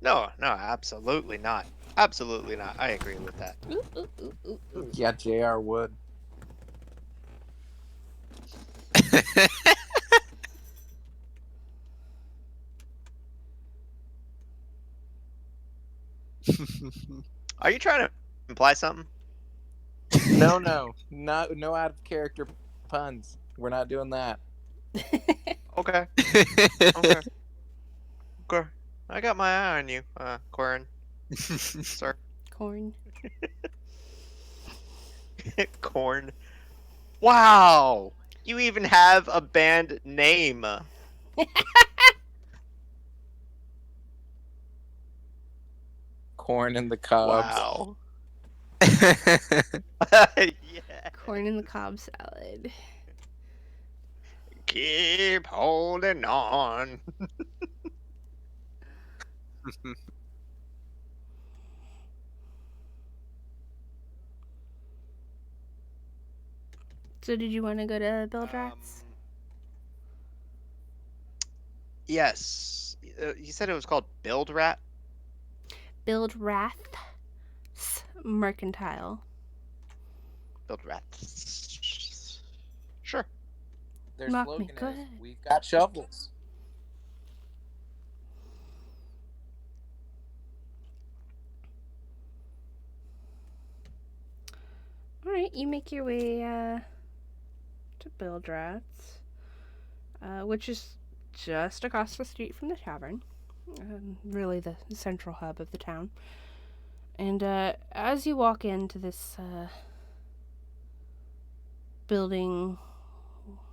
No, absolutely not. Absolutely not. I agree with that. Ooh, ooh, ooh, ooh, ooh. Yeah, JR would. Are you trying to imply something? No, no out of character puns. We're not doing that. Okay. Okay. Okay. I got my eye on you, Corin. Sir. Corn. Corn. Wow! You even have a band name. Corn and the Cubs. Wow. Yeah. Corn in the cob salad. Keep holding on. So did you want to go to Build Rats? Yes. You said it was called Build Rat? Build Rath's Mercantile. Build Rats. Sure. Their Mock me, slogan go is, ahead. "We've got shovels." Alright, you make your way to Build Rats, which is just across the street from the tavern. Really the central hub of the town. And as you walk into this building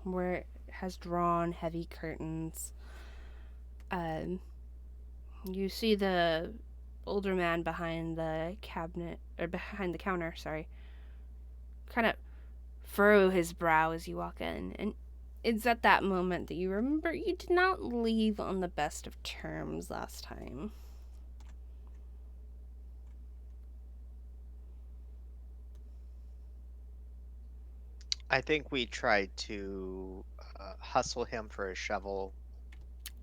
where it has drawn heavy curtains, you see the older man behind the cabinet, or behind the counter, sorry, kind of furrow his brow as you walk in. And it's at that moment that you remember you did not leave on the best of terms last time. I think we tried to hustle him for a shovel.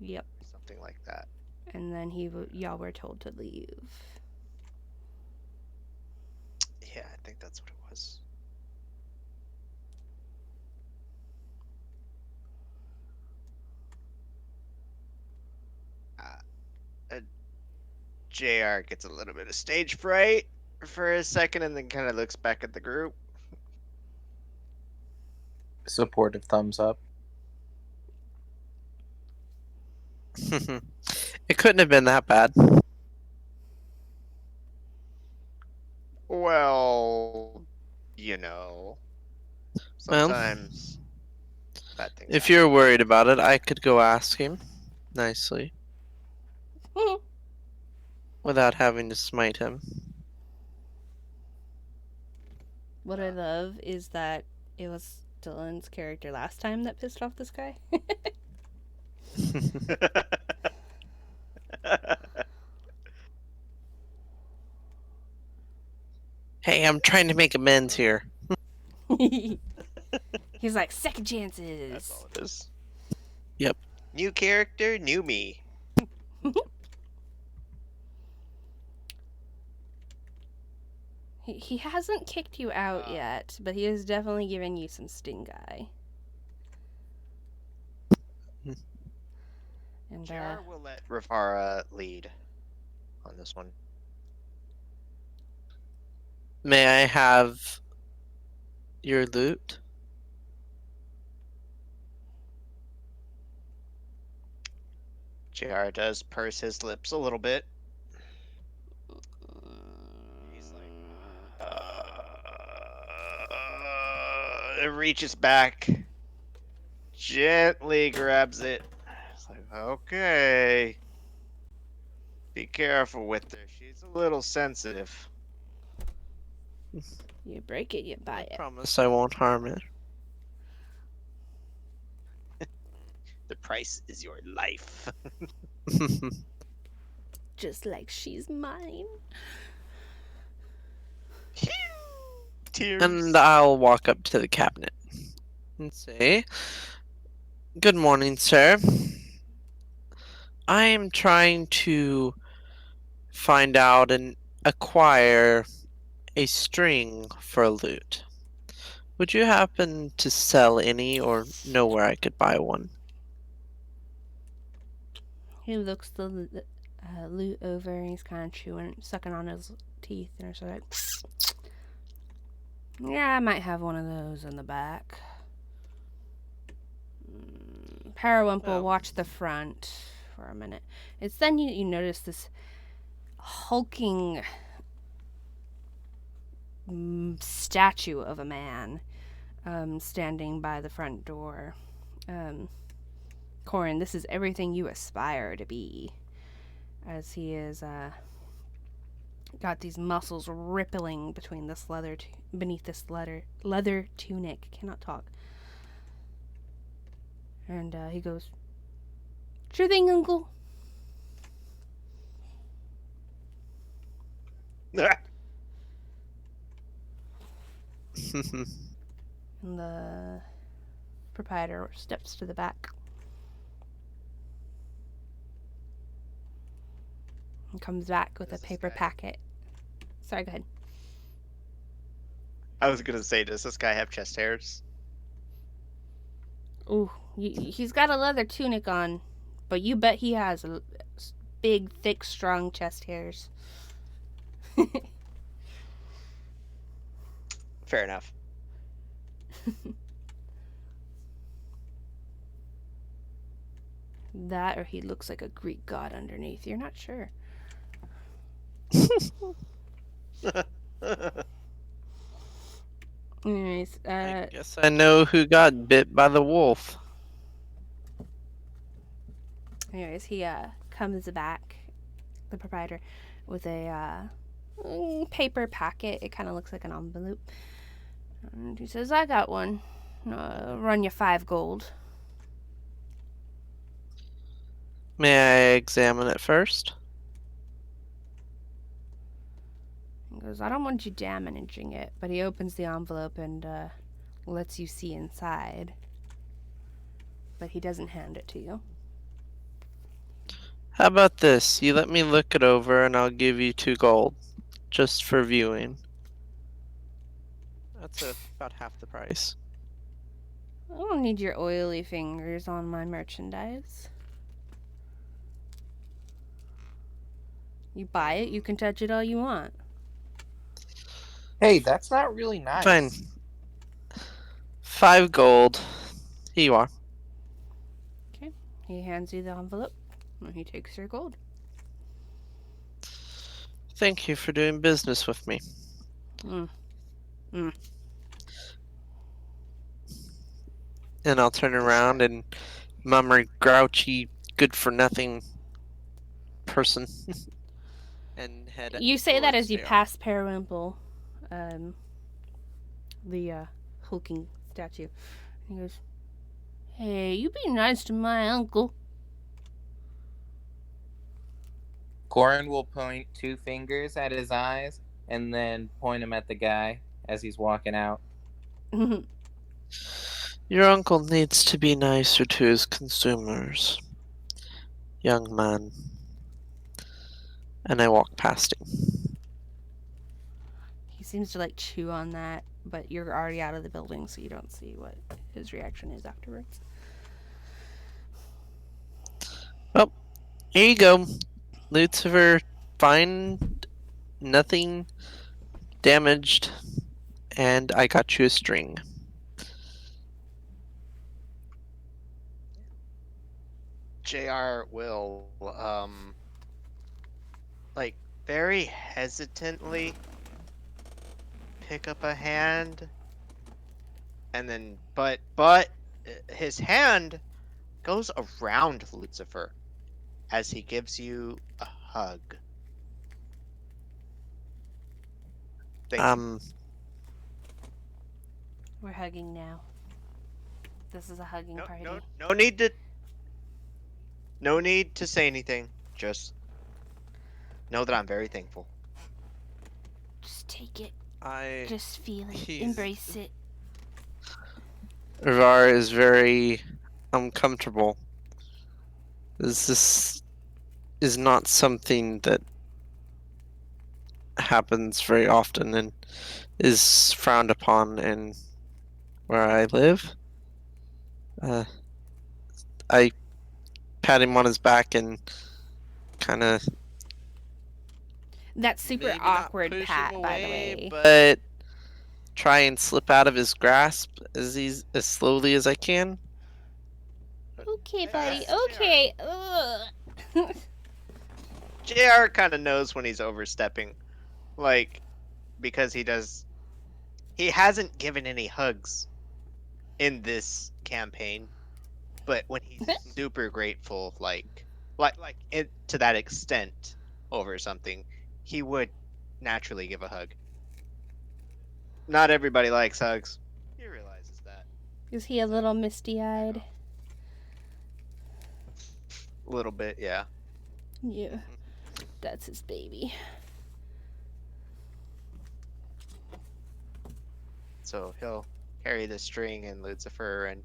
Yep. Something like that. And then y'all were told to leave. Yeah, I think that's what it was. JR gets a little bit of stage fright for a second and then kind of looks back at the group. Supportive thumbs up. It couldn't have been that bad. Well, you know, sometimes bad things If happen. you're worried about it, I could go ask him nicely without having to smite him. What I love is that it was Dylan's character last time that pissed off this guy. Hey, I'm trying to make amends here. He's like, second chances. That's all it is. Yep. New character, new me. He hasn't kicked you out yet, but he has definitely given you some stink eye. And JR will let Rivara lead on this one. May I have your loot? JR does purse his lips a little bit. He's like, it reaches back, gently grabs it. It's like, okay. Be careful with her. She's a little sensitive. you break it, you buy I it. promise I won't harm it. The price is your life. Just like she's mine. Tears. And I'll walk up to the cabinet and say, "Good morning, sir. I am trying to find out and acquire a string for loot. Would you happen to sell any or know where I could buy one?" He looks the loot over and he's kind of sucking on his teeth and it's like, yeah, I might have one of those in the back. Periwinkle watched the front for a minute. It's then you notice this hulking statue of a man standing by the front door. Corin, this is everything you aspire to be, as he is got these muscles rippling between this beneath this leather tunic. Cannot talk. And he goes, "Sure thing, Uncle." And the proprietor steps to the back and comes back with a paper packet. Sorry, go ahead. I was gonna say, does this guy have chest hairs? Ooh, he's got a leather tunic on, but you bet he has big, thick, strong chest hairs. Fair enough. That, or he looks like a Greek god underneath. You're not sure. Anyways, I guess I know who got bit by the wolf. he comes back, the proprietor, with a paper packet. It kind of looks like an envelope. And he says, "I got one. Run you 5 gold." May I examine it first? He goes, "I don't want you damaging it," but he opens the envelope and lets you see inside. But he doesn't hand it to you. How about this? You let me look it over and I'll give you 2 gold. Just for viewing. That's about half the price. I don't need your oily fingers on my merchandise. You buy it, you can touch it all you want. Hey, that's not really nice. Fine. 5 gold. Here you are. Okay. He hands you the envelope and he takes your gold. Thank you for doing business with me. And I'll turn around and mummer grouchy, good-for-nothing person. And head You say that towards as you JR. pass Periwinkle, the hulking statue. He goes, "Hey, you be nice to my uncle." Corin will point 2 fingers at his eyes and then point them at the guy as he's walking out. Your uncle needs to be nicer to his consumers. young man. And I walk past him. He seems to like chew on that, but you're already out of the building, so you don't see what his reaction is afterwards. Well, here you go. Lucifer, find nothing damaged, and I got you a string. JR will like very hesitantly pick up a hand and then but his hand goes around Lucifer as he gives you a hug. Thank you. We're hugging now. This is a hugging No, party. no need to say anything. Just know that I'm very thankful. Just take it. I Just feel it. he's Embrace it. Rivar is very uncomfortable. This is not something that happens very often and is frowned upon in where I live. I pat him on his back and kind of That's super maybe not awkward push pat, him by the away, way. but try and slip out of his grasp as slowly as I can. Okay, buddy. JR. Okay. Ugh. JR kind of knows when he's overstepping, like because he hasn't given any hugs in this campaign, but when he's super grateful, like it, to that extent over something, he would naturally give a hug. Not everybody likes hugs. He realizes that. Is he a little misty-eyed? A little bit, yeah. Yeah. That's his baby. So he'll carry the string and Lucifer and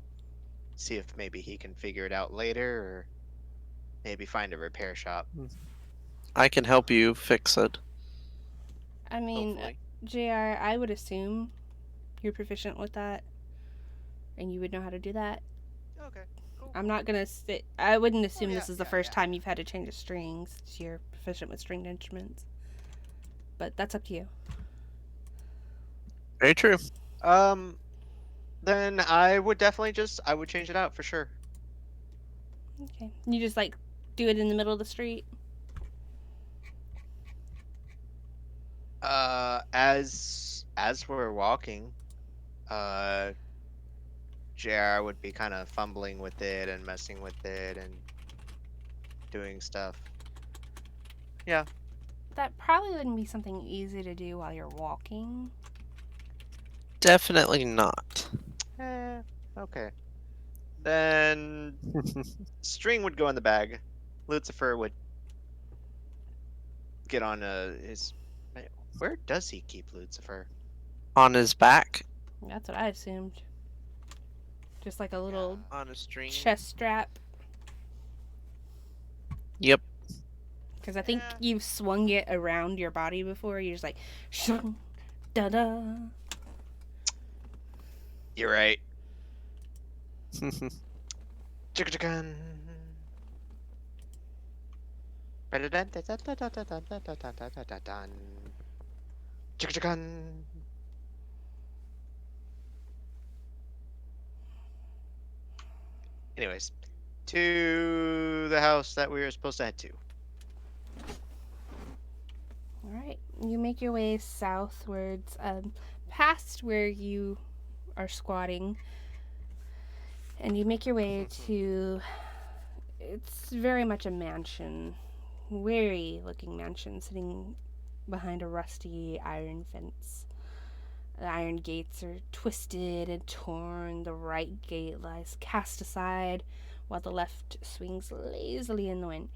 see if maybe he can figure it out later, or maybe find a repair shop. I can help you fix it. I mean, Hopefully. JR, I would assume you're proficient with that and you would know how to do that. Okay. Cool. I'm not gonna sit. I wouldn't assume yeah, this is the yeah, first yeah. time you've had to change the strings. You're proficient with stringed instruments. But that's up to you. Very true. Then I would definitely I would change it out for sure. Okay. You just like do it in the middle of the street? As we're walking, JR would be kind of fumbling with it and messing with it and doing stuff. Yeah. That probably wouldn't be something easy to do while you're walking. Definitely not. Okay. Then string would go in the bag. Lucifer would get on his. Where does he keep Lucifer? On his back, That's what I assumed. Just like a little on a string. chest strap. Yep. Because I think Yeah. you've swung it around your body before. You're just like, shung, da da. You're right. Chicka-chickan. Chicka-chickan. Anyways, to the house that we were supposed to head to. All right, you make your way southwards, past where you are squatting, and you make your way to. It's very much a mansion, weary-looking mansion, sitting behind a rusty iron fence. The iron gates are twisted and torn. The right gate lies cast aside, while the left swings lazily in the wind.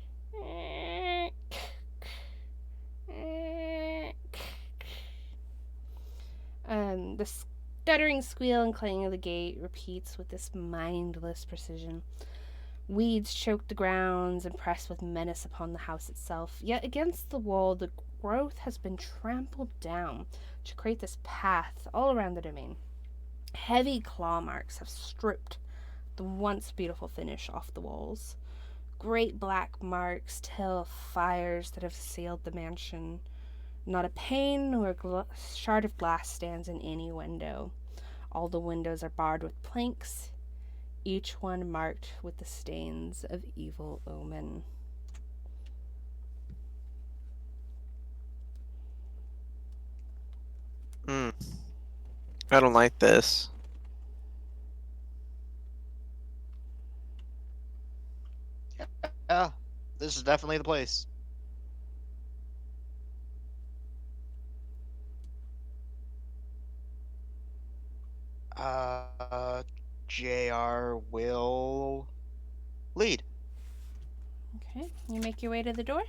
The stuttering squeal and clang of the gate repeats with this mindless precision. Weeds choke the grounds and press with menace upon the house itself. Yet against the wall, the growth has been trampled down to create this path all around the domain. Heavy claw marks have stripped the once beautiful finish off the walls. Great black marks tell of fires that have assailed the mansion. Not a pane nor a shard of glass stands in any window. All the windows are barred with planks, each one marked with the stains of evil omen. Hmm. I don't like this. Yeah, this is definitely the place. Uh, JR will lead. Okay, you make your way to the door.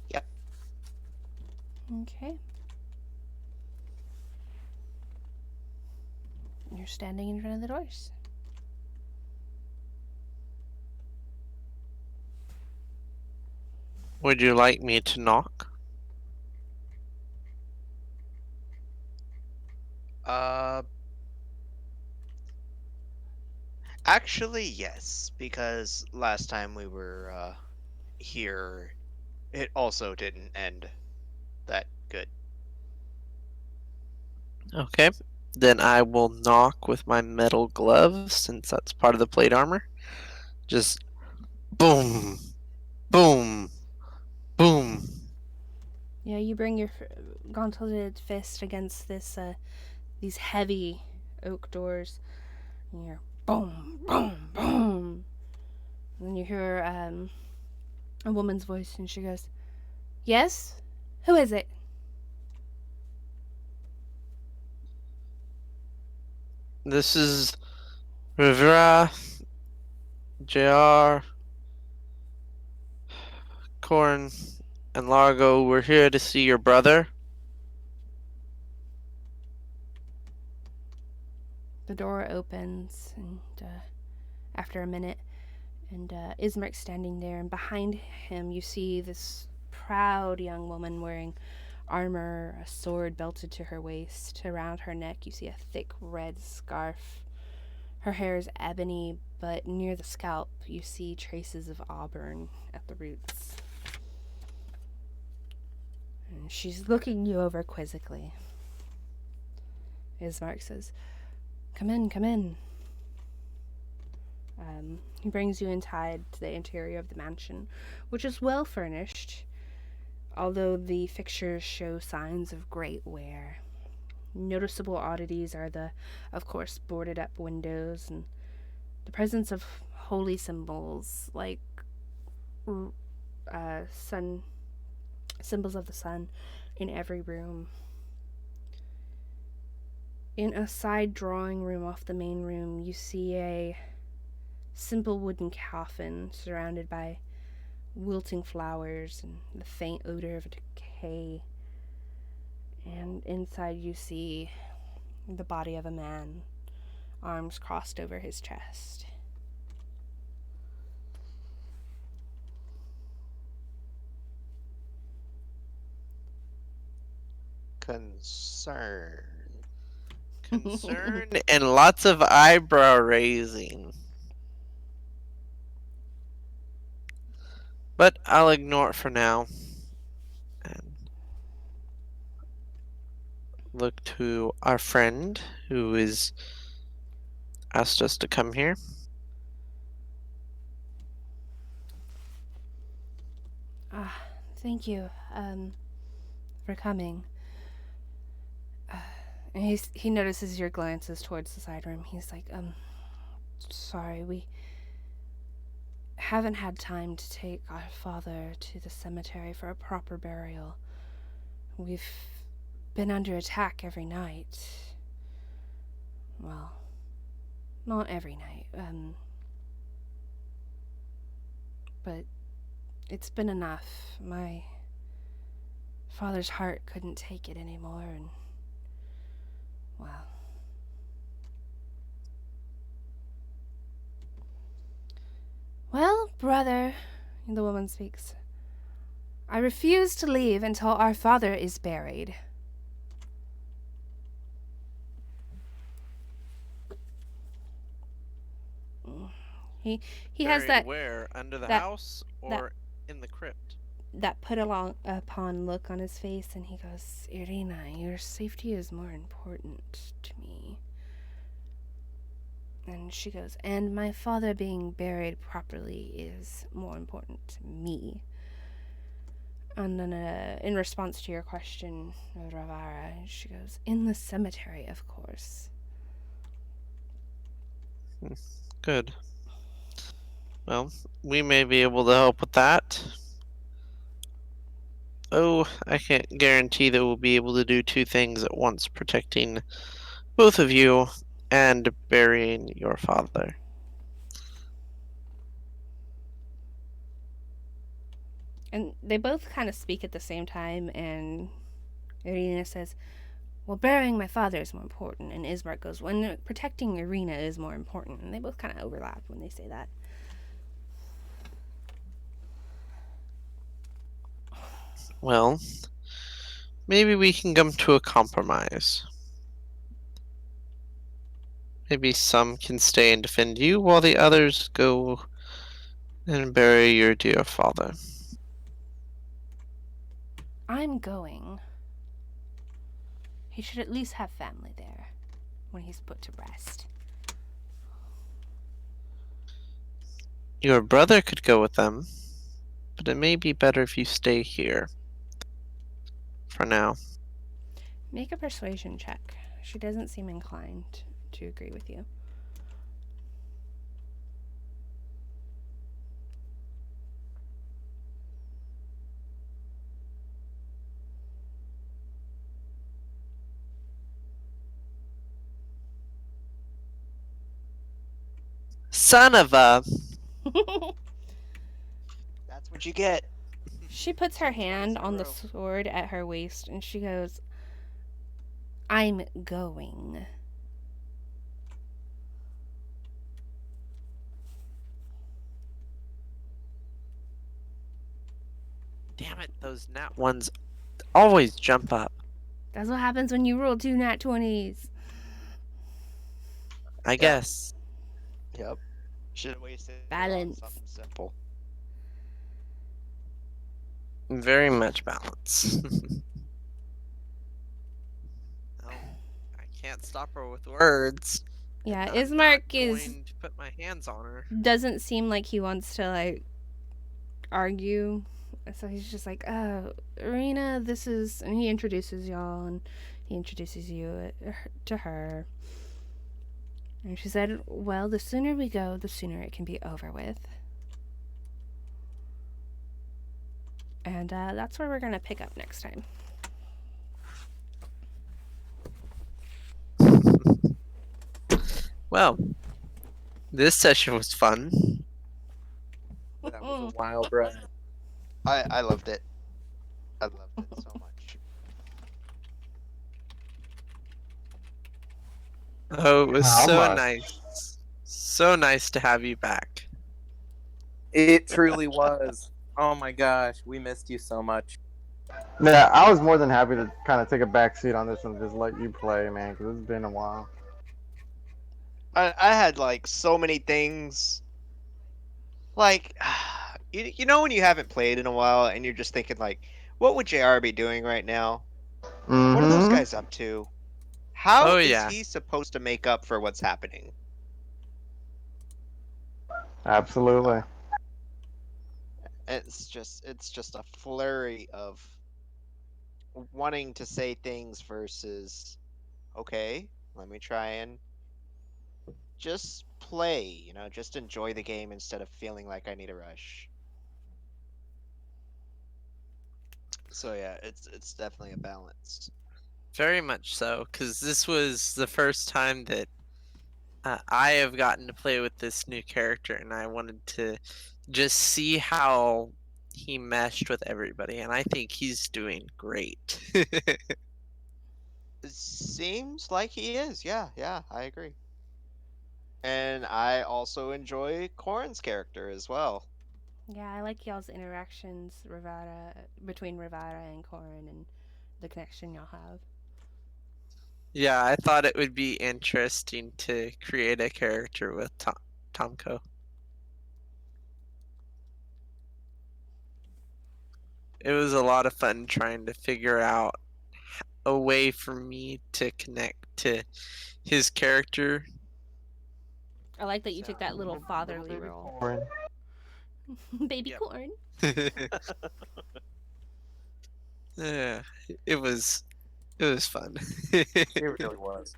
Yep. Okay. You're standing in front of the doors. Would you like me to knock? Uh, Actually, yes, because last time we were here, it also didn't end that good. Okay. Then I will knock with my metal gloves, since that's part of the plate armor. Just boom, boom, boom. Yeah, you bring your gauntleted fist against these heavy oak doors. And you're boom, boom, boom. And then you hear a woman's voice, and she goes, "Yes, who is it?" This is Rivera, JR, Corn, and Largo. We're here to see your brother. The door opens, and after a minute, and Ismark's standing there, and behind him you see this proud young woman wearing armor, a sword belted to her waist. Around her neck you see a thick red scarf. Her hair is ebony, but near the scalp you see traces of auburn at the roots. And she's looking you over quizzically. Ismark says, "Come in, come in." He brings you inside to the interior of the mansion, which is well furnished, although the fixtures show signs of great wear. Noticeable oddities are of course, boarded up windows and the presence of holy symbols like sun symbols of the sun in every room. In a side drawing room off the main room, you see a simple wooden coffin surrounded by wilting flowers and the faint odor of decay. And inside you see the body of a man, arms crossed over his chest. Concern. Concern and lots of eyebrow raising. But I'll ignore it for now. And look to our friend who is asked us to come here. Thank you, for coming. And he notices your glances towards the side room. He's like, sorry, we haven't had time to take our father to the cemetery for a proper burial. We've been under attack every night. Well, not every night, but it's been enough. My father's heart couldn't take it anymore, and, well, Well, brother, the woman speaks, I refuse to leave until our father is buried. He has Buried where? Under the that house that or in the crypt? that put along upon look on his face, and he goes, Irina, your safety is more important to me. And she goes, and my father being buried properly is more important to me. And then, in response to your question, Ravara, she goes, in the cemetery, of course. Good. Well, we may be able to help with that. Oh, I can't guarantee that we'll be able to do two things at once, protecting both of you and burying your father. And they both kind of speak at the same time, and Irina says, well, burying my father is more important. And Ismark goes, when protecting Irina is more important. And they both kind of overlap when they say that. Well, maybe we can come to a compromise. Maybe some can stay and defend you, while the others go and bury your dear father. I'm going. He should at least have family there when he's put to rest. Your brother could go with them, but it may be better if you stay here. For now. Make a persuasion check. She doesn't seem inclined to agree with you. Son of a... That's what you get. She puts her hand on the 0. sword at her waist and she goes, I'm going. Damn it, those nat ones always jump up. That's what happens when you roll 2 nat 20s. I guess. Yep. Should have wasted it on Balance. something simple. Very much balance. Well, I can't stop her with words. Yeah, I'm Ismark not going to put my hands on her. doesn't seem like he wants to, like, argue. So he's just like, Irina, this is... And he introduces y'all, and he introduces you to her. And she said, well, the sooner we go, the sooner it can be over with. And that's where we're going to pick up next time. Well, this session was fun. That was a wild ride. I loved it. I loved it so much. Oh, it was How so much? nice. So nice to have you back. It truly was. Oh my gosh, we missed you so much. Yeah, I was more than happy to kind of take a back seat on this and just let you play, man, because it's been a while. I had like so many things. Like, you know when you haven't played in a while and you're just thinking like, what would JR be doing right now? What are those Mm-hmm. guys up to? How Oh, is yeah. he supposed to make up for what's happening? Absolutely. It's just a flurry of wanting to say things versus, okay, let me try and just play, just enjoy the game instead of feeling like I need a rush. So yeah, it's definitely a balance. Very much so, because this was the first time that I have gotten to play with this new character, and I wanted to just see how he meshed with everybody, and I think he's doing great. It seems like he is. Yeah, I agree. And I also enjoy Corin's character as well. Yeah, I like y'all's interactions, between Rivara and Corin, and the connection y'all have. Yeah, I thought it would be interesting to create a character with Tomko. It was a lot of fun trying to figure out a way for me to connect to his character. I like that you took that little Little fatherly baby role. Corin. Baby Yep. Corn. Yeah, it was fun. It really was.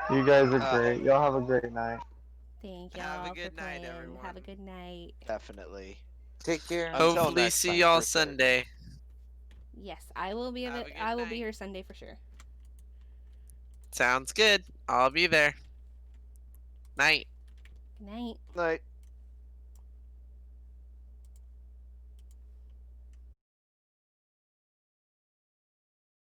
You guys are Uh, great. Y'all have a great night. Thank Have a y'all for good night, playing. Have a everyone. good night. definitely. Take care. Until Hopefully next see time, y'all for certain. Sunday. Yes, I will be. Have a good I will be night. here Sunday for sure. Sounds good. I'll be there. Night. Good night. Night.